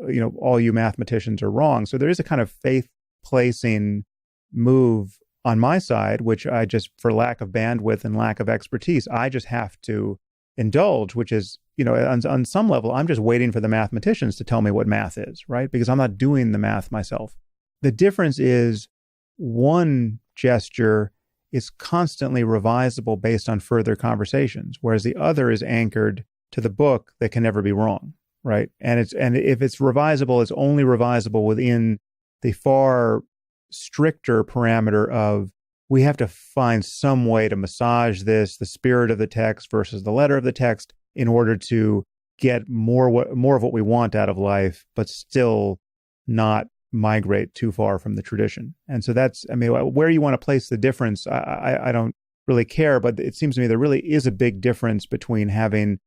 you mathematicians are wrong. So there is a kind of faith placing move on my side, which I just, for lack of bandwidth and lack of expertise, I just have to indulge, which is, on some level, I'm just waiting for the mathematicians to tell me what math is, right? Because I'm not doing the math myself. The difference is one gesture is constantly revisable based on further conversations, whereas the other is anchored to the book that can never be wrong, right? And if it's revisable, it's only revisable within the far stricter parameter of we have to find some way to massage the spirit of the text versus the letter of the text in order to get more of what we want out of life, but still not migrate too far from the tradition. And so that's, where you want to place the difference, I don't really care, but it seems to me there really is a big difference between having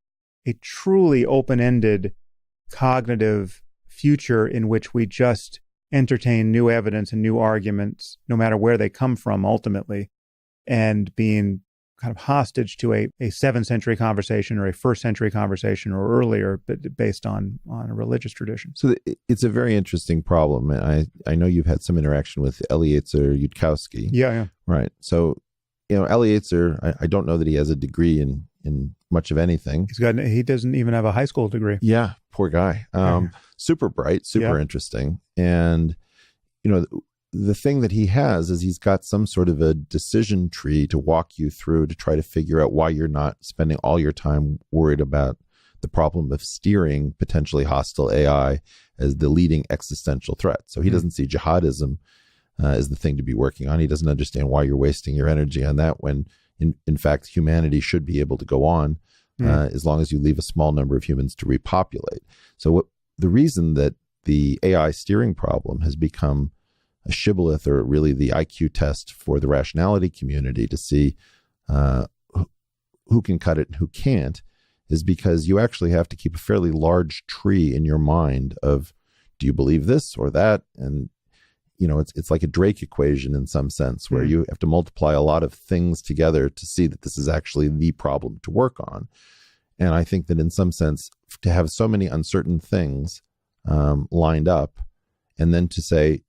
a truly open-ended cognitive future in which we just entertain new evidence and new arguments, no matter where they come from ultimately, and being kind of hostage to a 7th century conversation or a 1st century conversation or earlier, but based on a religious tradition. So it's a very interesting problem. I know you've had some interaction with Eliezer Yudkowsky. Yeah. Right. So, Eliezer, I don't know that he has a degree in much of anything. He doesn't even have a high school degree. Yeah, poor guy. Super bright, super interesting. And, the thing that he has is he's got some sort of a decision tree to walk you through to try to figure out why you're not spending all your time worried about the problem of steering potentially hostile AI as the leading existential threat. So he doesn't see jihadism as the thing to be working on. He doesn't understand why you're wasting your energy on that when, in fact, humanity should be able to go on as long as you leave a small number of humans to repopulate. So the reason that the AI steering problem has become a shibboleth, or really the IQ test for the rationality community to see who can cut it and who can't, is because you actually have to keep a fairly large tree in your mind of, do you believe this or that? And, it's like a Drake equation in some sense, where you have to multiply a lot of things together to see that this is actually the problem to work on. And I think that in some sense, to have so many uncertain things lined up, and then to say,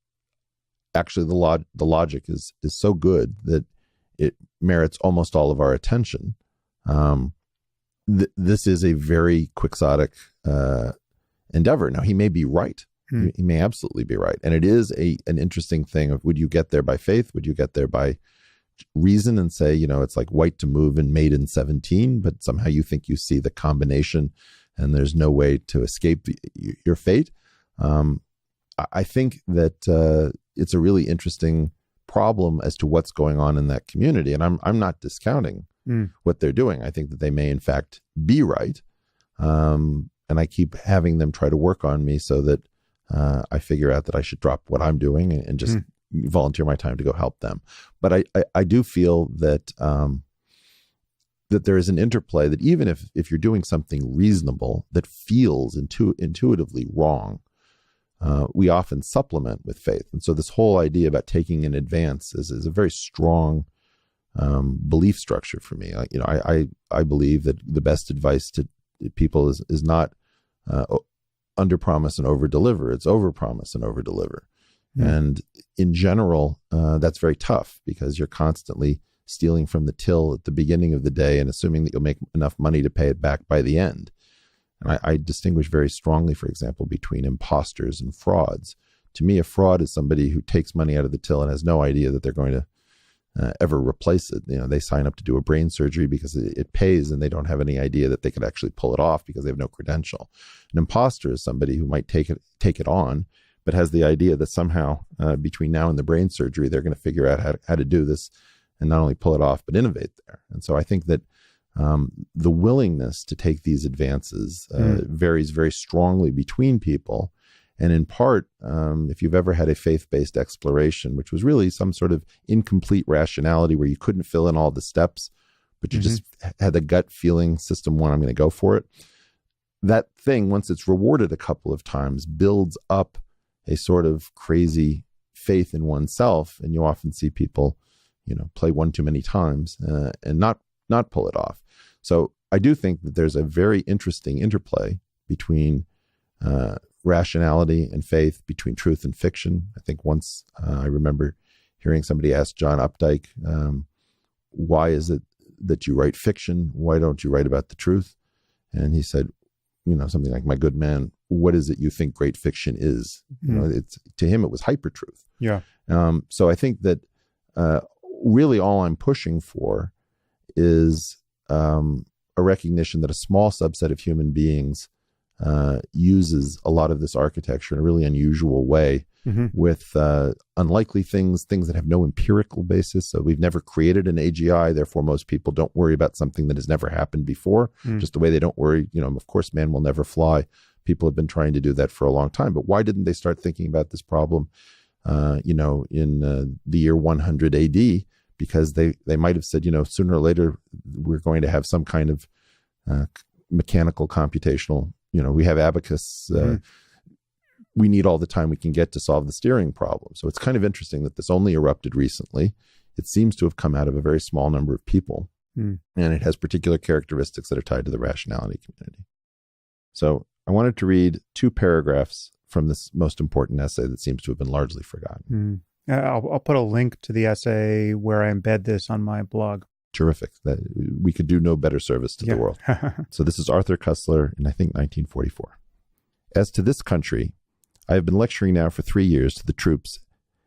actually, the logic is so good that it merits almost all of our attention. This is a very quixotic endeavor. Now, he may be right. He may absolutely be right. And it is an interesting thing of, would you get there by faith? Would you get there by reason and say, it's like white to move and made in 17, but somehow you think you see the combination and there's no way to escape your fate? I think that it's a really interesting problem as to what's going on in that community. And I'm not discounting what they're doing. I think that they may in fact be right. And I keep having them try to work on me so that I figure out that I should drop what I'm doing and just volunteer my time to go help them. But I do feel that that there is an interplay that even if you're doing something reasonable that feels intuitively wrong, we often supplement with faith. And so this whole idea about taking an advance is a very strong belief structure for me. I believe that the best advice to people is not under promise and over deliver. It's over promise and over deliver. And in general, that's very tough because you're constantly stealing from the till at the beginning of the day and assuming that you'll make enough money to pay it back by the end. And I distinguish very strongly, for example, between imposters and frauds. To me, a fraud is somebody who takes money out of the till and has no idea that they're going to ever replace it. They sign up to do a brain surgery because it pays, and they don't have any idea that they could actually pull it off because they have no credential. An imposter is somebody who might take it on, but has the idea that somehow between now and the brain surgery, they're going to figure out how to do this and not only pull it off, but innovate there. And so I think that the willingness to take these advances varies very strongly between people. And in part, if you've ever had a faith-based exploration, which was really some sort of incomplete rationality where you couldn't fill in all the steps, but you just had the gut feeling, system one, I'm going to go for it. That thing, once it's rewarded a couple of times, builds up a sort of crazy faith in oneself. And you often see people, play one too many times and not pull it off. So I do think that there's a very interesting interplay between rationality and faith, between truth and fiction. I think once I remember hearing somebody ask John Updike, why is it that you write fiction? Why don't you write about the truth? And he said, something like, my good man, what is it you think great fiction is? It's to him, it was hyper truth. Yeah. So I think that really all I'm pushing for is a recognition that a small subset of human beings uses a lot of this architecture in a really unusual way with unlikely things that have no empirical basis. So we've never created an AGI. Therefore, most people don't worry about something that has never happened before, just the way they don't worry. Of course, man will never fly. People have been trying to do that for a long time. But why didn't they start thinking about this problem, in the year 100 AD? Because they might have said, sooner or later, we're going to have some kind of mechanical computational, we have abacus. We need all the time we can get to solve the steering problem. So it's kind of interesting that this only erupted recently. It seems to have come out of a very small number of people. And it has particular characteristics that are tied to the rationality community. So I wanted to read 2 paragraphs from this most important essay that seems to have been largely forgotten. I'll put a link to the essay where I embed this on my blog. Terrific. That we could do no better service to the world. So this is Arthur Koestler in, I think, 1944. As to this country, I have been lecturing now for 3 years to the troops,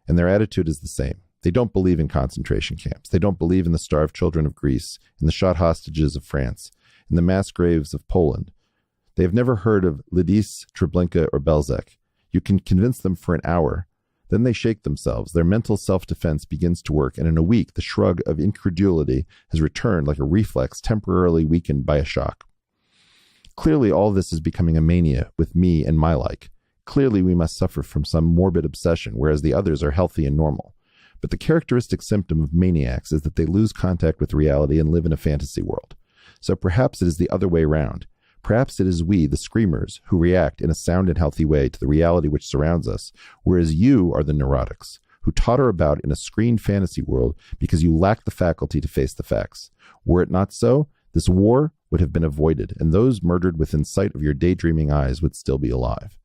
and their attitude is the same. They don't believe in concentration camps. They don't believe in the starved children of Greece, in the shot hostages of France, in the mass graves of Poland. They have never heard of Lidis, Treblinka, or Belzec. You can convince them for an hour. Then they shake themselves. Their mental self-defense begins to work, and in a week, the shrug of incredulity has returned like a reflex temporarily weakened by a shock. Clearly, all this is becoming a mania with me and my like. Clearly, we must suffer from some morbid obsession, whereas the others are healthy and normal. But the characteristic symptom of maniacs is that they lose contact with reality and live in a fantasy world. So perhaps it is the other way round. Perhaps it is we, the screamers, who react in a sound and healthy way to the reality which surrounds us, whereas you are the neurotics, who totter about in a screened fantasy world because you lack the faculty to face the facts. Were it not so, this war would have been avoided, and those murdered within sight of your daydreaming eyes would still be alive.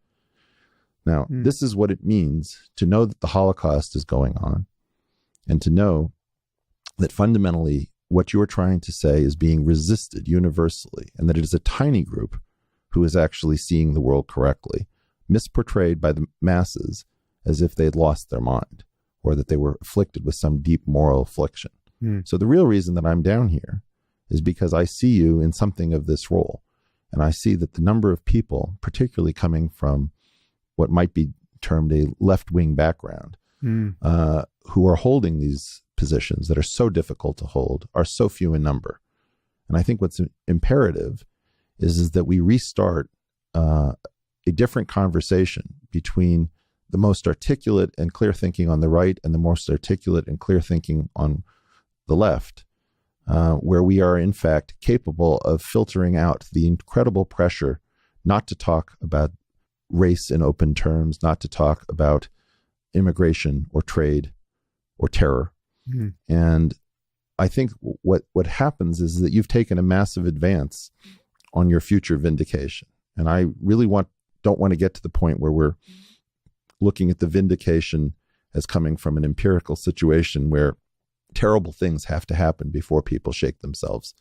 Now, this is what it means to know that the Holocaust is going on, and to know that fundamentally what you're trying to say is being resisted universally, and that it is a tiny group who is actually seeing the world correctly, misportrayed by the masses as if they had lost their mind, or that they were afflicted with some deep moral affliction. So the real reason that I'm down here is because I see you in something of this role, and I see that the number of people, particularly coming from what might be termed a left-wing background, who are holding these positions that are so difficult to hold, are so few in number. And I think what's imperative is that we restart a different conversation between the most articulate and clear thinking on the right and the most articulate and clear thinking on the left, where we are in fact capable of filtering out the incredible pressure not to talk about race in open terms, not to talk about immigration or trade or terror. And I think what happens is that you've taken a massive advance on your future vindication. And I really don't want to get to the point where we're looking at the vindication as coming from an empirical situation where terrible things have to happen before people shake themselves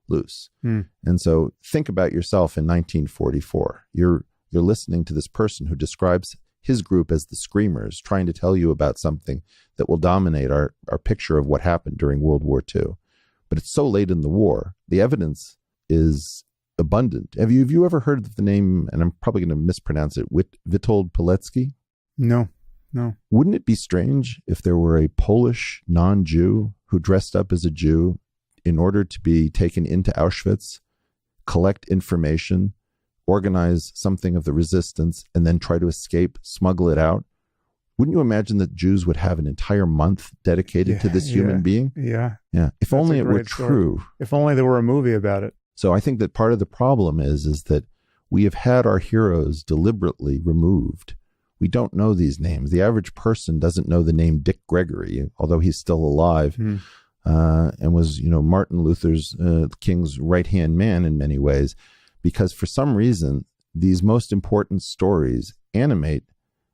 loose. And so think about yourself in 1944. You're listening to this person who describes his group as the Screamers, trying to tell you about something that will dominate our picture of what happened during World War II. But it's so late in the war, the evidence is abundant. Have you ever heard of the name, and I'm probably going to mispronounce it, Witold Pilecki? No. Wouldn't it be strange if there were a Polish non-Jew who dressed up as a Jew in order to be taken into Auschwitz, collect information, organize something of the resistance, and then try to escape, smuggle it out? Wouldn't you imagine that Jews would have an entire month dedicated to this human being? Yeah. If only it were true. If only there were a movie about it. So I think that part of the problem is that we have had our heroes deliberately removed. We don't know these names. The average person doesn't know the name Dick Gregory, although he's still alive, and was, Martin Luther's King's right-hand man in many ways, because for some reason, these most important stories animate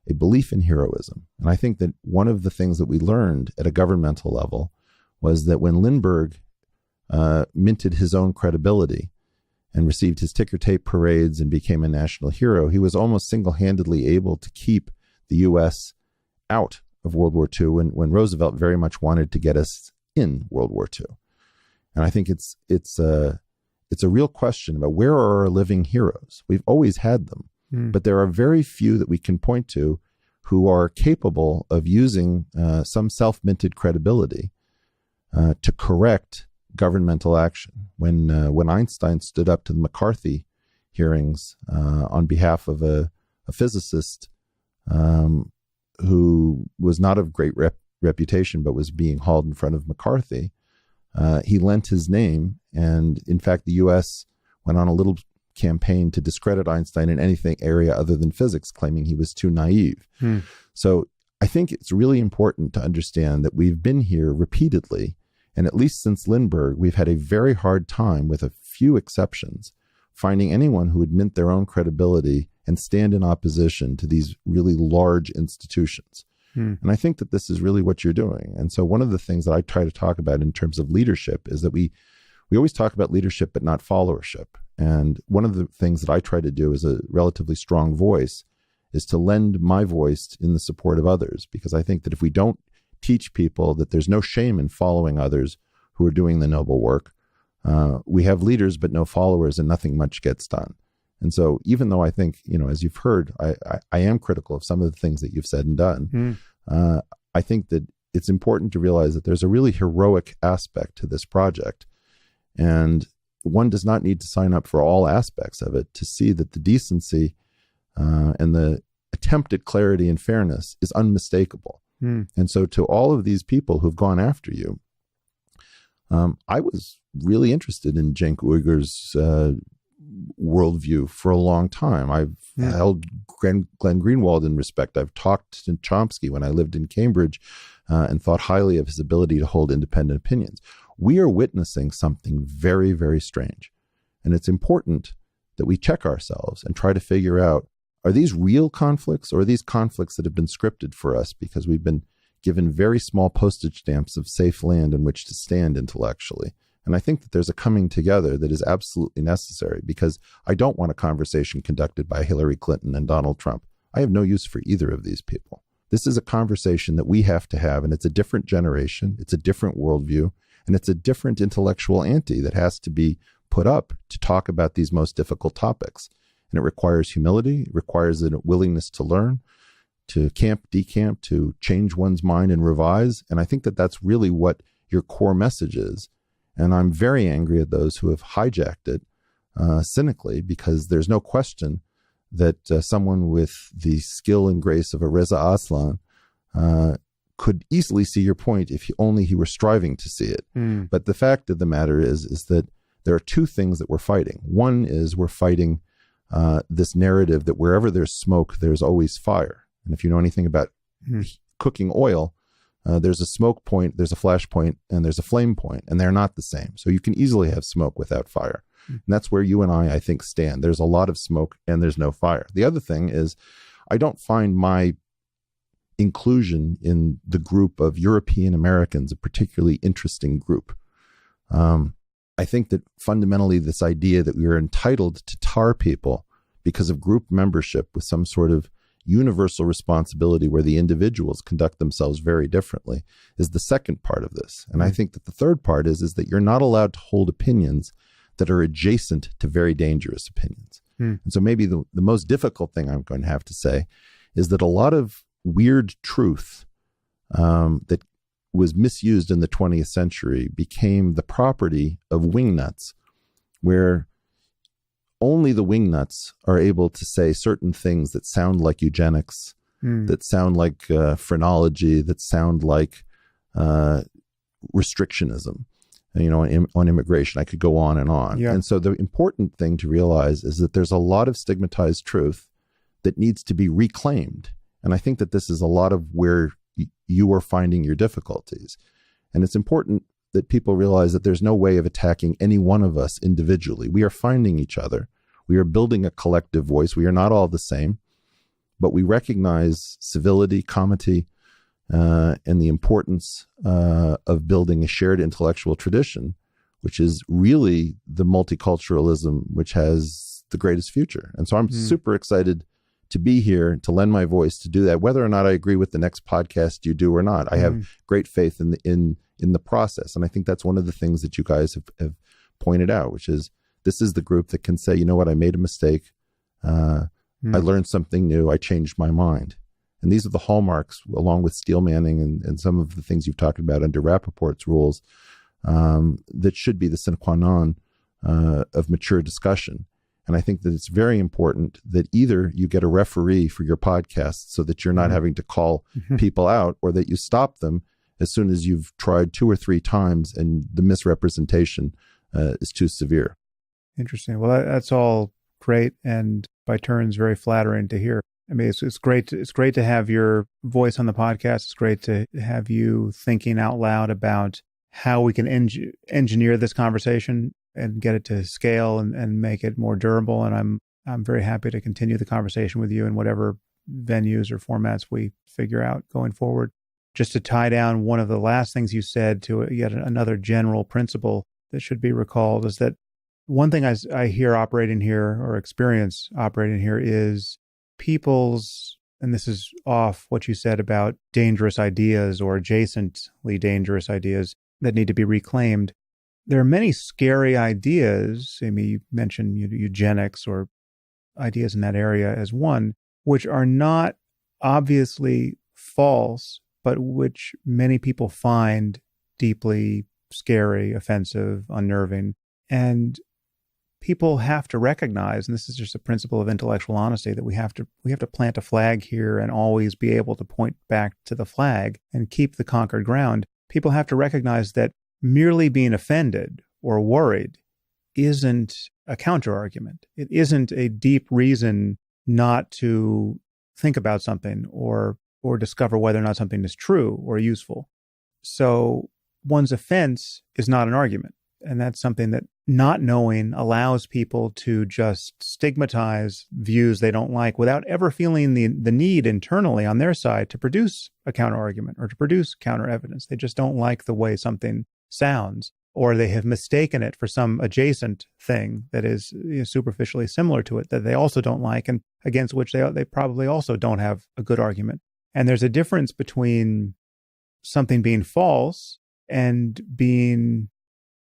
a belief in heroism. And I think that one of the things that we learned at a governmental level was that when Lindbergh minted his own credibility and received his ticker tape parades and became a national hero, he was almost single-handedly able to keep the U.S. out of World War II when Roosevelt very much wanted to get us in World War II. And I think it's a real question about where are our living heroes. We've always had them, but there are very few that we can point to who are capable of using some self-minted credibility to correct governmental action. When Einstein stood up to the McCarthy hearings on behalf of a physicist who was not of great reputation but was being hauled in front of McCarthy, he lent his name, and in fact the U.S. went on a little campaign to discredit Einstein in anything area other than physics, claiming he was too naive. So I think it's really important to understand that we've been here repeatedly, and at least since Lindbergh, we've had a very hard time, with a few exceptions, finding anyone who would mint their own credibility and stand in opposition to these really large institutions. And I think that this is really what you're doing. And so one of the things that I try to talk about in terms of leadership is that we always talk about leadership, but not followership. And one of the things that I try to do as a relatively strong voice is to lend my voice in the support of others, because I think that if we don't teach people that there's no shame in following others who are doing the noble work, we have leaders but no followers, and nothing much gets done. And so even though I think, as you've heard, I am critical of some of the things that you've said and done, I think that it's important to realize that there's a really heroic aspect to this project. And one does not need to sign up for all aspects of it to see that the decency and the attempt at clarity and fairness is unmistakable. And so to all of these people who've gone after you, I was really interested in Cenk Uygur's worldview for a long time. I've held Glenn Greenwald in respect. I've talked to Chomsky when I lived in Cambridge and thought highly of his ability to hold independent opinions. We are witnessing something very, very strange. And it's important that we check ourselves and try to figure out, are these real conflicts, or are these conflicts that have been scripted for us because we've been given very small postage stamps of safe land in which to stand intellectually? And I think that there's a coming together that is absolutely necessary, because I don't want a conversation conducted by Hillary Clinton and Donald Trump. I have no use for either of these people. This is a conversation that we have to have, and it's a different generation, it's a different worldview, and it's a different intellectual ante that has to be put up to talk about these most difficult topics. And it requires humility, it requires a willingness to learn, to camp, decamp, to change one's mind and revise. And I think that that's really what your core message is. And I'm very angry at those who have hijacked it cynically, because there's no question that someone with the skill and grace of a Reza Aslan could easily see your point if only he were striving to see it. But the fact of the matter is that there are two things that we're fighting. One is we're fighting this narrative that wherever there's smoke, there's always fire. And if you know anything about cooking oil, there's a smoke point, there's a flash point, and there's a flame point, and they're not the same. So you can easily have smoke without fire. And that's where you and I think, stand. There's a lot of smoke and there's no fire. The other thing is, I don't find my inclusion in the group of European Americans a particularly interesting group. I think that fundamentally this idea that we are entitled to tar people because of group membership with some sort of universal responsibility where the individuals conduct themselves very differently is the second part of this. And I think that the third part is that you're not allowed to hold opinions that are adjacent to very dangerous opinions. And so maybe the most difficult thing I'm going to have to say is that a lot of weird truth that was misused in the 20th century became the property of wingnuts, where only the wingnuts are able to say certain things that sound like eugenics, that sound like phrenology, that sound like restrictionism, on immigration. I could go on and on. Yeah. And so the important thing to realize is that there's a lot of stigmatized truth that needs to be reclaimed. And I think that this is a lot of where you are finding your difficulties. And it's important that people realize that there's no way of attacking any one of us individually. We are finding each other. We are building a collective voice. We are not all the same, but we recognize civility, comity, and the importance of building a shared intellectual tradition, which is really the multiculturalism which has the greatest future. And so I'm super excited to be here, to lend my voice, to do that, whether or not I agree with the next podcast you do or not. I have great faith in the process. And I think that's one of the things that you guys have pointed out, which is this is the group that can say, you know what, I made a mistake. I learned something new. I changed my mind. And these are the hallmarks, along with steel manning and some of the things you've talked about under Rappaport's rules, that should be the sine qua non of mature discussion. And I think that it's very important that either you get a referee for your podcast so that you're not having to call people out, or that you stop them as soon as you've tried 2 or 3 times and the misrepresentation is too severe. Interesting. Well, that's all great, and by turns very flattering to hear. I mean, it's great. It's great to have your voice on the podcast. It's great to have you thinking out loud about how we can engineer this conversation and get it to scale and make it more durable. And I'm very happy to continue the conversation with you in whatever venues or formats we figure out going forward. Just to tie down one of the last things you said to yet another general principle that should be recalled is that one thing I hear operating here, or experience operating here, is people's, and this is off what you said about dangerous ideas or adjacently dangerous ideas that need to be reclaimed. There are many scary ideas. I mean, you mentioned eugenics or ideas in that area as one, which are not obviously false, but which many people find deeply scary, offensive, unnerving. And people have to recognize, and this is just a principle of intellectual honesty, that we have to plant a flag here and always be able to point back to the flag and keep the conquered ground. People have to recognize that merely being offended or worried isn't a counterargument. It isn't a deep reason not to think about something or discover whether or not something is true or useful. So one's offense is not an argument. And that's something that not knowing allows people to just stigmatize views they don't like without ever feeling the need internally on their side to produce a counterargument or to produce counter evidence. They just don't like the way something sounds, or they have mistaken it for some adjacent thing that is superficially similar to it that they also don't like, and against which they probably also don't have a good argument. And there's a difference between something being false and being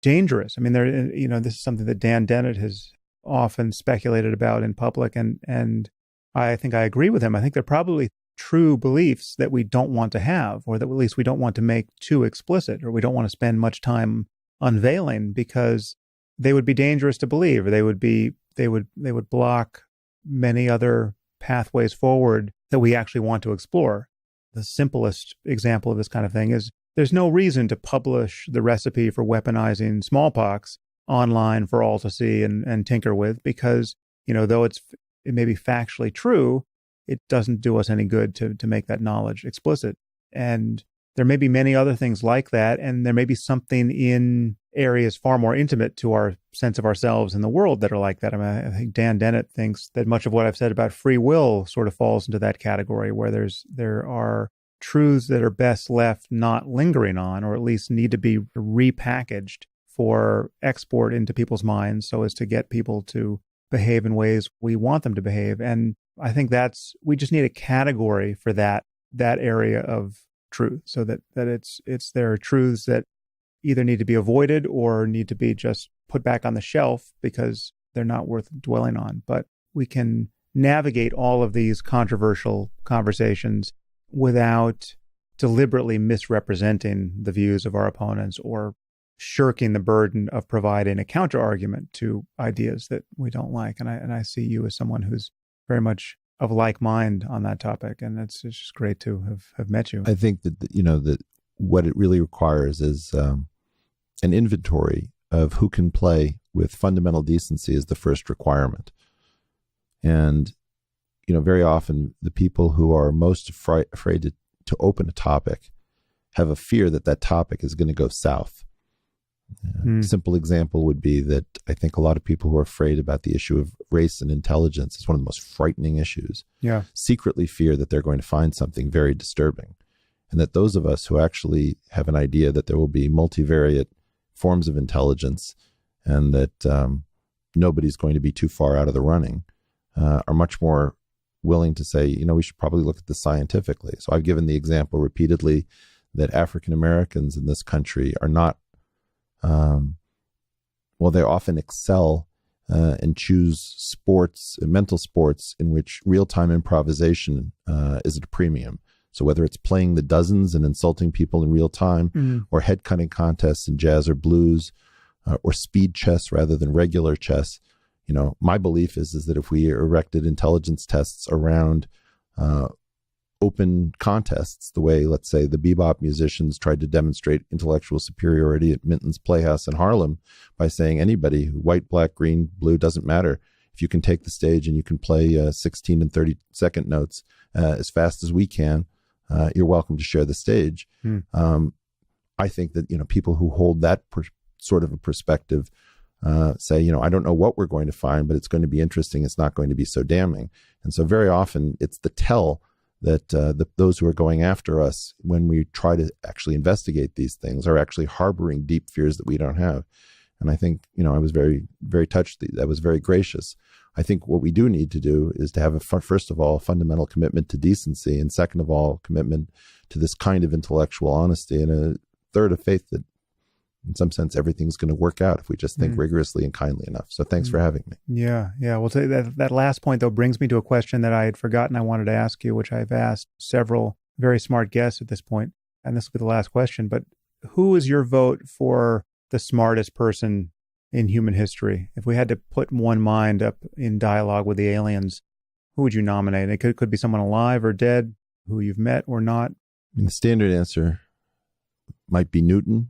dangerous. I mean, this is something that Dan Dennett has often speculated about in public, and I think I agree with him. I think they're probably true beliefs that we don't want to have, or that at least we don't want to make too explicit, or we don't want to spend much time unveiling, because they would be dangerous to believe, or they would block many other pathways forward that we actually want to explore. The simplest example of this kind of thing is there's no reason to publish the recipe for weaponizing smallpox online for all to see and tinker with, because, though it may be factually true, it doesn't do us any good to make that knowledge explicit. And there may be many other things like that, and there may be something in areas far more intimate to our sense of ourselves in the world that are like that. I think Dan Dennett thinks that much of what I've said about free will sort of falls into that category, where there are truths that are best left not lingering on, or at least need to be repackaged for export into people's minds so as to get people to behave in ways we want them to behave. And I think we just need a category for that area of truth, so that there are truths that either need to be avoided or need to be just put back on the shelf because they're not worth dwelling on. But we can navigate all of these controversial conversations without deliberately misrepresenting the views of our opponents or shirking the burden of providing a counter argument to ideas that we don't like. And I see you as someone who's very much of like mind on that topic, and it's just great to have met you. I think that what it really requires is an inventory of who can play with fundamental decency as the first requirement. And very often the people who are most afraid to open a topic have a fear that topic is going to go south. Simple example would be that I think a lot of people who are afraid about the issue of race and intelligence is one of the most frightening issues. Yeah. Secretly fear that they're going to find something very disturbing. And that those of us who actually have an idea that there will be multivariate forms of intelligence and that nobody's going to be too far out of the running are much more willing to say, we should probably look at this scientifically. So I've given the example repeatedly that African Americans in this country are not they often excel and choose mental sports in which real-time improvisation is at a premium. So whether it's playing the dozens and insulting people in real time, or head-cutting contests in jazz or blues, or speed chess rather than regular chess, my belief is that if we erected intelligence tests around open contests, the way, let's say, the bebop musicians tried to demonstrate intellectual superiority at Minton's Playhouse in Harlem by saying anybody, white, black, green, blue, doesn't matter. If you can take the stage and you can play 16 and 30-second notes as fast as we can, you're welcome to share the stage. I think that, people who hold that sort of a perspective say, I don't know what we're going to find, but it's going to be interesting. It's not going to be so damning. And so very often it's the tell that those who are going after us when we try to actually investigate these things are actually harboring deep fears that we don't have. And I think, I was very, very touched. That was very gracious. I think what we do need to do is to have first of all, fundamental commitment to decency, and second of all, commitment to this kind of intellectual honesty, and a third of faith that in some sense, everything's going to work out if we just think rigorously and kindly enough. So thanks for having me. Yeah. Well, that last point, though, brings me to a question that I had forgotten I wanted to ask you, which I've asked several very smart guests at this point. And this will be the last question. But who is your vote for the smartest person in human history? If we had to put one mind up in dialogue with the aliens, who would you nominate? It could be someone alive or dead, who you've met or not. The standard answer might be Newton.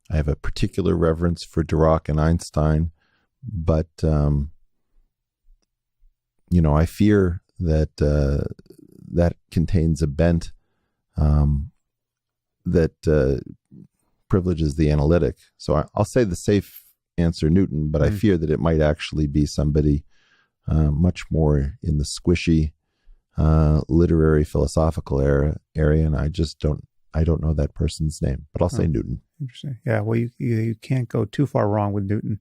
I have a particular reverence for Dirac and Einstein, but, I fear that that contains a bent that privileges the analytic. So I'll say the safe answer, Newton, but I fear that it might actually be somebody much more in the squishy literary philosophical area, and I don't know that person's name, but I'll say Newton. Interesting. Yeah, well, you can't go too far wrong with Newton.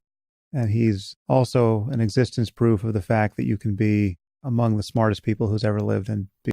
And he's also an existence proof of the fact that you can be among the smartest people who's ever lived and be